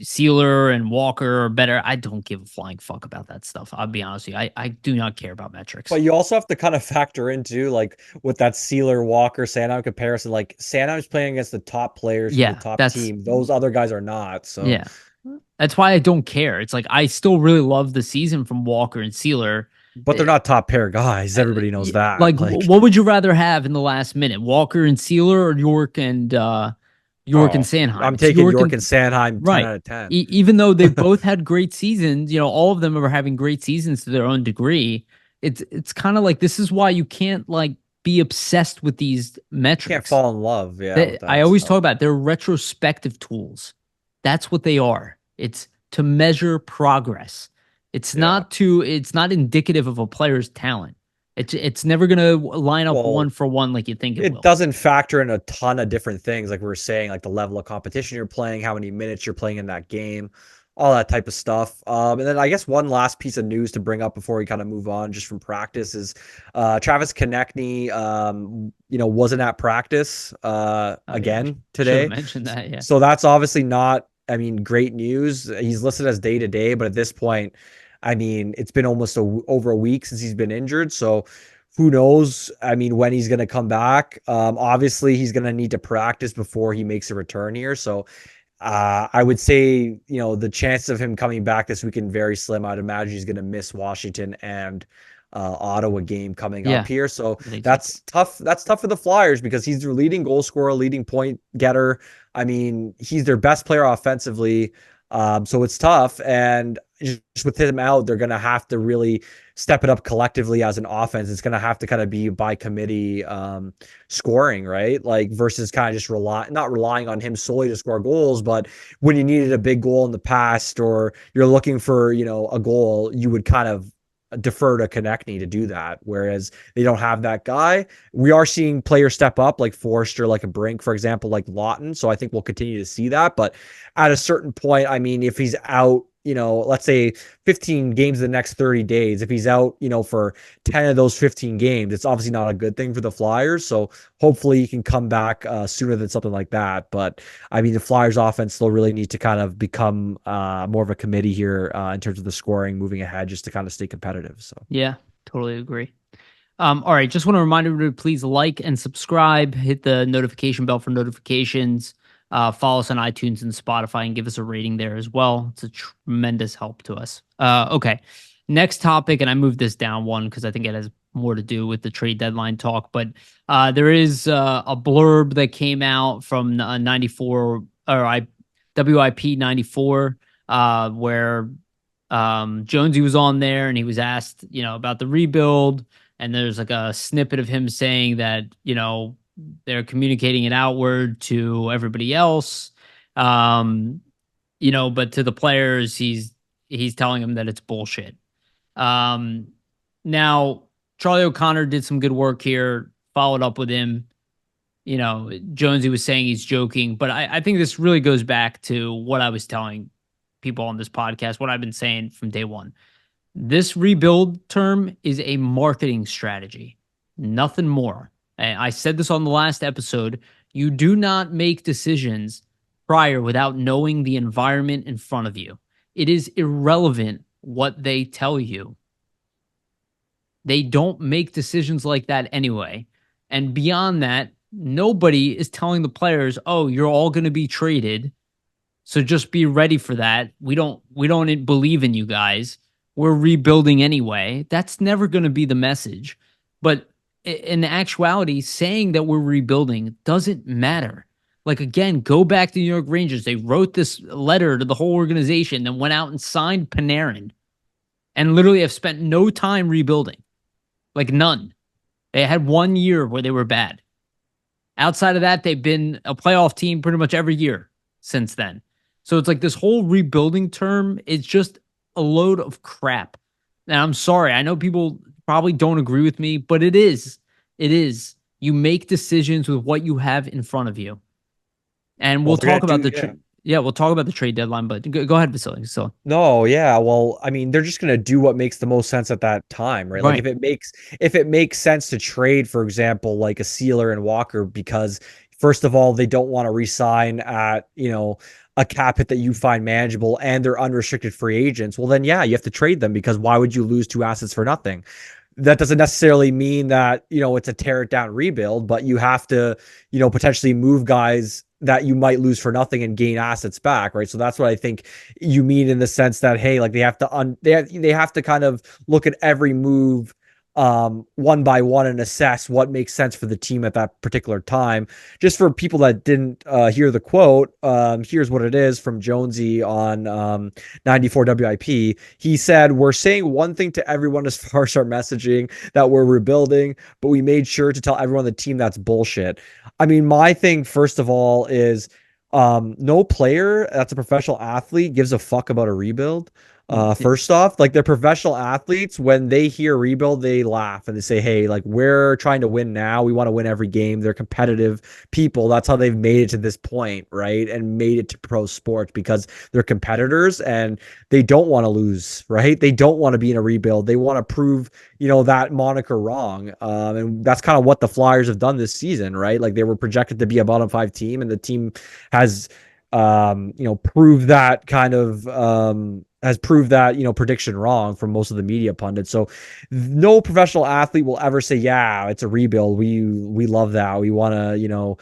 [SPEAKER 1] Sealer and Walker are better. I don't give a flying fuck about that stuff. I'll be honest with you. I do not care about metrics.
[SPEAKER 2] But you also have to kind of factor into like with that Sealer Walker Sanheim comparison, like Sanheim's playing against the top players from the
[SPEAKER 1] Yeah,
[SPEAKER 2] top
[SPEAKER 1] that's
[SPEAKER 2] team. Those other guys are not. So,
[SPEAKER 1] yeah. That's why I don't care. It's like I still really love the season from Walker and Sealer.
[SPEAKER 2] but they're not top pair guys. Everybody knows
[SPEAKER 1] Like,
[SPEAKER 2] that. Like,
[SPEAKER 1] what would you rather have in the last minute, Walker and Sealer or York and
[SPEAKER 2] oh,
[SPEAKER 1] Sanheim?
[SPEAKER 2] I'm
[SPEAKER 1] It's
[SPEAKER 2] taking
[SPEAKER 1] York
[SPEAKER 2] York
[SPEAKER 1] and
[SPEAKER 2] and Sanheim 10
[SPEAKER 1] right.
[SPEAKER 2] out of 10.
[SPEAKER 1] Even though they've both had great seasons, all of them are having great seasons to their own degree. It's kind of like this is why you can't like be obsessed with these
[SPEAKER 2] Can't
[SPEAKER 1] metrics.
[SPEAKER 2] fall in love, yeah, with
[SPEAKER 1] I
[SPEAKER 2] that
[SPEAKER 1] always talk
[SPEAKER 2] stuff.
[SPEAKER 1] about they're retrospective tools. That's what they are. It's to measure progress.
[SPEAKER 2] Yeah.
[SPEAKER 1] It's not indicative of a player's talent. It's never gonna line up one
[SPEAKER 2] Well,
[SPEAKER 1] for one like you think it
[SPEAKER 2] it
[SPEAKER 1] will.
[SPEAKER 2] doesn't factor in a ton of different things, like we were saying, like the level of competition you're playing, how many minutes you're playing in that game, all that type of stuff. And then I guess one last piece of news to bring up before we kind of move on, just from practice, is Travis Konechny, wasn't at practice
[SPEAKER 1] Oh yeah,
[SPEAKER 2] again
[SPEAKER 1] should have
[SPEAKER 2] today.
[SPEAKER 1] mentioned that. Yeah,
[SPEAKER 2] So that's obviously not, I mean, great news. He's listed as day to day, but at this point, I mean, it's been almost over a week since he's been injured. So who knows? I mean, when he's going to come back. Obviously, he's going to need to practice before he makes a return here. So I would say, the chances of him coming back this weekend very slim. I'd imagine he's going to miss Washington and Ottawa game coming up
[SPEAKER 1] yeah,
[SPEAKER 2] here. So
[SPEAKER 1] I think so too.
[SPEAKER 2] that's tough. That's tough for the Flyers because he's their leading goal scorer, leading point getter. I mean, he's their best player offensively. So it's tough. And just with him out, they're going to have to really step it up collectively as an offense. It's going to have to kind of be by committee scoring, right? Like versus kind of just not relying on him solely to score goals, but when you needed a big goal in the past or you're looking for, a goal, you would kind of defer to Konechny to do that. Whereas they don't have that guy. We are seeing players step up like Foerster, like a Brink, for example, like Lawton. So I think we'll continue to see that. But at a certain point, I mean, if he's out, let's say 15 games in the next 30 days, if he's out, for 10 of those 15 games, it's obviously not a good thing for the Flyers. So hopefully he can come back sooner than something like that. But I mean, the Flyers offense still really need to kind of become more of a committee here in terms of the scoring moving ahead, just to kind of stay competitive. So
[SPEAKER 1] Yeah, totally agree. All right, just want to remind everybody to please like and subscribe, hit the notification bell for notifications, follow us on iTunes and Spotify, and give us a rating there as well. It's a tremendous help to us. Okay, next topic, and I moved this down one because I think it has more to do with the trade deadline talk, but there is a blurb that came out from 94 WIP 94 where Jonesy was on there and he was asked, about the rebuild. And there's like a snippet of him saying that, they're communicating it outward to everybody else. Um, but to the players, he's telling them that it's bullshit. Um, Now Charlie O'Connor did some good work here, followed up with him. Jonesy was saying he's joking, but I think this really goes back to what I was telling people on this podcast, what I've been saying from day one. This rebuild term is a marketing strategy, nothing more. And I said this on the last episode. You do not make decisions prior without knowing the environment in front of you. It is irrelevant what they tell you. They don't make decisions like that anyway. And beyond that, nobody is telling the players, "Oh, you're all going to be traded. So just be ready for that. We don't believe in you guys. We're rebuilding anyway." That's never going to be the message. But in actuality, saying that we're rebuilding doesn't matter. Like, again, go back to the New York Rangers. They wrote this letter to the whole organization, then went out and signed Panarin, and literally have spent no time rebuilding. Like, none. They had 1 year where they were bad. Outside of that, they've been a playoff team pretty much every year since then. So it's like this whole rebuilding term is just a load of crap. And I'm sorry. I know people probably don't agree with me, but it is. It is. You make decisions with what you have in front of you. And
[SPEAKER 2] Well,
[SPEAKER 1] we'll
[SPEAKER 2] they're gonna
[SPEAKER 1] talk about
[SPEAKER 2] do,
[SPEAKER 1] the
[SPEAKER 2] yeah.
[SPEAKER 1] yeah, we'll talk about the trade deadline, but go ahead, Vasili. So
[SPEAKER 2] No, yeah. Well, I mean, they're just gonna do what makes the most sense at that time, right? Like
[SPEAKER 1] right.
[SPEAKER 2] if it makes sense to trade, for example, like a Sealer and Walker, because first of all, they don't want to re-sign at, a cap hit that you find manageable and they're unrestricted free agents. Well, then yeah, you have to trade them because why would you lose two assets for nothing? That doesn't necessarily mean that, it's a tear it down rebuild, but you have to, potentially move guys that you might lose for nothing and gain assets back, right? So that's what I think you mean in the sense that, hey, like they have to kind of look at every move one by one and assess what makes sense for the team at that particular time. Just for people that didn't hear the quote, here's what it is from Jonesy on 94 WIP. He said, "We're saying one thing to everyone as far as our messaging that we're rebuilding, but we made sure to tell everyone on the team that's bullshit." I mean, my thing, first of all, is no player that's a professional athlete gives a fuck about a rebuild. First off, like they're professional athletes. When they hear rebuild, they laugh and they say, "Hey, like we're trying to win now. We want to win every game." They're competitive people. That's how they've made it to this point, right? And made it to pro sports because they're competitors and they don't want to lose, right? They don't want to be in a rebuild. They want to prove, that moniker wrong. And that's kind of what the Flyers have done this season, right? Like they were projected to be a bottom five team, and the team has proved that kind of has proved that prediction wrong from most of the media pundits. So no professional athlete will ever say, "Yeah, it's a rebuild. We love that. We want to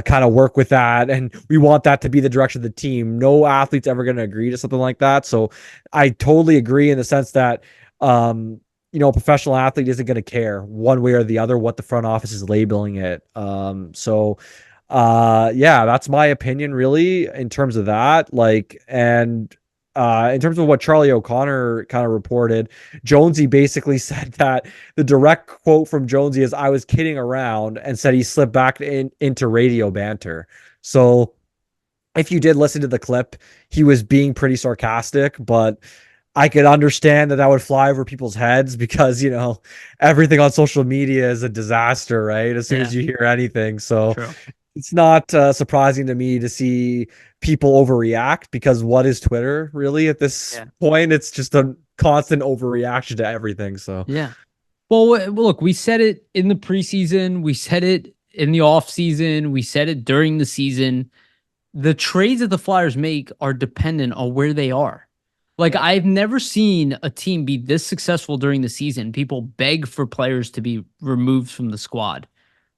[SPEAKER 2] kind of work with that, and we want that to be the direction of the team." No athlete's ever going to agree to something like that. So I totally agree in the sense that a professional athlete isn't going to care one way or the other what the front office is labeling it. Yeah, that's my opinion really in terms of that. Like, and in terms of what Charlie O'Connor kind of reported, Jonesy basically said that the direct quote from Jonesy is, "I was kidding around," and said he slipped back into radio banter. So if you did listen to the clip, he was being pretty sarcastic, but I could understand that that would fly over people's heads because, everything on social media is a disaster, right? As soon
[SPEAKER 1] Yeah,
[SPEAKER 2] as you hear anything. So
[SPEAKER 1] true.
[SPEAKER 2] it's not surprising to me to see people overreact because what is Twitter really at this
[SPEAKER 1] Yeah.
[SPEAKER 2] point? It's just a constant overreaction to everything. So
[SPEAKER 1] Yeah. Well, look, we said it in the preseason, we said it in the offseason, we said it during the season. The trades that the Flyers make are dependent on where they are. Like, I've never seen a team be this successful during the season. People beg for players to be removed from the squad.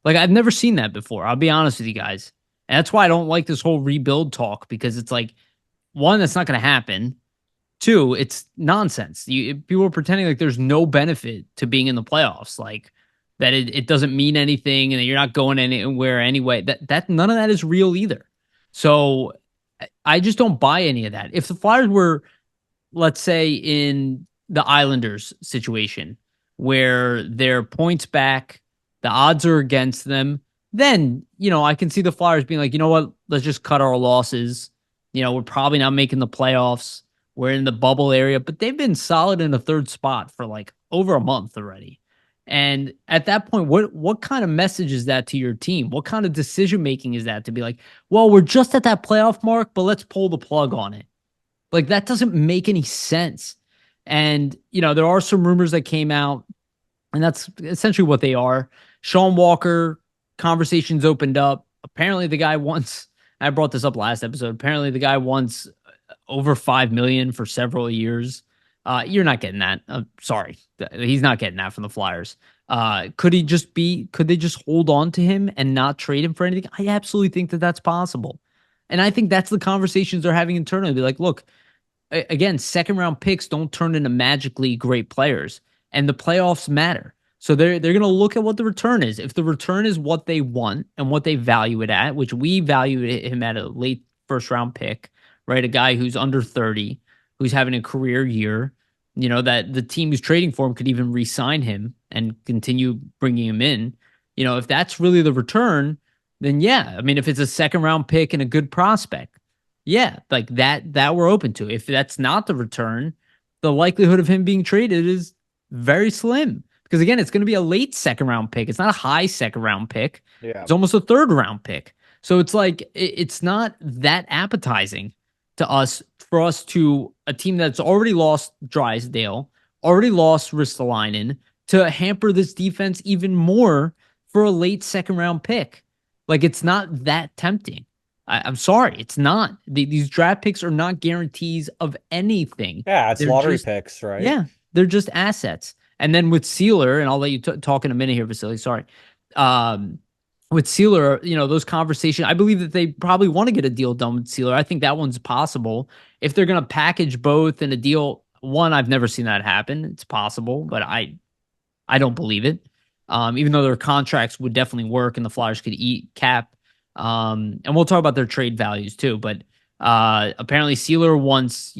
[SPEAKER 1] Like, I've never seen that before. I'll be honest with you guys. And that's why I don't like this whole rebuild talk, because it's like, one, that's not going to happen. Two, it's nonsense. People are pretending like there's no benefit to being in the playoffs, like that it doesn't mean anything and that you're not going anywhere anyway. That none of that is real either. So I just don't buy any of that. If the Flyers were, let's say, in the Islanders situation, where they're points back, the odds are against them, then, I can see the Flyers being like, you know what, let's just cut our losses. We're probably not making the playoffs. We're in the bubble area, but they've been solid in the third spot for like over a month already. And at that point, what kind of message is that to your team? What kind of decision making is that to be like, well, we're just at that playoff mark, but let's pull the plug on it? Like that doesn't make any sense. And there are some rumors that came out, and that's essentially what they are. Sean Walker, conversations opened up. Apparently, the guy wants. I brought this up last episode. Apparently, the guy wants over 5 million for several years. You're not getting that. Sorry, he's not getting that from the Flyers. Could he just be? Could they just hold on to him and not trade him for anything? I absolutely think that that's possible, and I think that's the conversations they're having internally. Be like, look, again, second round picks don't turn into magically great players, and the playoffs matter. So they're going to look at what the return is. If the return is what they want and what they value it at, which we value him at a late first round pick, right? A guy who's under 30, who's having a career year, that the team who's trading for him could even re-sign him and continue bringing him in. If that's really the return, then yeah. I mean, if it's a second round pick and a good prospect, yeah, like that we're open to. If that's not the return, the likelihood of him being traded is very slim. Because again, it's going to be a late second round pick. It's not a high second round pick.
[SPEAKER 2] Yeah.
[SPEAKER 1] It's almost a third round pick. So it's like it's not that appetizing to us for us to a team that's already lost Drysdale, already lost Ristolainen, to hamper this defense even more for a late second round pick. Like it's not that tempting. I'm sorry, it's not. These draft picks are not guarantees of anything.
[SPEAKER 2] Yeah, it's
[SPEAKER 1] They're
[SPEAKER 2] lottery
[SPEAKER 1] just,
[SPEAKER 2] picks, right?
[SPEAKER 1] yeah, they're just assets. And then with Sealer, and I'll let you talk in a minute here, Vasili. Sorry. With Sealer, those conversations, I believe that they probably want to get a deal done with Sealer. I think that one's possible. If they're going to package both in a deal, one, I've never seen that happen. It's possible, but I don't believe it. Even though their contracts would definitely work and the Flyers could eat cap. And we'll talk about their trade values too. But apparently Sealer wants,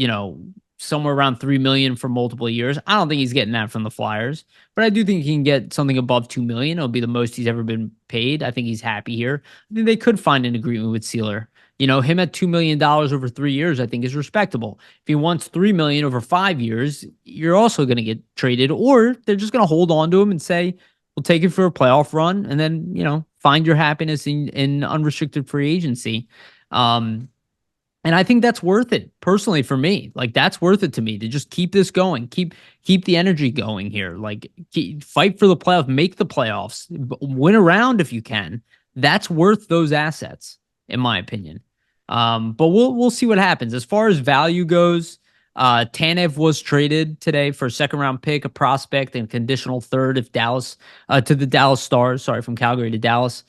[SPEAKER 1] somewhere around 3 million for multiple years. I don't think he's getting that from the Flyers, but I do think he can get something above 2 million. It'll be the most he's ever been paid. I think he's happy here. I think they could find an agreement with Sealer. Him at $2 million over 3 years, I think is respectable. If he wants 3 million over 5 years, you're also going to get traded, or they're just going to hold on to him and say, we'll take it for a playoff run and then, find your happiness in unrestricted free agency. And I think that's worth it personally for me. Like that's worth it to me to just keep this going, keep the energy going here. Like fight for the playoff, make the playoffs, win a round if you can. That's worth those assets, in my opinion. But we'll see what happens as far as value goes. Tanev was traded today for a second round pick, a prospect, and conditional third if Dallas to the Dallas Stars. Sorry, from Calgary to Dallas.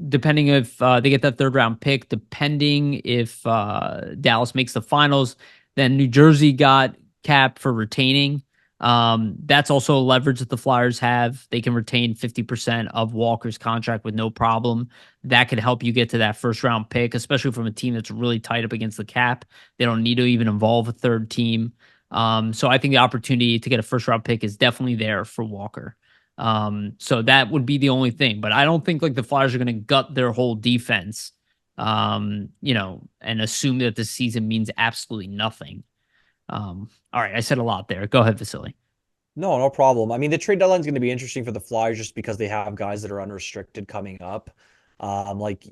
[SPEAKER 1] Depending if they get that third round pick, depending if Dallas makes the finals, then New Jersey got cap for retaining. That's also a leverage that the Flyers have. They can retain 50% of Walker's contract with no problem. That could help you get to that first round pick, especially from a team that's really tight up against the cap. They don't need to even involve a third team. So I think the opportunity to get a first round pick is definitely there for Walker. So that would be the only thing, but I don't think like the Flyers are going to gut their whole defense, and assume that the season means absolutely nothing. All right. I said a lot there. Go ahead, Vasili.
[SPEAKER 2] No problem. I mean, the trade deadline is going to be interesting for the Flyers just because they have guys that are unrestricted coming up. Like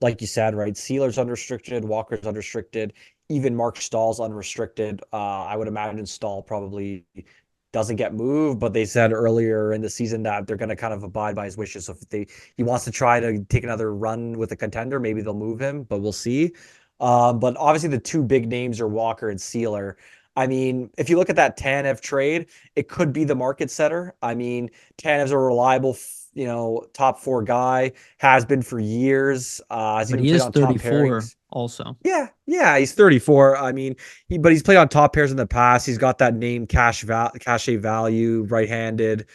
[SPEAKER 2] you said, right? Sealer's unrestricted, Walker's unrestricted, even Mark Stahl's unrestricted. I would imagine Stahl probably doesn't get moved, but they said earlier in the season that they're going to kind of abide by his wishes. So if he wants to try to take another run with a contender, maybe they'll move him, but we'll see. But obviously the two big names are Walker and Sealer. I mean, if you look at that Tanev trade, it could be the market setter. I mean, Tanev's a reliable, top four guy, has been for years. Has
[SPEAKER 1] But
[SPEAKER 2] even
[SPEAKER 1] he
[SPEAKER 2] played
[SPEAKER 1] is
[SPEAKER 2] on top
[SPEAKER 1] 34
[SPEAKER 2] pairings.
[SPEAKER 1] also.
[SPEAKER 2] Yeah, he's 34. I mean, but he's played on top pairs in the past. He's got that name cachet value, right-handed.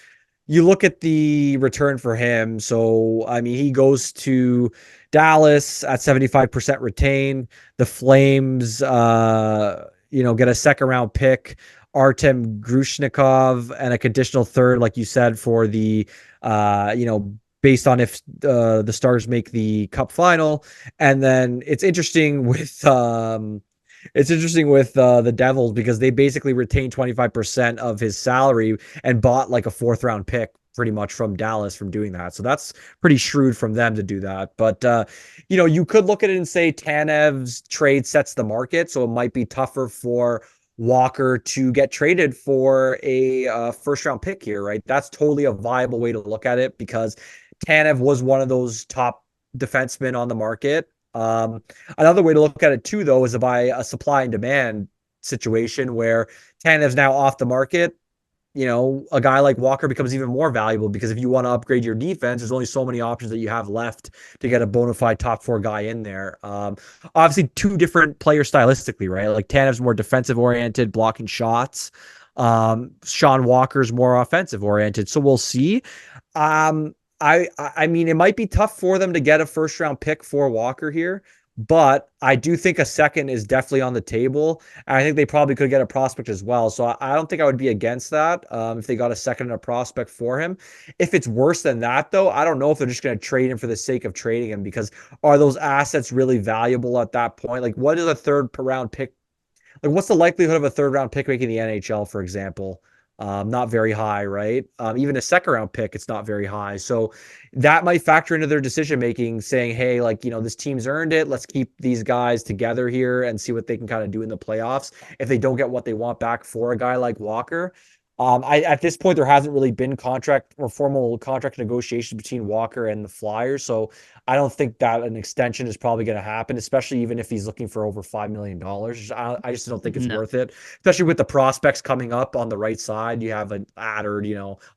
[SPEAKER 2] You look at the return for him. So, I mean, he goes to Dallas at 75% retained. The Flames, get a second round pick Artem Grushnikov and a conditional third, like you said, for the based on if the Stars make the Cup final. And then it's interesting with the Devils because they basically retained 25% of his salary and bought like a fourth round pick pretty much from Dallas from doing that. So that's pretty shrewd from them to do that. But you could look at it and say Tanev's trade sets the market, so it might be tougher for Walker to get traded for a first round pick here, right? That's totally a viable way to look at it because Tanev was one of those top defensemen on the market. Another way to look at it too, though, is by a supply and demand situation where Tanev's now off the market. A guy like Walker becomes even more valuable because if you want to upgrade your defense, there's only so many options that you have left to get a bona fide top four guy in there. Obviously, two different players stylistically, right? Like Tanev's more defensive oriented, blocking shots. Sean Walker's more offensive oriented. So we'll see. I mean, it might be tough for them to get a first round pick for Walker here, but I do think a second is definitely on the table. And I think they probably could get a prospect as well. So I don't think I would be against that if they got a second and a prospect for him. If it's worse than that, though, I don't know if they're just going to trade him for the sake of trading him because are those assets really valuable at that point? Like, what is a third round pick? Like, what's the likelihood of a third round pick making the NHL, for example? Not very high, right? Even a second round pick, it's not very high. So that might factor into their decision making, saying, hey, like, this team's earned it. Let's keep these guys together here and see what they can kind of do in the playoffs if they don't get what they want back for a guy like Walker. At this point, there hasn't really been contract or formal contract negotiations between Walker and the Flyers. So I don't think that an extension is probably going to happen, especially even if he's looking for over $5 million. I just don't think it's
[SPEAKER 1] No.
[SPEAKER 2] worth it, especially with the prospects coming up on the right side. You have an Adder,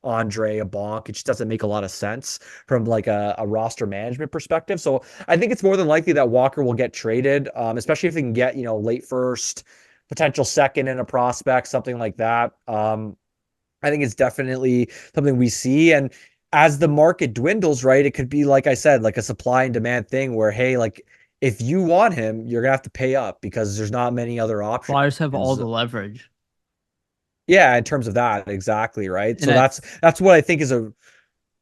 [SPEAKER 2] Andre, a Bonk. It just doesn't make a lot of sense from like a roster management perspective. So I think it's more than likely that Walker will get traded, especially if they can get, late first, potential second and a prospect, something like that. I think it's definitely something we see. And as the market dwindles, right, it could be, like I said, like a supply and demand thing where, hey, like if you want him, you're gonna have to pay up because there's not many other options.
[SPEAKER 1] Flyers have all the leverage.
[SPEAKER 2] Yeah, in terms of that, exactly, right.
[SPEAKER 1] And
[SPEAKER 2] So that's what I think is a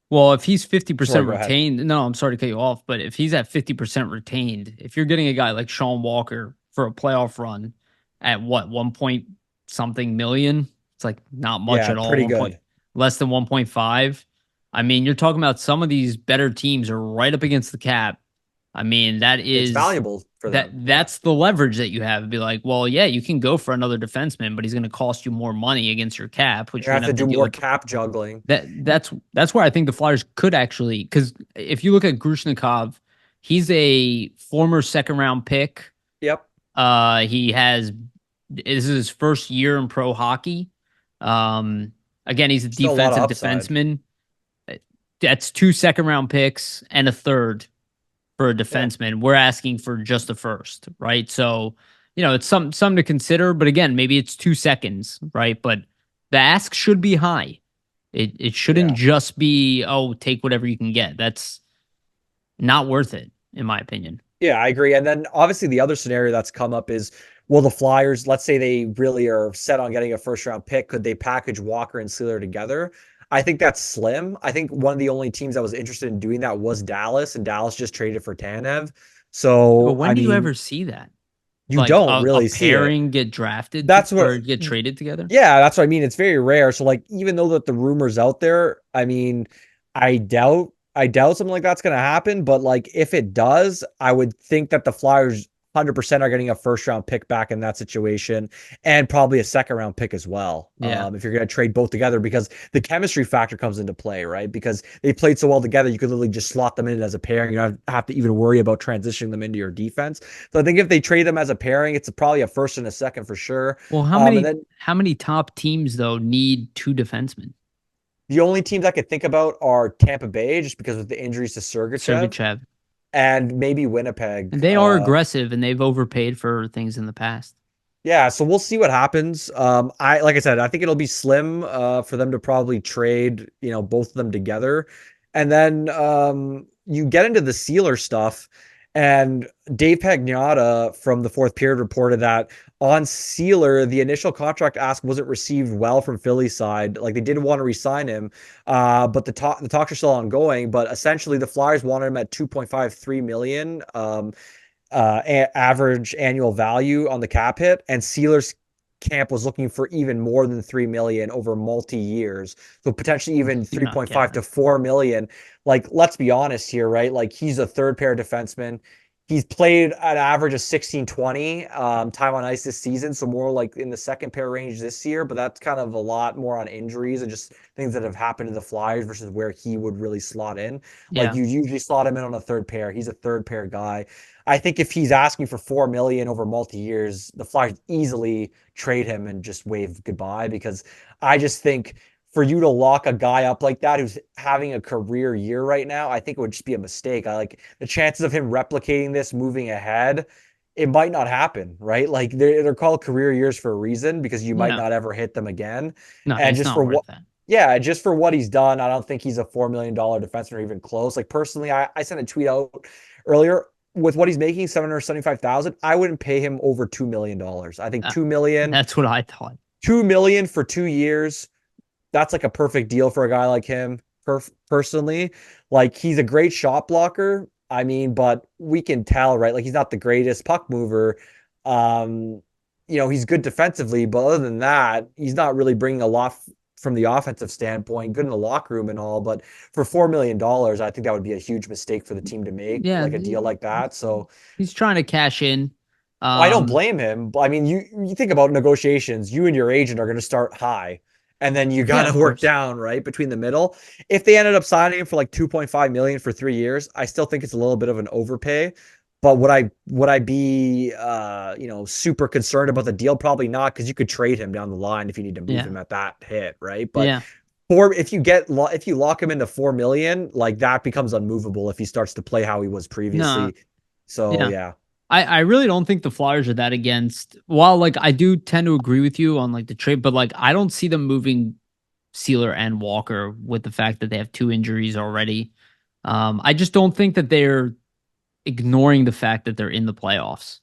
[SPEAKER 1] well, if he's
[SPEAKER 2] sorry,
[SPEAKER 1] 50%
[SPEAKER 2] go ahead.
[SPEAKER 1] retained, no, I'm sorry to cut you off, but if he's at 50% retained, if you're getting a guy like Sean Walker for a playoff run at what, 1 point something million, it's like not much
[SPEAKER 2] Yeah,
[SPEAKER 1] at all,
[SPEAKER 2] pretty
[SPEAKER 1] 1 point
[SPEAKER 2] good.
[SPEAKER 1] less than 1.5. I mean, you're talking about some of these better teams are right up against the cap. I mean,
[SPEAKER 2] It's valuable for them. Yeah.
[SPEAKER 1] that's the leverage that you have. It'd be like, well, yeah, you can go for another defenseman, but he's going to cost you more money against your cap, which
[SPEAKER 2] You
[SPEAKER 1] you're going
[SPEAKER 2] have
[SPEAKER 1] to
[SPEAKER 2] to
[SPEAKER 1] have to
[SPEAKER 2] do
[SPEAKER 1] deal
[SPEAKER 2] more
[SPEAKER 1] with.
[SPEAKER 2] cap juggling.
[SPEAKER 1] That's where I think the Flyers could actually, because if you look at Grushnikov, he's a former second round pick.
[SPEAKER 2] Yep.
[SPEAKER 1] He has This is his first year in pro hockey. Again, he's a
[SPEAKER 2] Still a lot of
[SPEAKER 1] defensive
[SPEAKER 2] upside.
[SPEAKER 1] defenseman. That's two second round picks and a third for a
[SPEAKER 2] Yeah.
[SPEAKER 1] defenseman. We're asking for just a first, right? So, it's something to consider. But again, maybe it's 2 seconds, right? But the ask should be high. It shouldn't
[SPEAKER 2] Yeah.
[SPEAKER 1] just be, oh, take whatever you can get. That's not worth it, in my opinion.
[SPEAKER 2] Yeah, I agree. And then obviously the other scenario that's come up is, will the Flyers, let's say they really are set on getting a first round pick, could they package Walker and Sealer together? I think that's slim. I think one of the only teams that was interested in doing that was Dallas, and Dallas just traded for Tanev.
[SPEAKER 1] But
[SPEAKER 2] So,
[SPEAKER 1] when
[SPEAKER 2] I
[SPEAKER 1] do you
[SPEAKER 2] mean,
[SPEAKER 1] ever see that?
[SPEAKER 2] you
[SPEAKER 1] Like
[SPEAKER 2] don't
[SPEAKER 1] a
[SPEAKER 2] really see it.
[SPEAKER 1] pairing get drafted
[SPEAKER 2] That's what,
[SPEAKER 1] or get traded together?
[SPEAKER 2] yeah, that's what I mean. It's very rare. So like even though that the rumors out there, I mean, I doubt something like that's gonna happen, but like if it does, I would think that the Flyers 100% are getting a first round pick back in that situation and probably a second round pick as well.
[SPEAKER 1] Yeah.
[SPEAKER 2] If you're gonna trade both together because the chemistry factor comes into play, right? Because they played so well together, you could literally just slot them in as a pairing. You don't have to even worry about transitioning them into your defense. So I think if they trade them as a pairing, it's probably a first and a second for sure.
[SPEAKER 1] Well,
[SPEAKER 2] And then
[SPEAKER 1] how many top teams though need two defensemen?
[SPEAKER 2] the only teams I could think about are Tampa Bay, just because of the injuries to Sergachev,
[SPEAKER 1] Sergachev.
[SPEAKER 2] and maybe
[SPEAKER 1] And
[SPEAKER 2] Winnipeg.
[SPEAKER 1] they are aggressive and they've overpaid for things in the past.
[SPEAKER 2] Yeah, so we'll see what happens. Like I said, I think it'll be slim for them to probably trade, both of them together. And then you get into the Sealer stuff, and Dave Pagnotta from the fourth period reported that On Sealer, the initial contract ask wasn't received well from Philly's side. Like they didn't want to re-sign him, but the talks are still ongoing. But essentially, the Flyers wanted him at 2.53 million. Average annual value on the cap hit, and Sealer's camp was looking for even more than 3 million over multi years. So potentially even
[SPEAKER 1] You're not
[SPEAKER 2] 3.5
[SPEAKER 1] getting
[SPEAKER 2] to
[SPEAKER 1] it.
[SPEAKER 2] 4 million. Like, let's be honest here, right? Like, he's a third pair defenseman. He's played an average of 16-20 time on ice this season, so more like in the second pair range this year, but that's kind of a lot more on injuries and just things that have happened to the Flyers versus where he would really slot in. Like,
[SPEAKER 1] Yeah.
[SPEAKER 2] you usually slot him in on a third pair. He's a third pair guy. I think if he's asking for 4 million over multi years, the Flyers easily trade him and just wave goodbye, because I just think for you to lock a guy up like that who's having a career year right now, I think it would just be a mistake. I like the chances of him replicating this moving ahead. It might not happen, right? Like they're called career years for a reason, because you might
[SPEAKER 1] Yeah.
[SPEAKER 2] not ever hit them again.
[SPEAKER 1] No,
[SPEAKER 2] And
[SPEAKER 1] it's
[SPEAKER 2] just
[SPEAKER 1] not
[SPEAKER 2] for
[SPEAKER 1] worth
[SPEAKER 2] what,
[SPEAKER 1] that.
[SPEAKER 2] yeah, just for what he's done, I don't think he's a $4 million defenseman or even close. Like personally, I sent a tweet out earlier with what he's making, 775,000. I wouldn't pay him over $2 million. I think
[SPEAKER 1] Uh,
[SPEAKER 2] 2 million,
[SPEAKER 1] that's what I thought.
[SPEAKER 2] 2 million for 2 years. That's like a perfect deal for a guy like him. Personally, like he's a great shot blocker. I mean, but we can tell, right? Like he's not the greatest puck mover. Um, he's good defensively, but other than that, he's not really bringing a lot from the offensive standpoint. Good in the locker room and all, but for $4 million, I think that would be a huge mistake for the team to make,
[SPEAKER 1] Yeah.
[SPEAKER 2] like a deal like that. So
[SPEAKER 1] He's trying to cash in.
[SPEAKER 2] I don't
[SPEAKER 1] Um,
[SPEAKER 2] blame him. I mean, you think about negotiations, you and your agent are going to start high, and then you got
[SPEAKER 1] yeah,
[SPEAKER 2] to
[SPEAKER 1] of
[SPEAKER 2] work
[SPEAKER 1] course.
[SPEAKER 2] down, right, between the middle. If they ended up signing him for like 2.5 million for 3 years, I still think it's a little bit of an overpay. But would I be super concerned about the deal? Probably not, because you could trade him down the line if you need to move
[SPEAKER 1] Yeah.
[SPEAKER 2] him at that hit, right? But
[SPEAKER 1] Yeah.
[SPEAKER 2] if you lock him into 4 million, like that becomes unmovable if he starts to play how he was
[SPEAKER 1] No.
[SPEAKER 2] previously. So
[SPEAKER 1] Yeah.
[SPEAKER 2] yeah.
[SPEAKER 1] I really don't think the Flyers are that against. While like I do tend to agree with you on like the trade, but like I don't see them moving Sealer and Walker with the fact that they have two injuries already. I just don't think that they're ignoring the fact that they're in the playoffs.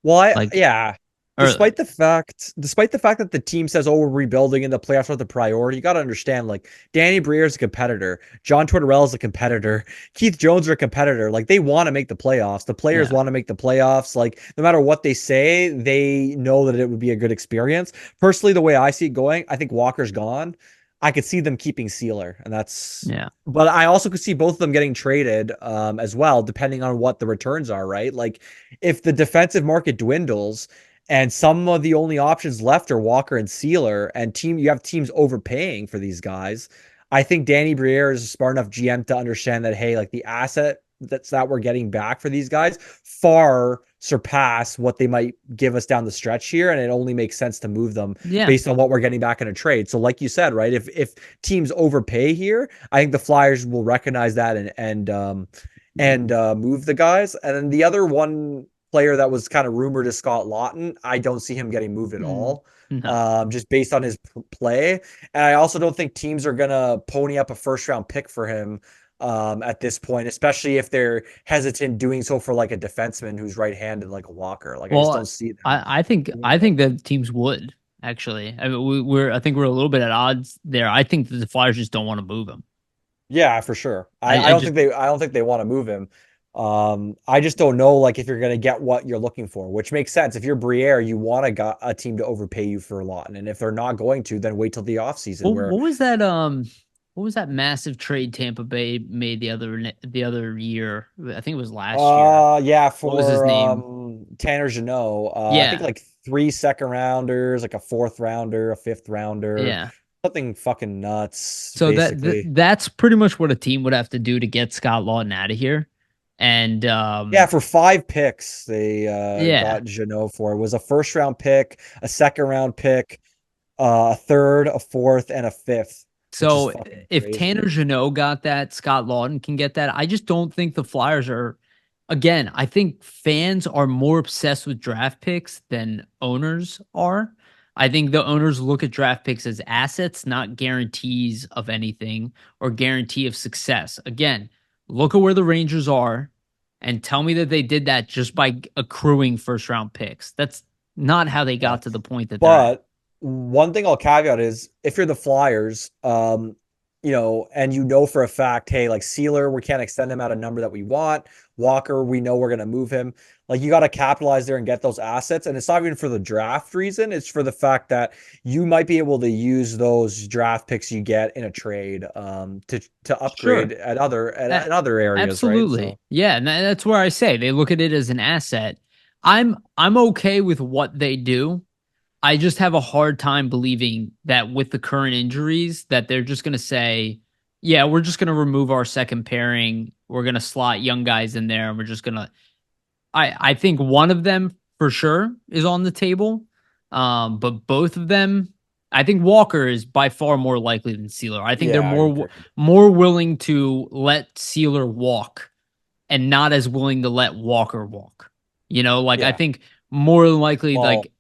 [SPEAKER 2] Well,
[SPEAKER 1] Like,
[SPEAKER 2] yeah.
[SPEAKER 1] or
[SPEAKER 2] Despite the fact that the team says, "Oh, we're rebuilding and the playoffs are the priority," you got to understand, like Danny Briere is a competitor, John Tortorella is a competitor, Keith Jones are a competitor. Like they want to make the playoffs. The players
[SPEAKER 1] yeah,
[SPEAKER 2] want to make the playoffs. Like no matter what they say, they know that it would be a good experience. Personally, the way I see it going, I think Walker's gone. I could see them keeping Sealer, and that's.
[SPEAKER 1] yeah,
[SPEAKER 2] But I also could see both of them getting traded as well, depending on what the returns are, right? Like if the defensive market dwindles and some of the only options left are Walker and Sealer, and you have teams overpaying for these guys, I think Danny Briere is a smart enough GM to understand that, hey, like the asset that we're getting back for these guys far surpass what they might give us down the stretch here, and it only makes sense to move them
[SPEAKER 1] yeah.
[SPEAKER 2] based on what we're getting back in a trade. So like you said, right, if teams overpay here, I think the Flyers will recognize that and move the guys. And then the other one player that was kind of rumored is Scott Lawton. I don't see him getting moved at
[SPEAKER 1] Mm,
[SPEAKER 2] all,
[SPEAKER 1] no.
[SPEAKER 2] just based on his play. And I also don't think teams are gonna pony up a first round pick for him at this point, especially if they're hesitant doing so for like a defenseman who's right-handed like a Walker. Like I just
[SPEAKER 1] Well,
[SPEAKER 2] don't see them
[SPEAKER 1] I
[SPEAKER 2] doing
[SPEAKER 1] I
[SPEAKER 2] it.
[SPEAKER 1] think that teams would actually. I mean, we're I think we're a little bit at odds there. I think that the Flyers just don't want to move him.
[SPEAKER 2] Yeah, for sure. I
[SPEAKER 1] I
[SPEAKER 2] don't
[SPEAKER 1] just
[SPEAKER 2] think they want to move him. I just don't know like if you're gonna get what you're looking for, which makes sense. If you're Briere, you want a team to overpay you for a lot. And if they're not going to, then wait till the offseason where
[SPEAKER 1] what was that massive trade Tampa Bay made the other year? I think it was last year.
[SPEAKER 2] yeah,
[SPEAKER 1] What was his
[SPEAKER 2] for
[SPEAKER 1] name?
[SPEAKER 2] Tanner Jeannot, I think
[SPEAKER 1] Yeah,
[SPEAKER 2] like 3 second rounders, like a fourth rounder, a fifth rounder,
[SPEAKER 1] yeah.
[SPEAKER 2] something fucking nuts,
[SPEAKER 1] So
[SPEAKER 2] basically.
[SPEAKER 1] that's pretty much what a team would have to do to get Scott Lawton out of here. And
[SPEAKER 2] Yeah, for 5 picks, they
[SPEAKER 1] yeah.
[SPEAKER 2] got Jeannot for. It was a first round pick, a second round pick, a third, a fourth, and a fifth, which is
[SPEAKER 1] So
[SPEAKER 2] fucking
[SPEAKER 1] if
[SPEAKER 2] crazy.
[SPEAKER 1] Tanner Jeannot got that, Scott Lawton can get that. I just don't think the Flyers are. Again, I think fans are more obsessed with draft picks than owners are. I think the owners look at draft picks as assets, not guarantees of anything or guarantee of success. Again, look at where the Rangers are and tell me that they did that just by accruing first round picks. not how they
[SPEAKER 2] Yeah.
[SPEAKER 1] got to the point that they're at.
[SPEAKER 2] But one thing I'll caveat is if you're the Flyers, and you know for a fact, hey, like Sealer, we can't extend him at a number that we want. Walker, we know we're gonna move him. Like you got to capitalize there and get those assets. And it's not even for the draft reason. It's for the fact that you might be able to use those draft picks you get in a trade to upgrade
[SPEAKER 1] Sure.
[SPEAKER 2] in other areas, right? So
[SPEAKER 1] Absolutely. Yeah, and that's where I say they look at it as an asset. I'm okay with what they do. I just have a hard time believing that with the current injuries that they're just going to say, yeah, we're just going to remove our second pairing. We're going to slot young guys in there and we're just going to I think one of them for sure is on the table. But both of them, I think Walker is by far more likely than Sealer. I think they're
[SPEAKER 2] yeah, I agree.
[SPEAKER 1] more willing to let Sealer walk and not as willing to let Walker walk. Like I
[SPEAKER 2] Yeah.
[SPEAKER 1] think more than likely,
[SPEAKER 2] Well,
[SPEAKER 1] like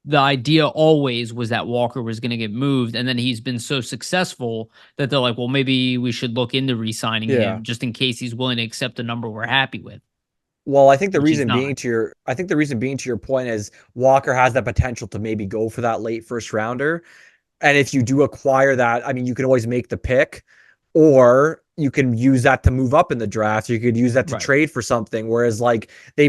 [SPEAKER 1] the idea always was that Walker was going to get moved, and then he's been so successful that they're like, well, maybe we should look into re-signing
[SPEAKER 2] yeah.
[SPEAKER 1] him just in case he's willing to accept a number we're happy with,
[SPEAKER 2] Well, I think the
[SPEAKER 1] which he's
[SPEAKER 2] reason being
[SPEAKER 1] not.
[SPEAKER 2] to your I think the reason being to your point is Walker has that potential to maybe go for that late first rounder. And if you do acquire that, I mean, you can always make the pick, or you can use that to move up in the draft. You could use that to
[SPEAKER 1] Right.
[SPEAKER 2] trade for something. Whereas like they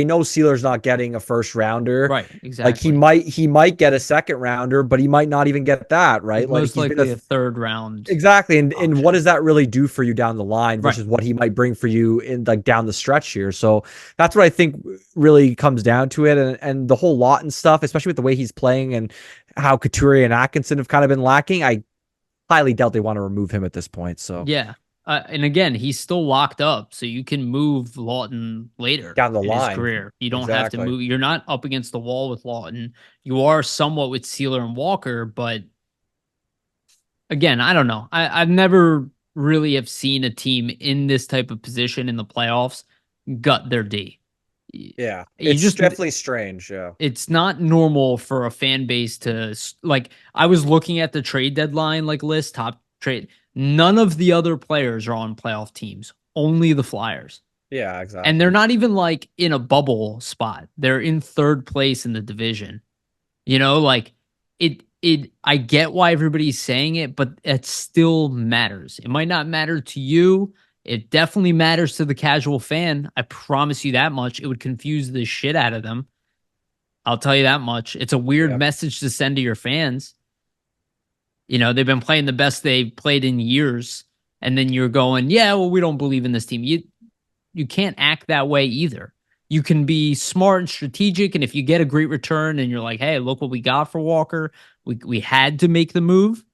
[SPEAKER 2] know Sealer's not getting a first rounder.
[SPEAKER 1] Right.
[SPEAKER 2] Like he
[SPEAKER 1] Exactly.
[SPEAKER 2] might he might get a second rounder, but he might not even get that,
[SPEAKER 1] He's
[SPEAKER 2] right? Like
[SPEAKER 1] most
[SPEAKER 2] he's been a
[SPEAKER 1] likely a third round
[SPEAKER 2] exactly. And what
[SPEAKER 1] option.
[SPEAKER 2] does that really do for you down the line
[SPEAKER 1] Right.
[SPEAKER 2] versus what he might bring for you in like down the stretch here? So that's what I think really comes down to it. And the whole lot and stuff, especially with the way he's playing and how Couturier and Atkinson have kind of been lacking. I highly doubt they want to remove him at this point. So
[SPEAKER 1] Yeah. And again, he's still locked up, so you can move Lawton later
[SPEAKER 2] down the
[SPEAKER 1] in his
[SPEAKER 2] line.
[SPEAKER 1] career. You don't have to
[SPEAKER 2] Exactly.
[SPEAKER 1] move. You're not up against the wall with Lawton. You are somewhat with Sealer and Walker, but again, I don't know. I've never really have seen a team in this type of position in the playoffs gut their D.
[SPEAKER 2] Yeah.
[SPEAKER 1] You
[SPEAKER 2] It's
[SPEAKER 1] just
[SPEAKER 2] definitely strange. Yeah.
[SPEAKER 1] it's not normal for a fan base to like I was looking at the trade deadline like list top trade. None of the other players are on playoff teams. Only the Flyers.
[SPEAKER 2] Yeah,
[SPEAKER 1] And they're
[SPEAKER 2] exactly.
[SPEAKER 1] not even like in a bubble spot. They're in third place in the division. Like it I get why everybody's saying it, but it still matters. It might not matter to you. It definitely matters to the casual fan. I promise you that much. It would confuse the shit out of them. I'll tell you that much. It's a weird
[SPEAKER 2] Yeah.
[SPEAKER 1] message to send to your fans. They've been playing the best they've played in years, and then you're going, yeah, well, we don't believe in this team. You can't act that way either. You can be smart and strategic, and if you get a great return and you're like, hey, look what we got for Walker, we had to make the move,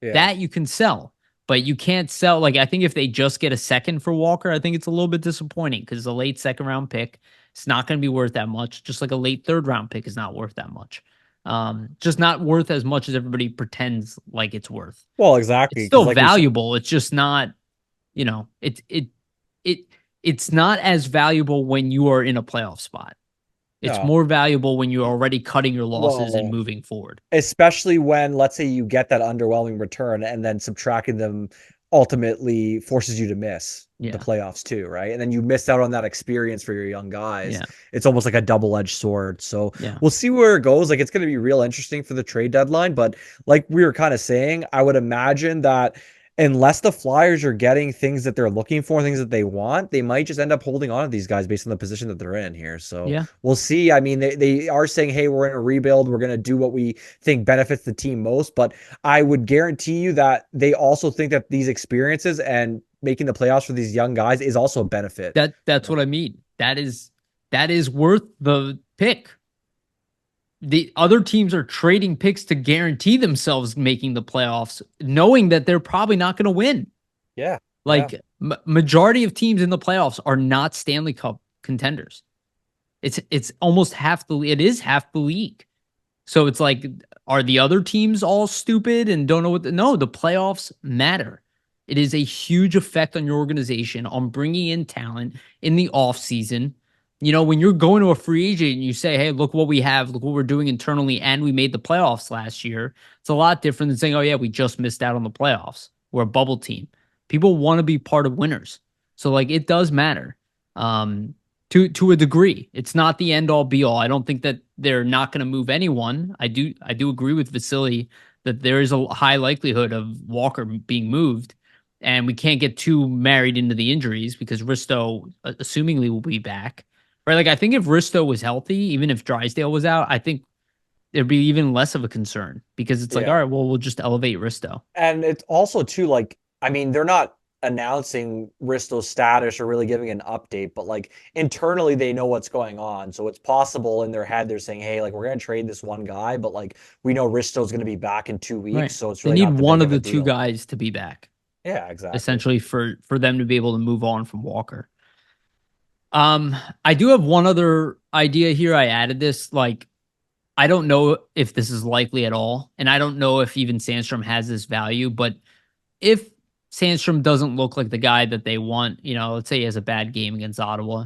[SPEAKER 2] Yeah.
[SPEAKER 1] that you can sell. But you can't sell like I think if they just get a second for Walker, I think it's a little bit disappointing because a late second round pick, it's not going to be worth that much. Just like a late third round pick is not worth that much. Just not worth as much as everybody pretends like it's worth.
[SPEAKER 2] Well,
[SPEAKER 1] It's
[SPEAKER 2] exactly.
[SPEAKER 1] still
[SPEAKER 2] Because like we said,
[SPEAKER 1] valuable. It's just not, it it's not as valuable when you are in a playoff spot. It's
[SPEAKER 2] no.
[SPEAKER 1] more valuable when you're already cutting your losses and
[SPEAKER 2] Well,
[SPEAKER 1] moving forward.
[SPEAKER 2] especially when, let's say, you get that underwhelming return and then subtracting them ultimately forces you to miss the
[SPEAKER 1] Yeah.
[SPEAKER 2] playoffs too, right? And then you miss out on that experience for your young guys.
[SPEAKER 1] Yeah.
[SPEAKER 2] It's almost like a double-edged sword. So
[SPEAKER 1] Yeah.
[SPEAKER 2] we'll see where it goes. Like it's going to be real interesting for the trade deadline, but like we were kind of saying, I would imagine that unless the Flyers are getting things that they're looking for, things that they want, they might just end up holding on to these guys based on the position that they're in here. So
[SPEAKER 1] Yeah.
[SPEAKER 2] we'll see. I mean, they are saying, hey, we're in a rebuild. We're going to do what we think benefits the team most. But I would guarantee you that they also think that these experiences and making the playoffs for these young guys is also a benefit.
[SPEAKER 1] That's what I mean. That is worth the pick. The other teams are trading picks to guarantee themselves making the playoffs, knowing that they're probably not going to win.
[SPEAKER 2] Yeah. Yeah.
[SPEAKER 1] Like majority of teams in the playoffs are not Stanley Cup contenders. It's almost half the it is half the league. So it's like, are the other teams all stupid and don't know what? No, the playoffs matter. It is a huge effect on your organization on bringing in talent in the off season. When you're going to a free agent and you say, hey, look what we have, look what we're doing internally, and we made the playoffs last year. It's a lot different than saying, oh, yeah, we just missed out on the playoffs. We're a bubble team. People want to be part of winners. So, like, it does matter. Um, to a degree. It's not the end all be all. I don't think that they're not going to move anyone. I do agree with Vasili that there is a high likelihood of Walker being moved, and we can't get too married into the injuries because Risto assumingly will be back. Right? Like I think if Risto was healthy, even if Drysdale was out, I think it'd be even less of a concern because it's like, all
[SPEAKER 2] Yeah.
[SPEAKER 1] right, well, we'll just elevate Risto.
[SPEAKER 2] And it's also too like, I mean, they're not announcing Risto's status or really giving an update, but like internally they know what's going on. So it's possible in their head they're saying, hey, like we're gonna trade this one guy, but like we know Risto's gonna be back in 2 weeks,
[SPEAKER 1] Right.
[SPEAKER 2] so it's
[SPEAKER 1] They
[SPEAKER 2] really
[SPEAKER 1] need
[SPEAKER 2] not the
[SPEAKER 1] one
[SPEAKER 2] big
[SPEAKER 1] of
[SPEAKER 2] of a
[SPEAKER 1] the two
[SPEAKER 2] deal.
[SPEAKER 1] guys to be back,
[SPEAKER 2] Yeah, exactly.
[SPEAKER 1] essentially, for them to be able to move on from Walker. I do have one other idea here. I added this. Like, I don't know if this is likely at all, and I don't know if even Sandstrom has this value, but if Sandstrom doesn't look like the guy that they want, let's say he has a bad game against Ottawa,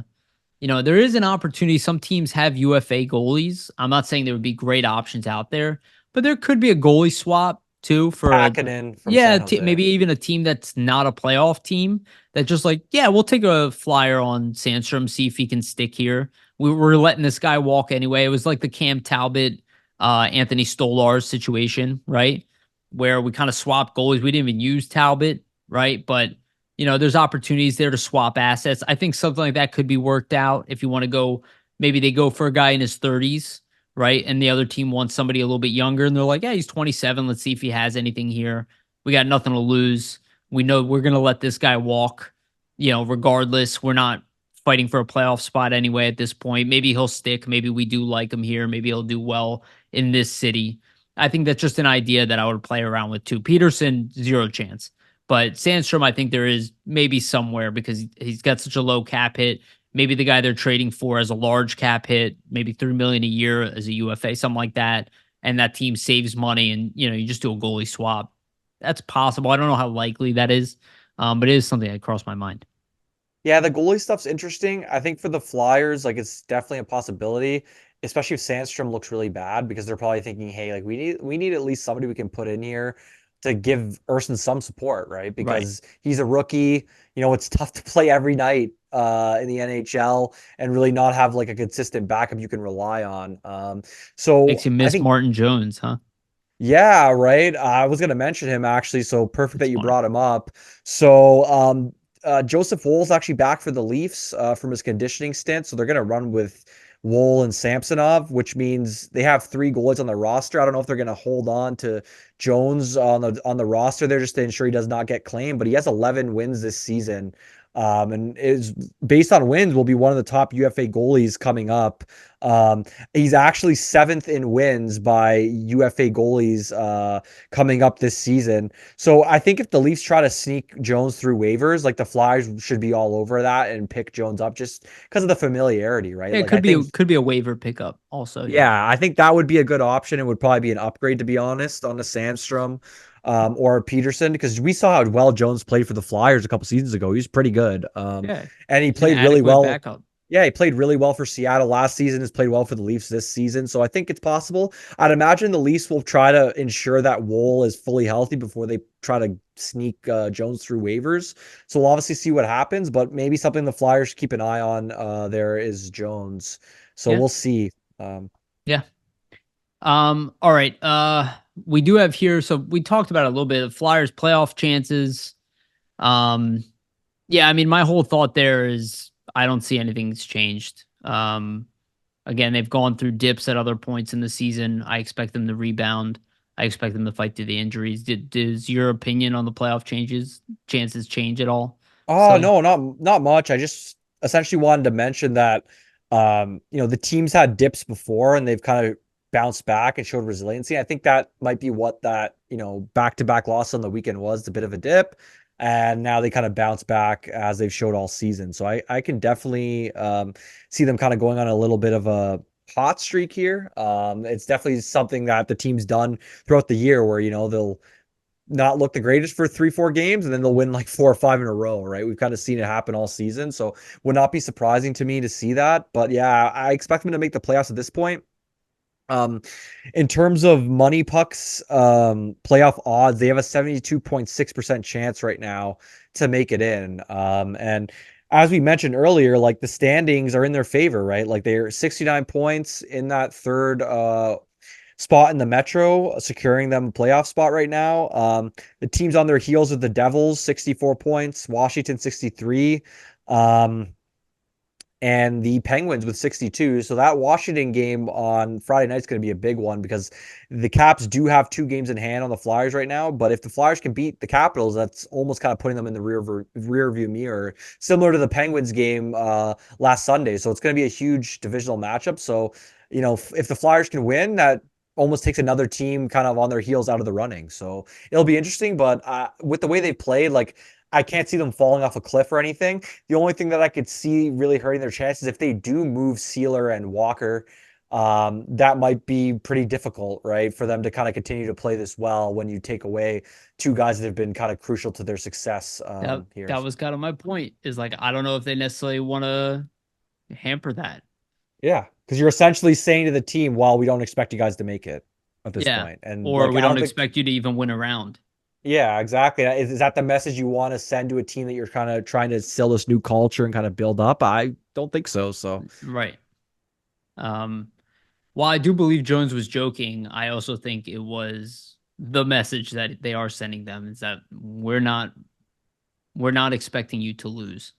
[SPEAKER 1] there is an opportunity. Some teams have UFA goalies. I'm not saying there would be great options out there, but there could be a goalie swap too for
[SPEAKER 2] Hakkinen from
[SPEAKER 1] yeah,
[SPEAKER 2] San Jose.
[SPEAKER 1] maybe even a team that's not a playoff team that just like, yeah, we'll take a flyer on Sandstrom, see if he can stick here. We're letting this guy walk anyway. It was like the Cam Talbot, Anthony Stolarz situation, right? Where we kind of swapped goalies. We didn't even use Talbot, right? But there's opportunities there to swap assets. I think something like that could be worked out if you want to go. Maybe they go for a guy in his 30s, right? And the other team wants somebody a little bit younger, and they're like, yeah, he's 27. Let's see if he has anything here. We got nothing to lose. We know we're going to let this guy walk, regardless. We're not fighting for a playoff spot anyway at this point. Maybe he'll stick. Maybe we do like him here. Maybe he'll do well in this city. I think that's just an idea that I would play around with too. Peterson, zero chance. But Sandstrom, I think there is maybe somewhere because he's got such a low cap hit. Maybe the guy they're trading for has a large cap hit, maybe 3 million a year as a UFA, something like that. And that team saves money, and you just do a goalie swap. That's possible. I don't know how likely that is, but it is something that crossed my mind.
[SPEAKER 2] Yeah, the goalie stuff's interesting. I think for the Flyers, like it's definitely a possibility, especially if Sandstrom looks really bad because they're probably thinking, hey, like we need at least somebody we can put in here to give Urson some support, right?
[SPEAKER 1] Right.
[SPEAKER 2] Because he's a rookie. It's tough to play every night in the NHL and really not have like a consistent backup you can rely on. So
[SPEAKER 1] Makes you
[SPEAKER 2] I
[SPEAKER 1] miss
[SPEAKER 2] think
[SPEAKER 1] Martin Jones, huh?
[SPEAKER 2] yeah, right. I was gonna mention him actually, so perfect
[SPEAKER 1] It's
[SPEAKER 2] that you
[SPEAKER 1] funny.
[SPEAKER 2] brought him up. So, Joseph Wool's actually back for the Leafs from his conditioning stint, so they're gonna run with Wool and Samsonov, which means they have three goalies on the roster. I don't know if they're gonna hold on to Jones on the roster there just to ensure he does not get claimed, but he has 11 wins this season. And is based on wins, will be one of the top UFA goalies coming up. He's actually seventh in wins by UFA goalies coming up this season. So I think if the Leafs try to sneak Jones through waivers, like the Flyers should be all over that and pick Jones up just because of the familiarity, right?
[SPEAKER 1] Yeah, it
[SPEAKER 2] Like I think,
[SPEAKER 1] could be a waiver pickup also. Yeah.
[SPEAKER 2] yeah, I think that would be a good option. It would probably be an upgrade to be honest on the Sandstrom or Peterson because we saw how well Jones played for the Flyers a couple seasons ago. He was pretty good,
[SPEAKER 1] Yeah.
[SPEAKER 2] and he
[SPEAKER 1] He's an
[SPEAKER 2] played really
[SPEAKER 1] adequate
[SPEAKER 2] well.
[SPEAKER 1] backup.
[SPEAKER 2] Yeah, he played really well for Seattle last season, has played well for the Leafs this season. So I think it's possible. I'd imagine the Leafs will try to ensure that Wool is fully healthy before they try to sneak Jones through waivers. So we'll obviously see what happens, but maybe something the Flyers keep an eye on there is Jones. So
[SPEAKER 1] Yeah.
[SPEAKER 2] we'll see. Um,
[SPEAKER 1] Yeah. All right. We do have here, so we talked about it a little bit, Flyers playoff chances. Um, yeah, I mean, my whole thought there is I don't see anything's changed. Again, they've gone through dips at other points in the season. I expect them to rebound. I expect them to fight through the injuries. Does your opinion on the playoff chances change at all,
[SPEAKER 2] Oh
[SPEAKER 1] Silly?
[SPEAKER 2] no, not much. I just essentially wanted to mention that the teams had dips before and they've kind of bounced back and showed resiliency. I think that might be what that, back-to-back loss on the weekend was, a bit of a dip. And now they kind of bounce back as they've showed all season. So I can definitely see them kind of going on a little bit of a hot streak here. It's definitely something that the team's done throughout the year where, they'll not look the greatest for 3-4 games and then they'll win like 4 or 5 in a row, right? We've kind of seen it happen all season, so would not be surprising to me to see that. But yeah, I expect them to make the playoffs at this point. um in terms of money pucks, playoff odds, they have a 72.6% chance right now to make it in. And as we mentioned earlier, like the standings are in their favor, right? Like they're 69 points in that third spot in the Metro, securing them a playoff spot right now. The teams on their heels are the Devils, 64 points, Washington 63. Um, and the Penguins with 62. So that Washington game on Friday night is going to be a big one because the Caps do have 2 games in hand on the Flyers right now. But if the Flyers can beat the Capitals, that's almost kind of putting them in the rear view mirror, similar to the Penguins game last Sunday. So it's going to be a huge divisional matchup. So, if the Flyers can win, that almost takes another team kind of on their heels out of the running. So it'll be interesting. But with the way they played, like, I can't see them falling off a cliff or anything. The only thing that I could see really hurting their chances if they do move Sealer and Walker, that might be pretty difficult, right, for them to kind of continue to play this well when you take away 2 guys that have been kind of crucial to their success here.
[SPEAKER 1] That was kind of my point. Is like I don't know if they necessarily want to hamper that.
[SPEAKER 2] Yeah, because you're essentially saying to the team, "Well, we don't expect you guys to make it at this
[SPEAKER 1] Yeah,
[SPEAKER 2] point," and
[SPEAKER 1] or
[SPEAKER 2] like
[SPEAKER 1] we
[SPEAKER 2] I
[SPEAKER 1] don't
[SPEAKER 2] don't think.
[SPEAKER 1] expect you to even win a round.
[SPEAKER 2] Yeah, exactly. Is that the message you want to send to a team that you're kind of trying to sell this new culture and kind of build up? I don't think so. So
[SPEAKER 1] Right. Um, while I do believe Jones was joking, I also think it was the message that they are sending them is that we're not expecting you to lose.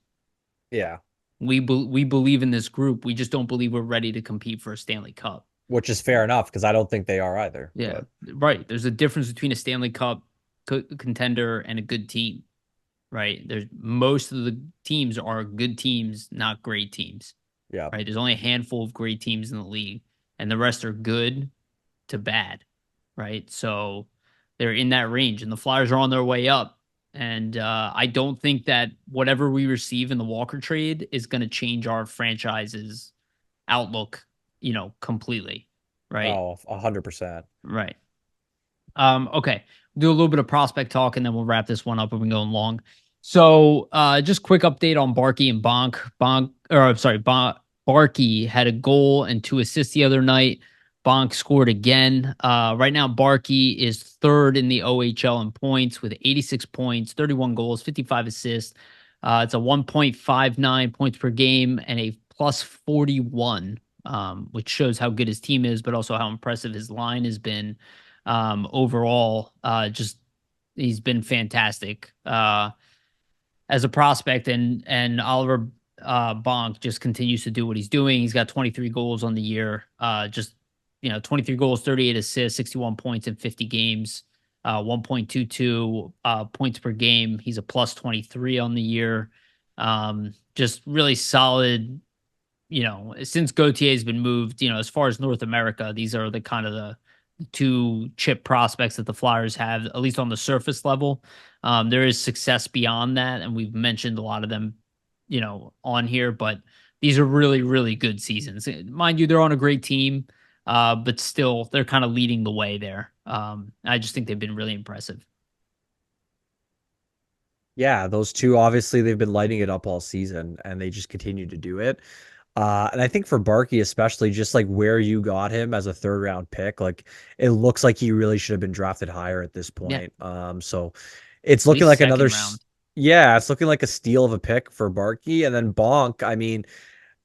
[SPEAKER 2] yeah,
[SPEAKER 1] We believe in this group. We just don't believe we're ready to compete for a Stanley Cup.
[SPEAKER 2] which is fair enough because I don't think they are either.
[SPEAKER 1] Yeah,
[SPEAKER 2] But
[SPEAKER 1] right. There's a difference between a Stanley Cup contender and a good team, right? There's most of the teams are good teams, not great teams,
[SPEAKER 2] yeah,
[SPEAKER 1] right? There's only a handful of great teams in the league, and the rest are good to bad, right? So they're in that range, and the Flyers are on their way up. And I don't think that whatever we receive in the Walker trade is going to change our franchise's outlook, completely, right?
[SPEAKER 2] oh, 100%.
[SPEAKER 1] Right. Okay. Do a little bit of prospect talk and then we'll wrap this one up. We've been going long. So just quick update on Barkey and Bonk. Barkey had a goal and 2 assists the other night. Bonk scored again. Right now, Barkey is third in the OHL in points with 86 points, 31 goals, 55 assists. It's a 1.59 points per game and a plus 41, which shows how good his team is, but also how impressive his line has been overall. Just he's been fantastic as a prospect, and Oliver Bonk just continues to do what he's doing. He's got 23 goals on the year. 23 goals, 38 assists, 61 points in 50 games. 1.22 points per game. He's a plus 23 on the year. Just really solid. Since Gauthier has been moved, as far as North America, these are the kind of the 2 chip prospects that the Flyers have, at least on the surface level. There is success beyond that, and we've mentioned a lot of them, on here, but these are really, really good seasons. Mind you, they're on a great team, but still, they're kind of leading the way there. I just think they've been really impressive.
[SPEAKER 2] Yeah, those two obviously they've been lighting it up all season and they just continue to do it. And I think for Barkey, especially just like where you got him as a third round pick, like it looks like he really should have been drafted higher at this
[SPEAKER 1] Yeah,
[SPEAKER 2] point. So it's
[SPEAKER 1] at
[SPEAKER 2] looking
[SPEAKER 1] least
[SPEAKER 2] like another,
[SPEAKER 1] second round.
[SPEAKER 2] yeah, it's looking like a steal of a pick for Barkey. And then Bonk, I mean,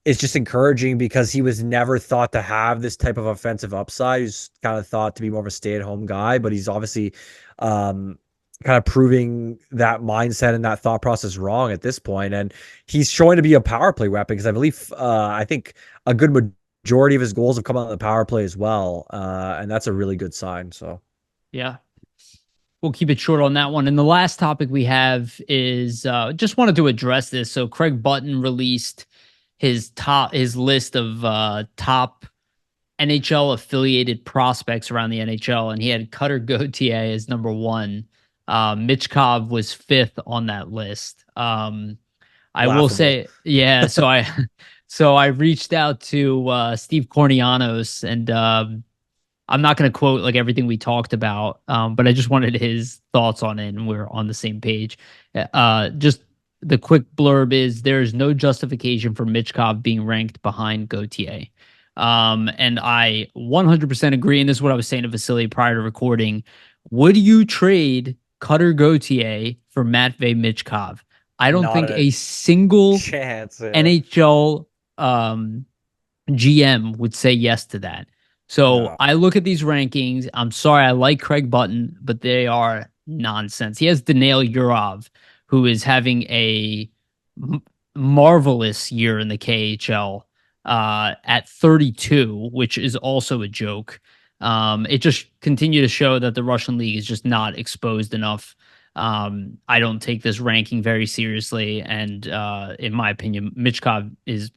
[SPEAKER 2] it's just encouraging because he was never thought to have this type of offensive upside. He's kind of thought to be more of a stay-at-home guy, but he's obviously um, kind of proving that mindset and that thought process wrong at this point. And he's showing to be a power play weapon because I think a good majority of his goals have come out of the power play as well, and that's a really good sign. So
[SPEAKER 1] Yeah, we'll keep it short on that one. And the last topic we have is just wanted to address this. So Craig Button released his list of top NHL affiliated prospects around the NHL, and he had Cutter Gauthier as number one. Michkov was fifth on that list. I will
[SPEAKER 2] laughable.
[SPEAKER 1] say, yeah. So I reached out to Steve Kornianos, and I'm not going to quote like everything we talked about, but I just wanted his thoughts on it, and we're on the same page. Just the quick blurb is there is no justification for Michkov being ranked behind Gauthier. And I 100% agree. And this is what I was saying to Vasili prior to recording. Would you trade Cutter Gauthier for Matvey Michkov? I don't
[SPEAKER 2] Not
[SPEAKER 1] think
[SPEAKER 2] a
[SPEAKER 1] a single
[SPEAKER 2] chance. Yeah.
[SPEAKER 1] NHL GM would say yes to that. So
[SPEAKER 2] No.
[SPEAKER 1] I look at these rankings. I'm sorry, I like Craig Button, but they are nonsense. He has Daniil Yurov, who is having a m- marvelous year in the KHL at 32, which is also a joke. It just continued to show that the Russian league is just not exposed enough. I don't take this ranking very seriously, and in my opinion, Michkov is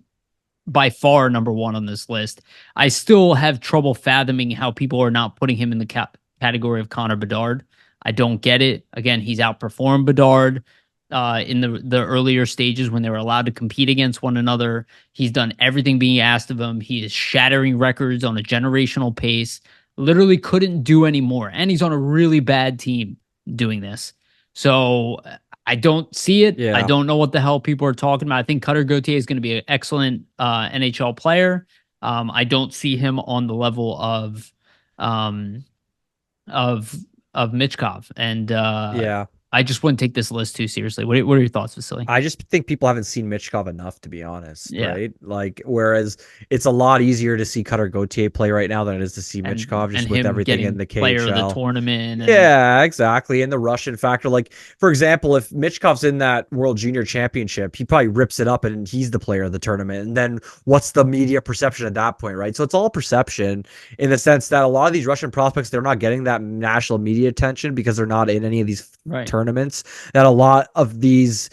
[SPEAKER 1] by far number one on this list. I still have trouble fathoming how people are not putting him in the category of Connor Bedard. I don't get it. Again, he's outperformed Bedard in the earlier stages when they were allowed to compete against one another. He's done everything being asked of him. He is shattering records on a generational pace. Literally couldn't do any more, and he's on a really bad team doing this. So I don't see it. I
[SPEAKER 2] Yeah.
[SPEAKER 1] don't know what the hell people are talking about. I think Cutter Gauthier is going to be an excellent NHL player. I don't see him on the level um, of of Michkov, and
[SPEAKER 2] Yeah.
[SPEAKER 1] I just wouldn't take this list too seriously. What are your thoughts, Vasily?
[SPEAKER 2] I just think people haven't seen Michkov enough, to be honest,
[SPEAKER 1] Yeah,
[SPEAKER 2] right? Like, whereas it's a lot easier to see Cutter Gauthier play right now than it is to see
[SPEAKER 1] and
[SPEAKER 2] Michkov
[SPEAKER 1] and
[SPEAKER 2] just with
[SPEAKER 1] him
[SPEAKER 2] everything in
[SPEAKER 1] getting
[SPEAKER 2] the
[SPEAKER 1] player of the
[SPEAKER 2] KHL.
[SPEAKER 1] tournament and
[SPEAKER 2] Yeah, exactly. And the Russian factor. Like, for example, if Michkov's in that World Junior Championship, he probably rips it up and he's the player of the tournament. And then what's the media perception at that point, right? So it's all perception in the sense that a lot of these Russian prospects, they're not getting that national media attention because they're not in any of these
[SPEAKER 1] right.
[SPEAKER 2] tournaments that a lot of these,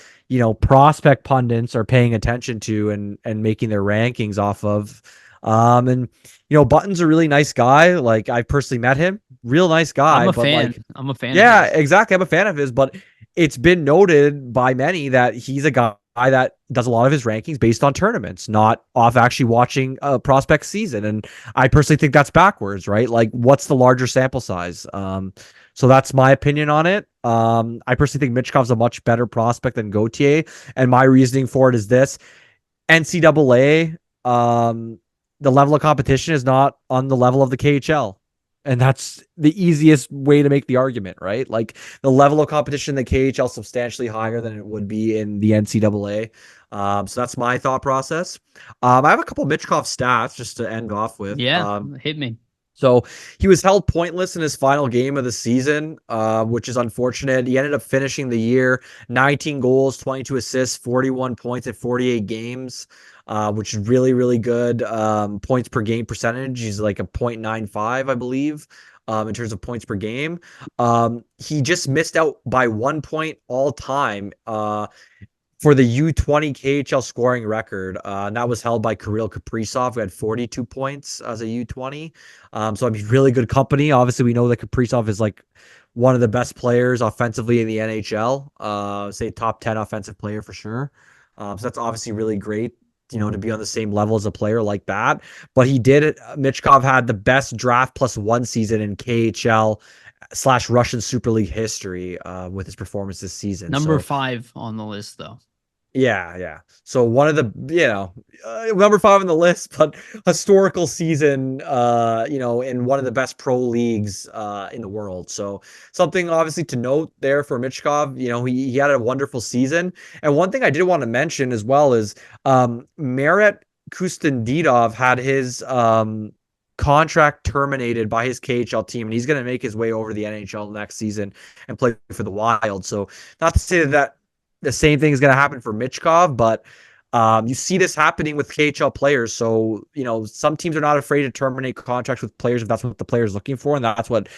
[SPEAKER 2] prospect pundits are paying attention to and making their rankings off of. And Button's a really nice guy. Like, I personally met him, real nice
[SPEAKER 1] I'm
[SPEAKER 2] guy,
[SPEAKER 1] a
[SPEAKER 2] but like,
[SPEAKER 1] fan. I'm a fan of
[SPEAKER 2] yeah,
[SPEAKER 1] his.
[SPEAKER 2] exactly. I'm a fan of his, but it's been noted by many that he's a guy that does a lot of his rankings based on tournaments, not off actually watching a prospect season. And I personally think that's backwards, right? Like, what's the larger sample size? So that's my opinion on it. I personally think Michkov's a much better prospect than Gauthier, and my reasoning for it is this: NCAA, the level of competition is not on the level of the KHL. And that's the easiest way to make the argument, right? Like, the level of competition in the KHL is substantially higher than it would be in the NCAA. So that's my thought process. I have a couple Michkov stats just to end off with.
[SPEAKER 1] Yeah, hit me.
[SPEAKER 2] So he was held pointless in his final game of the season, which is unfortunate. He ended up finishing the year 19 goals, 22 assists, 41 points at 48 games, which is really, really good. Points per game percentage, he's like a 0.95, I believe, in terms of points per game. He just missed out by 1 point all time. For the U20 KHL scoring record, and that was held by Kirill Kaprizov, who had 42 points as a U20. So I mean, really good company. Obviously, we know that Kaprizov is like one of the best players offensively in the NHL. Say top 10 offensive player for sure. So that's obviously really great, to be on the same level as a player like that. But he did it. Michkov had the best draft plus one season in KHL / Russian Super League history with his performance this season.
[SPEAKER 1] Number
[SPEAKER 2] So
[SPEAKER 1] 5 on the list, though.
[SPEAKER 2] yeah, yeah. So one of the, number 5 on the list, but historical season, in one of the best pro leagues in the world. So something obviously to note there for Michkov. He had a wonderful season. And one thing I did want to mention as well is Marat Kustendidov had his contract terminated by his KHL team, and he's going to make his way over to the NHL next season and play for the Wild. So not to say that the same thing is going to happen for Michkov, but you see this happening with KHL players. So, some teams are not afraid to terminate contracts with players if that's what the player is looking for. And that's what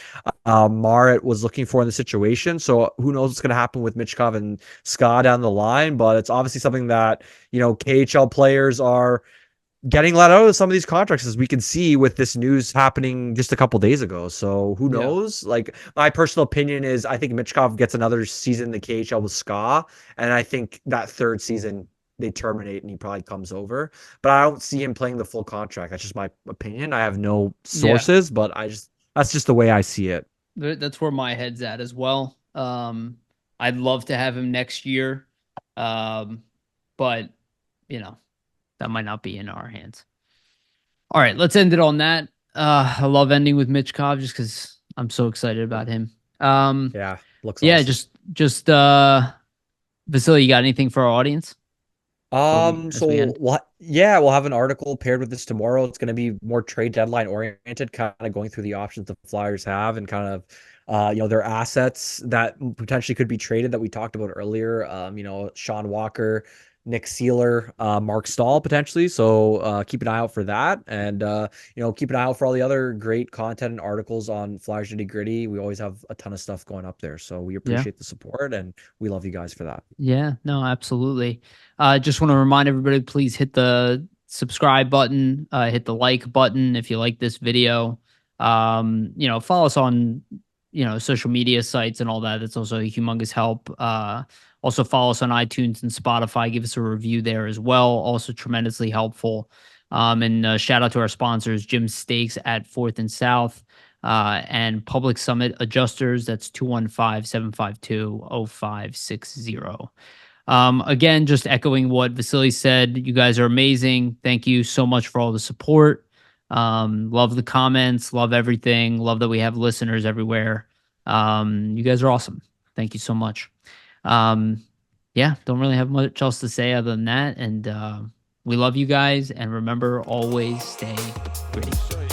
[SPEAKER 2] Marat was looking for in the situation. So who knows what's going to happen with Michkov and Ska down the line. But it's obviously something that, KHL players are getting let out of some of these contracts, as we can see with this news happening just a couple days ago. So who
[SPEAKER 1] Yeah.
[SPEAKER 2] knows? Like, my personal opinion is I think Michkov gets another season in the KHL with Ska, and I think that third season they terminate and he probably comes over. But I don't see him playing the full contract. That's just my opinion. I have no
[SPEAKER 1] Yeah.
[SPEAKER 2] sources, but that's just the way I see it.
[SPEAKER 1] That's where my head's at as well. I'd love to have him next year. But you know, that might not be in our hands. All right, let's end it on that. I love ending with Mitch Cobb just because I'm so excited about him.
[SPEAKER 2] Yeah, looks
[SPEAKER 1] Yeah,
[SPEAKER 2] awesome.
[SPEAKER 1] just Vasily, you got anything for our audience before we as we
[SPEAKER 2] So
[SPEAKER 1] end?
[SPEAKER 2] yeah, we'll have an article paired with this tomorrow. It's going to be more trade deadline oriented, kind of going through the options the Flyers have and kind of, their assets that potentially could be traded that we talked about earlier. Sean Walker, Nick Sealer, Mark Stahl potentially. So keep an eye out for that, and keep an eye out for all the other great content and articles on Flyers Nitty Gritty. We always have a ton of stuff going up there, so we
[SPEAKER 1] Yeah.
[SPEAKER 2] appreciate the support and we love you guys for that.
[SPEAKER 1] Yeah, no, absolutely. Just want to remind everybody, please hit the subscribe button, hit the like button if you like this video. Follow us on, social media sites and all that. That's also a humongous help. Also follow us on iTunes and Spotify. Give us a review there as well. Also tremendously helpful. And shout out to our sponsors, Jim Steaks at 4th and South, and Public Summit Adjusters. That's 215-752-0560. Again, just echoing what Vasily said, you guys are amazing. Thank you so much for all the support. Love the comments, love everything, love that we have listeners everywhere. You guys are awesome. Thank you so much. Um, yeah, don't really have much else to say other than that. And we love you guys. And remember, always stay gritty.